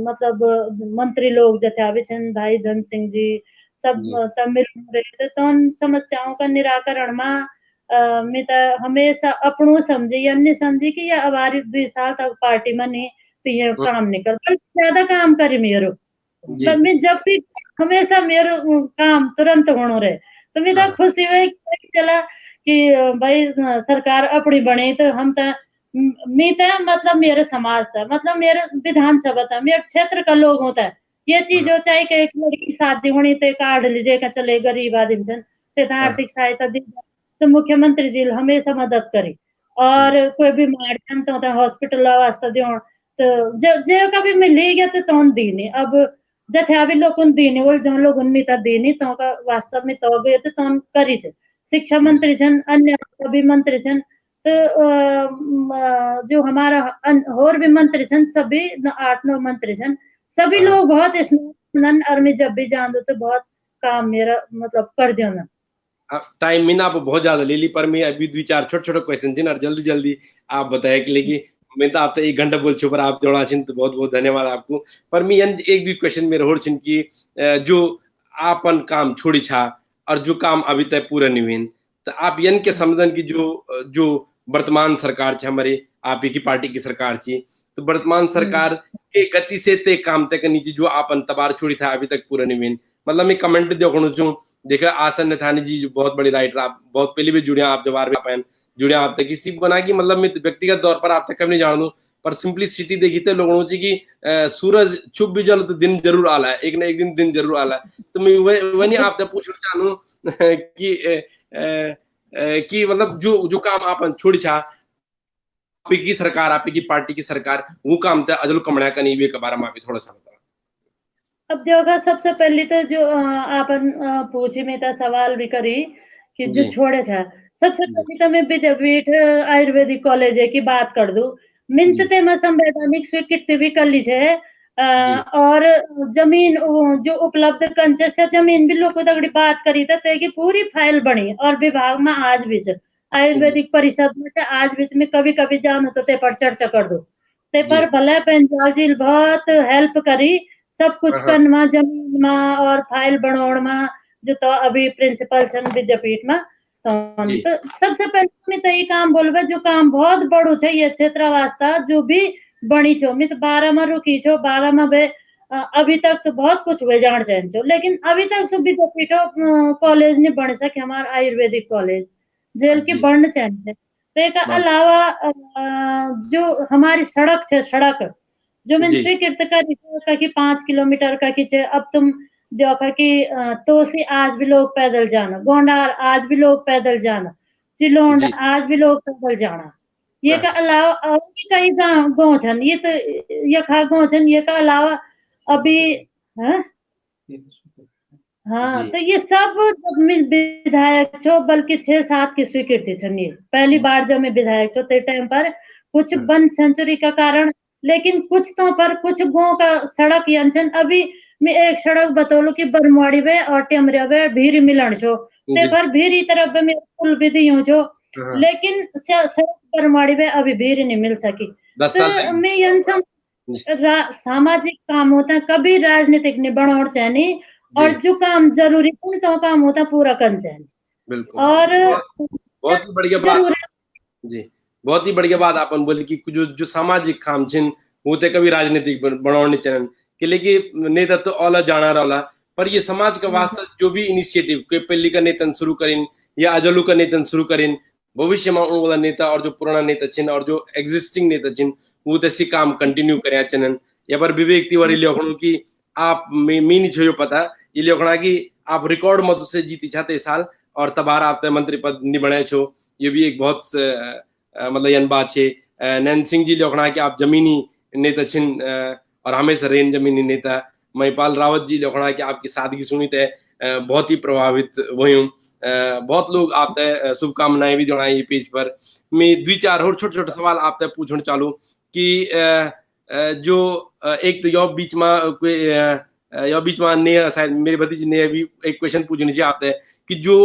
[SPEAKER 2] मतलब मंत्री लोग जथे अभी छन भाई धन सिंह जी सब
[SPEAKER 1] जी।
[SPEAKER 2] तमिल रहे तो उन समस्याओं का निराकरण में मैं तो हमेशा अपनों समझी या नहीं समझी कि यह हमारी 2 साल तक पार्टी में नहीं तो ये काम नहीं कर ज्यादा काम करी मेरो
[SPEAKER 1] जी।
[SPEAKER 2] मैं जब भी हमेशा मेरो काम तुरंत होनो रहे तो मैं तो
[SPEAKER 1] हाँ।
[SPEAKER 2] खुशी हुई चला कि भाई सरकार अपनी बने तो हम तो मैं तो मतलब मेरे समाज था मतलब मेरे विधानसभा था मेरे क्षेत्र का लोग होता है ये चीज हो चाहे कि एक लड़की की शादी होनी तो कार्ड लीजिए का चले गरीब आदमी जन तो आर्थिक सहायता दी तो मुख्यमंत्री जी हमेशा मदद करी और कोई बीमार तो हॉस्पिटल वास्ते दियो तो जे कभी मिली गया तो दी नहीं अब जथे अभी लोग दीनी वो जो लोग उनमें दीनी तो का वास्तव में तो गए तो करी छे शिक्षा मंत्री छन अन्य सभी मंत्री छन तो जो हमारा और भी मंत्री छन सभी 8-9 मंत्री छन सभी लोग बहुत स्नेह और मैं जब भी जान दो तो बहुत काम मेरा मतलब कर दियो ना
[SPEAKER 1] टाइम मैंने आप बहुत ज्यादा ले ली पर मैं अभी 2-4 छोटे-छोटे क्वेश्चन थे और जल्दी-जल्दी आप बताए कि लेकिन मैं तो आपसे 1 घंटा बोल छो पर आप जोड़ा छिन तो बहुत-बहुत धन्यवाद आपको पर मैं एक भी क्वेश्चन मेरे होर छिन कि जो आपन काम छोड़ी छा और जो काम अभी तक पूरा नहीं हुए तो आप यन के समझन की जो वर्तमान सरकार छे हमारे आप ही की पार्टी की सरकार छी तो वर्तमान सरकार के गति से ते काम तक नीचे जो आपन तबार छोड़ी था अभी तक पूरा नहीं हुए मतलब मैं कमेंट देखो छू देखा आसन नथानी जी जो बहुत बड़ी राइटर आप बहुत पहले भी जुड़े आप जवार में जुड़े आप तक किसी बना की मतलब मैं व्यक्तिगत तौर पर आप तक कभी नहीं जानू पर सिंपलिसिटी देखी तो लोगों की सूरज छुप भी जल तो दिन जरूर आला है एक ना एक दिन जरूर आला है तो मैं वही आपसे पूछना चाहूँ कि मतलब जो काम आप छोड़ी छा आपकी की सरकार आपकी की पार्टी की सरकार वो काम था अजल कमड़ा का नहीं के बारे में आप थोड़ा सा बताओ
[SPEAKER 2] अब देखो सबसे पहले तो जो आपन पूछी में था सवाल भी करी कि जो
[SPEAKER 1] जी
[SPEAKER 2] छोड़े था सबसे
[SPEAKER 1] जी
[SPEAKER 2] पहले तो मैं विद्यापीठ आयुर्वेदिक कॉलेज है की बात कर दूं मिन्त
[SPEAKER 1] जी
[SPEAKER 2] ते में संवैधानिक स्वीकृति भी कर ली है
[SPEAKER 1] जी
[SPEAKER 2] और जमीन जो उपलब्ध कंचे से जमीन भी लोग तगड़ी बात करी तो की पूरी फाइल बनी और विभाग में आज भी
[SPEAKER 1] जी
[SPEAKER 2] आयुर्वेदिक परिषद में से आज भी में कभी कभी जानू तो ते पर चर्चा कर दो ते
[SPEAKER 1] जी
[SPEAKER 2] पर भले पंजाल जी बहुत हेल्प करी सब कुछ
[SPEAKER 1] हाँ
[SPEAKER 2] करना जमीन में और फाइल बनाने में जो तो अभी प्रिंसिपल छन विद्यापीठ में
[SPEAKER 1] जी
[SPEAKER 2] तो सबसे पहले मैं तो ये काम बोलबे जो काम बहुत बड़ो छे ये क्षेत्र वास्ता जो भी बनी छो मैं तो 12 में रुकी छो 12 में बे अभी तक तो बहुत कुछ हुए जान चैन छो लेकिन अभी तक सो विद्यापीठ कॉलेज नहीं बन सके हमारा आयुर्वेदिक कॉलेज जेल के
[SPEAKER 1] जी
[SPEAKER 2] बन चैन छे तो एक
[SPEAKER 1] बात
[SPEAKER 2] अलावा जो हमारी सड़क छे सड़क जो मैंने
[SPEAKER 1] जी
[SPEAKER 2] स्वीकृत करी कि 5 किलोमीटर का कि अब तुम देखो कि तोसी आज भी लोग पैदल जाना गोंडार आज भी लोग पैदल जाना चिलोंड
[SPEAKER 1] जी
[SPEAKER 2] आज भी लोग पैदल जाना ये का
[SPEAKER 1] हाँ
[SPEAKER 2] अलावा और भी कई गाँव छन ये तो ये खा गाँव छन ये का अलावा अभी हाँ हाँ
[SPEAKER 1] जी
[SPEAKER 2] तो ये सब जब मैं विधायक छो बल्कि 6-7 की स्वीकृति छन ये पहली बार जब मैं विधायक छो ते टाइम पर कुछ
[SPEAKER 1] हाँ,
[SPEAKER 2] वन सेंचुरी का कारण लेकिन कुछ तो पर कुछ गाँव का सड़क यंशन अभी मैं एक सड़क बतौलू की बरमवाड़ी वे और टेमरिया वे भीरी मिलन छो ते
[SPEAKER 1] जी
[SPEAKER 2] पर भीरी तरफ में पुल भी दियो छो
[SPEAKER 1] हाँ
[SPEAKER 2] लेकिन सड़क बरमवाड़ी वे अभी भीरी नहीं मिल सकी
[SPEAKER 1] 10 साल
[SPEAKER 2] तो
[SPEAKER 1] तक
[SPEAKER 2] मैं यंशन
[SPEAKER 1] जी
[SPEAKER 2] सामाजिक काम होता है कभी राजनीतिक नहीं बनाना चाहिए
[SPEAKER 1] जी
[SPEAKER 2] और जो काम जरूरी है तो काम होता पूरा करना चाहिए
[SPEAKER 1] बिल्कुल
[SPEAKER 2] और
[SPEAKER 1] बहुत बहुत ही बढ़िया बात
[SPEAKER 2] जरूरी
[SPEAKER 1] जी बहुत ही बढ़िया बात आपन बोली कि जो जो सामाजिक काम छिन वो ते कभी राजनीतिक बनाने चलन कि लेकिन नेता तो औला जाना रहा पर ये समाज का वास्ता जो भी इनिशिएटिव के पहली का नेतन शुरू करें या अजलू का नेतन शुरू करें भविष्य में उन वाला नेता और जो पुराना नेता छिन और जो एग्जिस्टिंग नेता छिन वो तैसी काम कंटिन्यू करे चलन या पर विवेक तिवारी लिखणु कि आप मीनी छो पता ये लिखना कि आप रिकॉर्ड मत से जीती चाहते साल और तबार आप मंत्री पद नहीं बने छो ये भी एक बहुत मतलब यन बात छे नैन सिंह जी लिखना कि आप जमीनी नेता छिन और हमेशा रेन जमीनी नेता महिपाल रावत जी लिखना कि आपकी सादगी सुनी थे बहुत ही प्रभावित हुई हूँ बहुत लोग आप शुभकामनाएं भी जोड़ाए ये पेज पर मैं 2-4 और छोटे छोटे सवाल आप पूछना चालू कि जो एक तो यो बीच में ने शायद मेरे भतीजी ने भी एक क्वेश्चन पूछनी चाहिए आपसे कि जो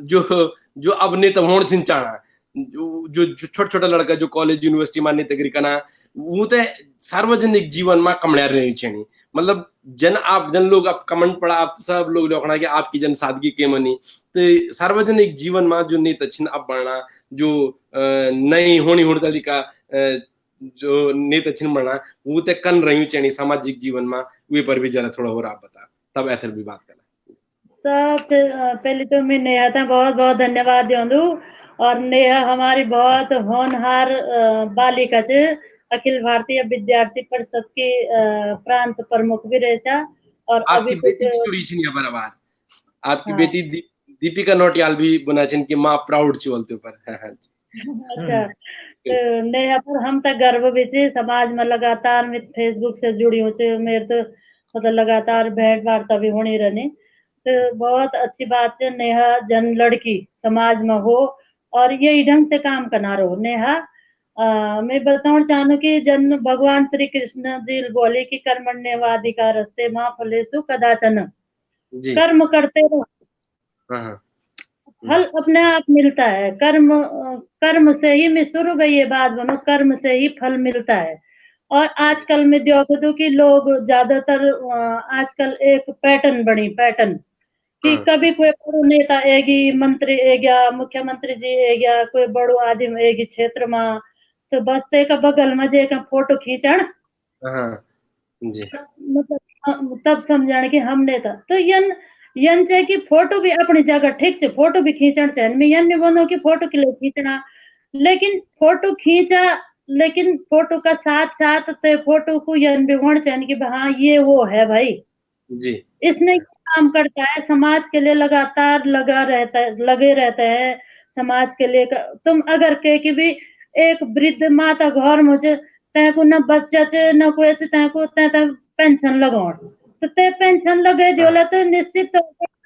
[SPEAKER 1] जो अब नेता होण छिन चाहना जो छोटा छोटा लड़का जो कॉलेज यूनिवर्सिटी में नेतागिरी करना वो तो सार्वजनिक जीवन में कमड़ा रही छेनी मतलब जन लोग आप कमेंट पढ़ा आप सब लोग लिखना कि आपकी जन सादगी के मनी तो सार्वजनिक जीवन में जो नेता छिन अब बढ़ना जो नई होनी तरीका जो नेता छिन बढ़ना वो तो कन रही चेनी सामाजिक जीवन में वे पर भी जरा थोड़ा और आप बता तब ऐथर भी बात करना।
[SPEAKER 2] सबसे पहले तो मैं नेहा था बहुत बहुत धन्यवाद दूं और नेहा हमारी बहुत होनहार बालिका च अखिल भारतीय विद्यार्थी परिषद की प्रांत प्रमुख भी रहे और
[SPEAKER 1] आपकी
[SPEAKER 2] अभी कुछ
[SPEAKER 1] आपकी बेटी दीपिका नोटियाल भी बना छिन कि माँ प्राउड छी बोलते ऊपर
[SPEAKER 2] अच्छा तो नेहा पर हम तक गर्व भी छे समाज में लगातार मैं फेसबुक से जुड़ी हूँ मेरे तो मतलब लगातार भेंट वार्ता भी होनी रहनी तो बहुत अच्छी बात है नेहा जन लड़की समाज में हो और यही ढंग से काम करना रहो नेहा मैं बताना चाहूँ कि जन भगवान श्री कृष्ण जी बोले कि कर्मण्यवाधिकार रस्ते माँ फलेसु कदाचन कर्म करते रहो फल अपने आप मिलता है कर्म से ही मैं शुरू में ये बात बनू कर्म से ही फल मिलता है और आजकल मैं देखो तो कि लोग ज्यादातर आजकल एक पैटर्न बनी पैटर्न कि कभी कोई बड़ो नेता एगी मंत्री ए गया मुख्यमंत्री जी ए गया कोई बड़ो आदमी एगी क्षेत्र में तो बस ते का बगल में जे का फोटो खींचण मतलब तब समझण कि हम नेता तो यन चाहे कि फोटो भी अपनी जगह ठीक है फोटो भी खींचण चाहिए मैं यन नहीं बोलूं कि फोटो के लिए खींचना लेकिन फोटो खींचा लेकिन फोटो का साथ साथ ते फोटो को यन भी होना चाहिए कि हाँ ये वो है भाई
[SPEAKER 1] जी
[SPEAKER 2] इसने काम करता है समाज के लिए लगातार लगे रहते हैं समाज के लिए तुम अगर कहे कि भी एक वृद्ध माता घर मुझे तय को न बच्चा चे न कोई तय को पेंशन लगाओ तो ते पेंशन लगे दियोला तो निश्चित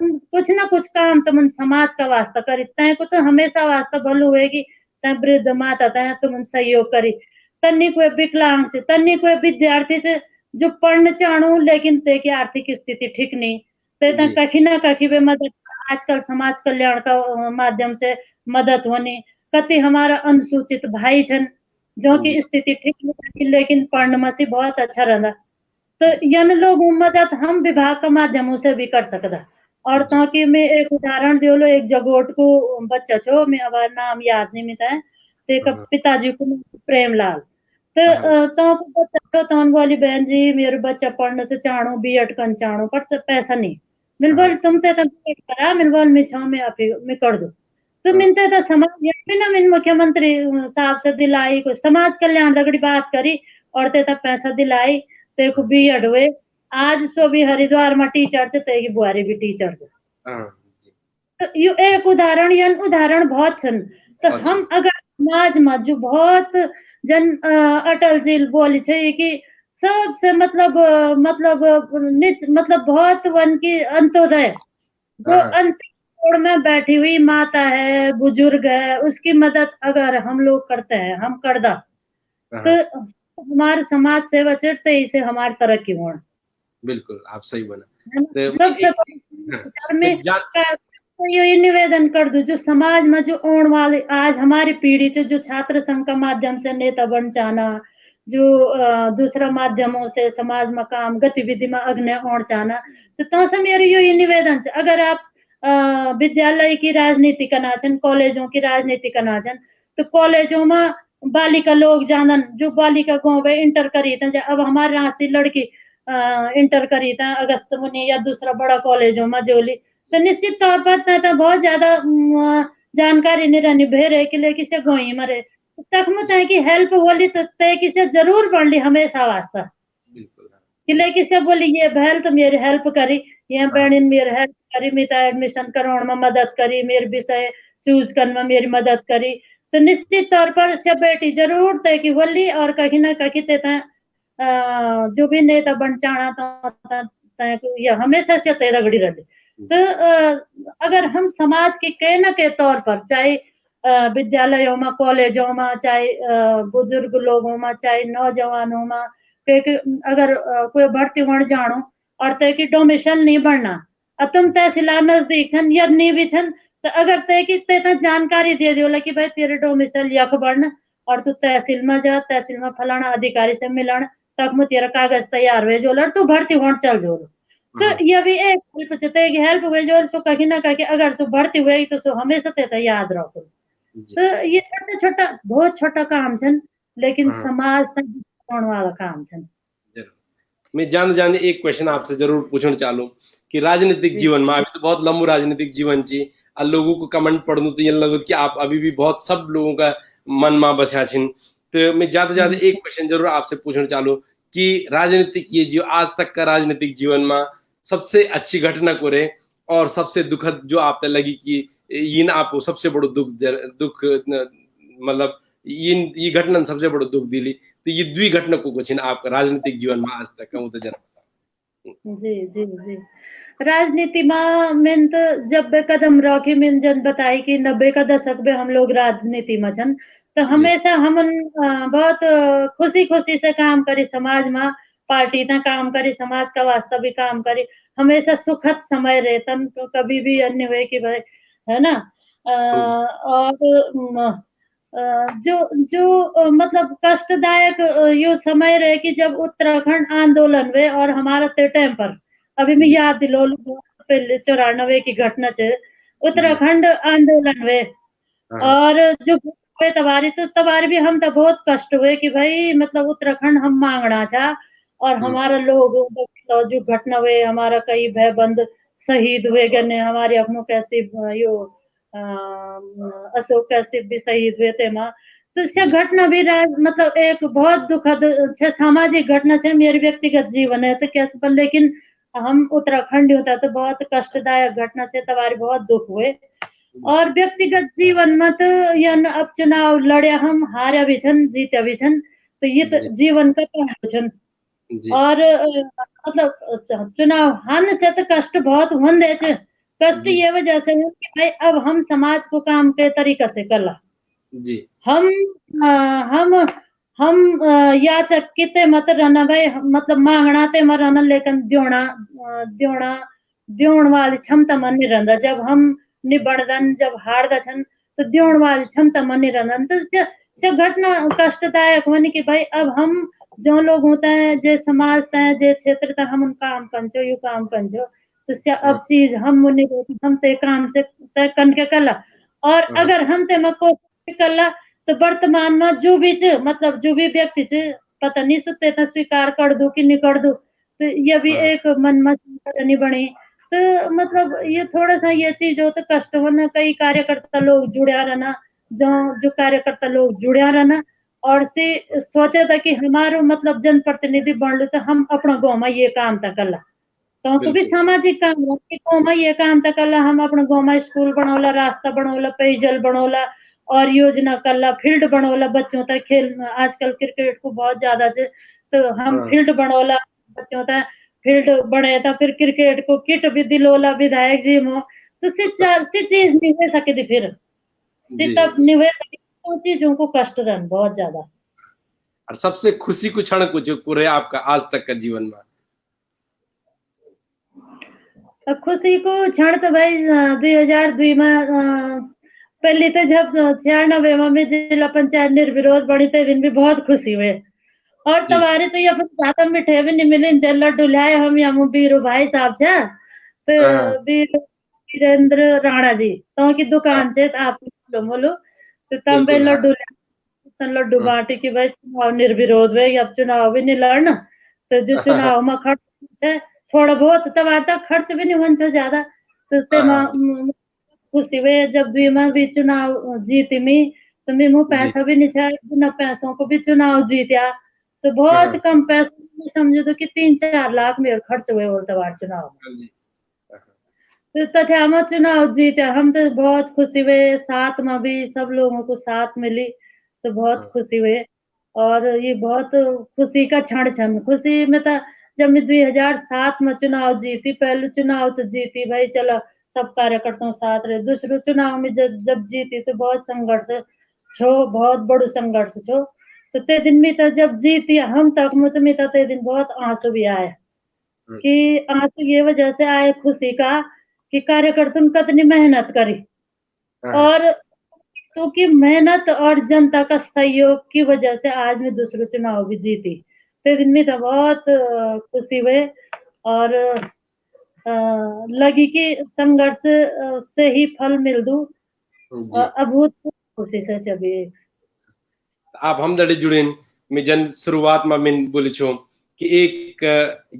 [SPEAKER 2] कुछ ना कुछ काम तुम समाज का वास्ता करी तय को तो हमेशा वास्ता भलो हुए कि तय वृद्ध माता तय तुम सहयोग करी तन्नी कोई विकलांग चे तन्नी कोई विद्यार्थी चे जो पढ़ने चाहूँ लेकिन ते की आर्थिक स्थिति ठीक नहीं ते कखी ना कखी भी मदद आजकल समाज कल्याण का माध्यम से मदद होनी कति हमारा अनुसूचित भाई छन जो की स्थिति ठीक नहीं लेकिन पढ़ने में से बहुत अच्छा रहता तो यन लोग मदद हम विभाग का माध्यमों से भी कर सकता और तो कि मैं एक उदाहरण दियो एक जगोट को बच्चा छो मैं अब नाम याद नहीं मिलता है तो पिताजी को प्रेमलाल तो वाली बहन जी मेरे बच्चा पढ़ने तो चाहूँ बीएड कर चाहूँ पर पैसा नहीं मिल बोल तुम ते बीएड करा मिल बोल मैं कर दू तो मिलते तो समाज ना मिन मुख्यमंत्री साहब से दिलाई को समाज कल्याण लगड़ी बात करी और ते तक पैसा दिलाई ते को बीएड हुए आज सो भी हरिद्वार में टीचर से ते की बुआरी भी टीचर से तो यू एक उदाहरण बहुत छन तो हम अगर समाज में जो बहुत जन अटल जी बोली छे कि सबसे मतलब बहुत वन की अंत्योदय जो अंत में बैठी हुई माता है बुजुर्ग है उसकी मदद अगर हम लोग करते हैं हम करदा तो हमारे समाज सेवा चढ़ते ही से हमारी तरक्की होना
[SPEAKER 1] बिल्कुल आप सही बोला
[SPEAKER 2] ये निवेदन कर दू जो समाज में जो आने वाले आज हमारी पीढ़ी से जो छात्र संघ का माध्यम से नेता बन जाना जो दूसरा माध्यमों से समाज में काम गतिविधि में अग्नि और जाना तो से मेरी ये निवेदन अगर आप विद्यालय की राजनीति करना चाहन कॉलेजों की राजनीति करना चाहन तो कॉलेजों में बालिका लोग जानन जो बालिका गाँव में इंटर करी थे, अब हमारे यहाँ से लड़की इंटर करी थे अगस्त मुनि या दूसरा बड़ा कॉलेजों में जोली, तो निश्चित तौर पर तो बहुत ज्यादा जानकारी नहीं रहनी भेरे कि लेकिन से गोई मरे तक में तय की हेल्प बोली तो तय की से जरूर बढ़ ली हमेशा वास्ता कि लेकिन से बोली ये बहल तो मेरी हेल्प करी, ये बहन मेरी हेल्प करी, मेरा एडमिशन करवाने में मदद करी, मेरे विषय चूज करने में मेरी मदद करी, तो निश्चित तौर पर से बेटी जरूर तय की बोली और कहीं ना कहीं ते जो भी नेता बन चाहना तो ये हमेशा से तय रगड़ी रही। तो अगर हम समाज के कई न के तौर पर चाहे विद्यालयों में, कॉलेजों में, चाहे बुजुर्ग लोगों में, चाहे नौजवानों में, अगर कोई भर्ती होने जानो और तय की डोमिशन नहीं बढ़ना, तुम तहसीलदार नजदीक छन या नहीं भी छन, तो अगर तय की तय जानकारी दे दियो कि भाई तेरे डोमिसल यख बढ़ना और तू तहसील में जा, तहसील में फलाना अधिकारी से मिलन, तक में तेरा कागज तैयार हुए जो तू भर्ती होने चल जो। तो ये भी एक हेल्प चते कि हेल्प हुए जो सो कहीं ना कहीं अगर सो भर्ती हुए तो सो हमेशा ते याद रखो। तो ये छोटा छोटा बहुत छोटा काम छन लेकिन समाज तक पहुंचने वाला काम छन।
[SPEAKER 1] मैं जान एक क्वेश्चन आपसे जरूर पूछना चालू कि राजनीतिक जीवन में अभी तो बहुत लंबू राजनीतिक जीवन ची और लोगों को कमेंट पढ़ू तो ये लगो कि आप अभी भी बहुत सब लोगों का मन में बसा छिन, तो मैं ज्यादा एक क्वेश्चन जरूर आपसे पूछना चालू कि राजनीतिक ये जो आज तक का राजनीतिक जीवन में सबसे अच्छी घटना को रहे और सबसे दुखद जो आपने लगी कि इन आपको सबसे बड़ो दुख मतलब ये घटना सबसे बड़ो दुख दिली, तो ये द्वि घटना को कुछ आपका राजनीतिक जीवन में आज तक कहूँ तो जरा।
[SPEAKER 2] जी जी जी राजनीति में मैंने तो जब बे कदम रखी मैंने जन बताई कि 90 का दशक में हम लोग राजनीति में छन, तो हमेशा हम बहुत खुशी खुशी से काम करी, समाज में पार्टी ता काम करी, समाज का वास्ता भी काम करी, हमेशा सुखद समय रहतन, तो कभी भी अन्य हुए कि भाई है ना। और जो जो मतलब कष्टदायक यो समय रहे कि जब उत्तराखंड आंदोलन हुए और हमारा ते टाइम पर अभी मैं याद दिलो पहले 94 की घटना से उत्तराखंड आंदोलन हुए और जो हुए तबारी भी हम तो बहुत कष्ट हुए कि भाई मतलब उत्तराखंड हम मांगना था और हमारा लोग तो जो घटना हुए हमारा कई भाई बंद शहीद हुए गए, हमारे अपनों कैसे यो अशोक कैसे भी शहीद हुए थे माँ, तो इससे घटना भी मतलब एक बहुत दुखद सामाजिक घटना है, मेरे व्यक्तिगत जीवन है तो क्या पर लेकिन हम उत्तराखंड होता तो बहुत कष्टदायक घटना से तबारी बहुत दुख हुए। और व्यक्तिगत जीवन में तो यन अब चुनाव लड़े हम हारे भी छन जीते भी छन, तो ये तो जीवन का पहलू छन। और मतलब चुनाव हारने से तो कष्ट बहुत होंदे छ, कष्ट ये वजह से है कि भाई अब हम समाज को काम के तरीका से करला
[SPEAKER 1] जी
[SPEAKER 2] हम याचक किते मत रहना भाई मतलब मांगना ते मत रहना लेकिन द्योण वाली क्षमता मन नहीं रहता, जब हम निबड़दन जब हारदा छन तो द्योण वाली क्षमता मन नहीं रहता, तो से घटना कष्टदायक होने की भाई अब हम जो लोग होते हैं जे समाज तय जे क्षेत्र तक हम काम कंचो यू काम कंचो तो अब चीज हम मुनि हम ते काम से तय कन के कला और अगर हम ते मको कला तो वर्तमान में जो भी मतलब जो भी व्यक्ति पता नहीं सुते था स्वीकार कर दो कि नहीं कर दो, तो ये भी एक मन में नहीं बनी, तो मतलब ये थोड़ा सा ये चीज हो तो कष्ट होना, कई कार्यकर्ता लोग जुड़ा रहना जो कार्यकर्ता लोग जुड़ा रहना और से सोचा था कि हमारो मतलब जनप्रतिनिधि बन लो तो हम अपना गाँव में ये काम तक कला तो भी सामाजिक काम गाँव में ये काम तक कला, हम अपने गाँव में स्कूल बनौला, रास्ता बनौला, पेयजल बनौला और योजना करला, फील्ड बनौला बच्चों तक खेल आजकल क्रिकेट को बहुत ज्यादा से तो हम फील्ड बनौला बच्चों तक फील्ड बने था, फिर क्रिकेट को किट भी दिलोला विधायक जी मो तो सी चीज नहीं हो सके थी, फिर तब नहीं हो सके तो चीजों को कष्ट रहन बहुत ज्यादा।
[SPEAKER 1] और सबसे खुशी को क्षण कुछ पूरे आपका आज तक का जीवन में?
[SPEAKER 2] खुशी को क्षण तो भाई 2002 में पहले तो जब 96 में जिला पंचायत निर्विरोध बनी थे दिन भी बहुत खुशी हुए और तबारे तो ये अपन ज्यादा मिठे भी नहीं मिले जल्ला डुलाए हम या बीरू भाई साहब छे तो वीरेंद्र राणा जी तो की दुकान से आप बोलो तो तब वे
[SPEAKER 1] बिल्कुल हाँ।
[SPEAKER 2] लड्डू बांटी कि भाई चुनाव निर्विरोध वे अब चुनाव भी नहीं लड़ना। तो जो चुनाव में खर्च है थोड़ा बहुत तब आता खर्च भी नहीं होना ज्यादा। तो ते
[SPEAKER 1] हाँ,
[SPEAKER 2] खुशी वे जब भी चुनाव जीती मी तो मैं मुँह
[SPEAKER 1] जी।
[SPEAKER 2] पैसा भी नहीं छा बिना पैसों को भी चुनाव जीत्या। तो बहुत
[SPEAKER 1] हाँ,
[SPEAKER 2] कम पैसे में समझो तो कि 3-4 लाख मेरे खर्च हुए और तबार चुनाव में।
[SPEAKER 1] हाँ जी। हाँ,
[SPEAKER 2] तो तथा हम चुनाव जीते हम तो बहुत खुशी हुए साथ में भी सब लोगों को साथ मिली तो बहुत
[SPEAKER 1] हाँ,
[SPEAKER 2] खुशी हुए। और ये बहुत खुशी का क्षण क्षण खुशी में था जब मैं 2007 में चुनाव जीती पहले चुनाव तो जीती भाई चलो सब कार्यकर्ताओं साथ रहे दूसरे चुनाव में जब जब जीती तो बहुत संघर्ष छो बहुत बड़ो संघर्ष छो। तो ते दिन में तो जब जीती हम तक मुझ में तो ते दिन बहुत आंसू भी आए
[SPEAKER 1] हाँ,
[SPEAKER 2] कि आंसू ये वजह से आए खुशी का कि कार्यकर्ताओं ने कितनी मेहनत करी
[SPEAKER 1] हाँ,
[SPEAKER 2] और क्योंकि मेहनत और जनता का सहयोग की वजह से आज मैं दूसरे चुनाव भी जीती। तो दिन में तो बहुत खुशी हुए और लगी कि संघर्ष से ही फल मिल दू
[SPEAKER 1] जी।
[SPEAKER 2] अभूतपूर्व खुशी से सभी।
[SPEAKER 1] आप हम दड़े जुड़ेन में जन शुरुआत में मैं बोले छो कि एक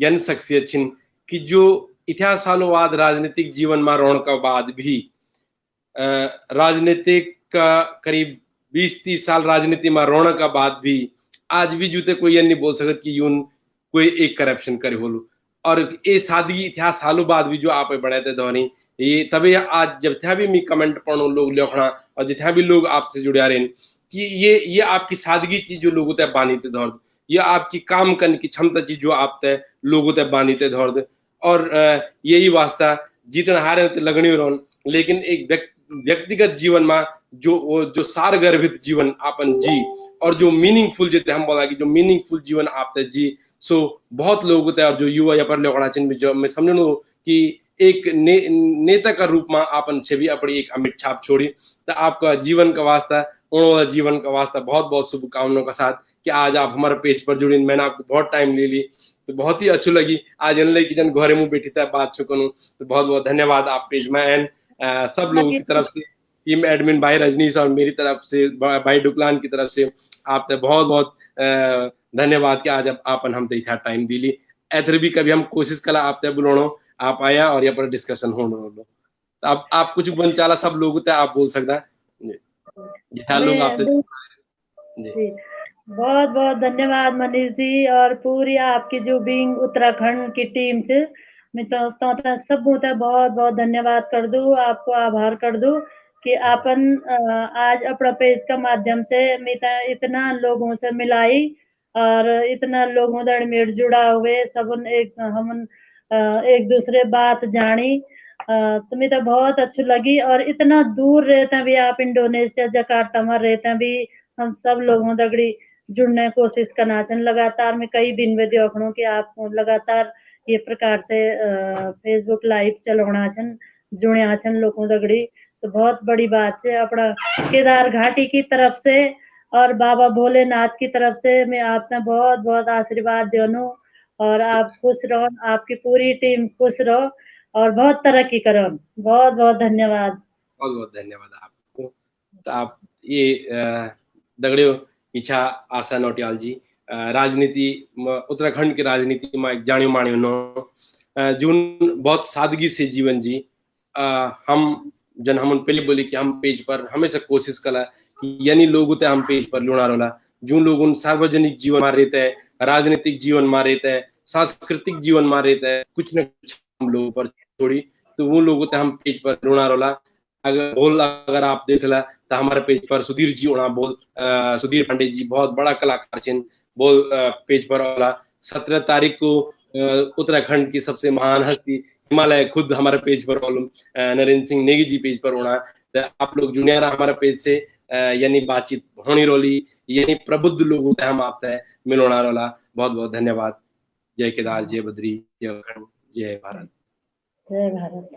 [SPEAKER 1] जन शख्सियत छिन कि जो इतिहास सालों बाद राजनीतिक जीवन में रोण का बाद भी राजनीतिक का करीब 20-30 साल राजनीति में रोण का बाद भी आज भी जूते कोई ये नहीं बोल सकत कि यून कोई एक करप्शन करे होलू। और ये सादगी इतिहास सालों बाद भी जो आप बढ़े थे धोनी ये तभी आज जब था भी मैं कमेंट पढ़ो लोग लिखना और जितना भी लोग आपसे जुड़े रहे कि ये आपकी सादगी चीज जो लोगों तक बानी थे धौर ये आपकी काम करने की क्षमता चीज जो आप तय लोगों तक बानी थे धौर और यही वास्ता जीतन हारे लगनी रहो लेकिन एक व्यक्तिगत जीवन में जो सार गर्भित जीवन आपन जी और जो मीनिंगफुल जितने हम बोला कि जो मीनिंगफुल जीवन आप तय जी सो बहुत लोग होते हैं और जो युवा या पर लोगड़ा चिन्ह जो मैं समझ कि एक नेता का रूप में आपन से भी अपनी एक अमिट छाप छोड़ी तो आपका जीवन का वास्ता उन्होंने जीवन का वास्ता बहुत बहुत शुभकामनाओं के साथ कि आज आप हमारे पेज पर जुड़ी मैंने आपको बहुत टाइम ले ली तो बहुत ही अच्छी लगी आज अनले की जन घरे मुंह बैठी था बात चुकूँ तो बहुत बहुत धन्यवाद आप पेज में एंड सब लोगों की तरफ से टीम एडमिन भाई रजनीश और मेरी तरफ से भाई डुकलान की तरफ से आप बहुत बहुत धन्यवाद कि आज आपन हम था टाइम दिली ऐथर भी कभी हम कोशिश कला आप बुलानो आप आया और यहाँ पर डिस्कशन हो तो आप कुछ बन चाला सब लोग आप बोल सकता जितना लोग आप
[SPEAKER 2] मैं जी बहुत बहुत धन्यवाद मनीष जी और पूरी आपकी जो बिंग उत्तराखंड की टीम से मैं तो सब बहुत बहुत धन्यवाद कर दूं आपको आभार कर दूं कि आपन आज अपना पेज का माध्यम से मैं इतना लोगों से मिलाई और इतना लोगों दरमियान जुड़ा हुए सब हम एक दूसरे बात जानी तो मैं तो बहुत अच्छी लगी और इतना दूर रहते भी आप इंडोनेशिया जकार्ता में रहते भी हम सब लोगों दगड़ी जुड़ने की कोशिश करना छन लगातार मैं कई दिन में देखणु कि आप लगातार ये प्रकार से फेसबुक लाइव चलवना छन जुड़िया छन लोगों दगड़ी तो बहुत बड़ी बात है अपना केदार घाटी की तरफ से और बाबा भोलेनाथ की तरफ से मैं आपने बहुत बहुत आशीर्वाद देनु और आप खुश रहो आपकी पूरी टीम खुश रहो और बहुत तरक्की करो बहुत बहुत धन्यवाद
[SPEAKER 1] बहुत बहुत धन्यवाद आपको तो आप ये दगड़ियो इच्छा आशा नौटियाल जी राजनीति उत्तराखंड की राजनीति में एक जानियो मानियो नो जून बहुत सादगी से जीवन जी हम जन हम पहले बोले कि हम पेज पर हमेशा कोशिश कला कि यानी लोगों ते हम पेज पर लुणा रोला जो लोग सार्वजनिक जीवन में रहते हैं राजनीतिक जीवन में रहते हैं सांस्कृतिक जीवन में रहते हैं कुछ न कुछ हम लोगों पर छोड़ी तो वो लोगों ते हम पेज पर लुणा रोला अगर आप देख ला तो हमारे पेज पर सुधीर जी होना बोल सुधीर पांडे जी बहुत बड़ा कलाकार छिन बोल पेज पर वाला 17 तारीख को उत्तराखंड की सबसे महान हस्ती हिमालय खुद हमारे पेज पर नरेंद्र सिंह नेगी जी पेज पर होना तो आप लोग जुड़िया रहा हमारे पेज से यानी बातचीत होनी रोली यानी प्रबुद्ध लोगों हम आपसे मिलोना रोला बहुत बहुत धन्यवाद जय केदार जय बद्री जय उत्तराखंड जय भारत
[SPEAKER 2] जय भारत।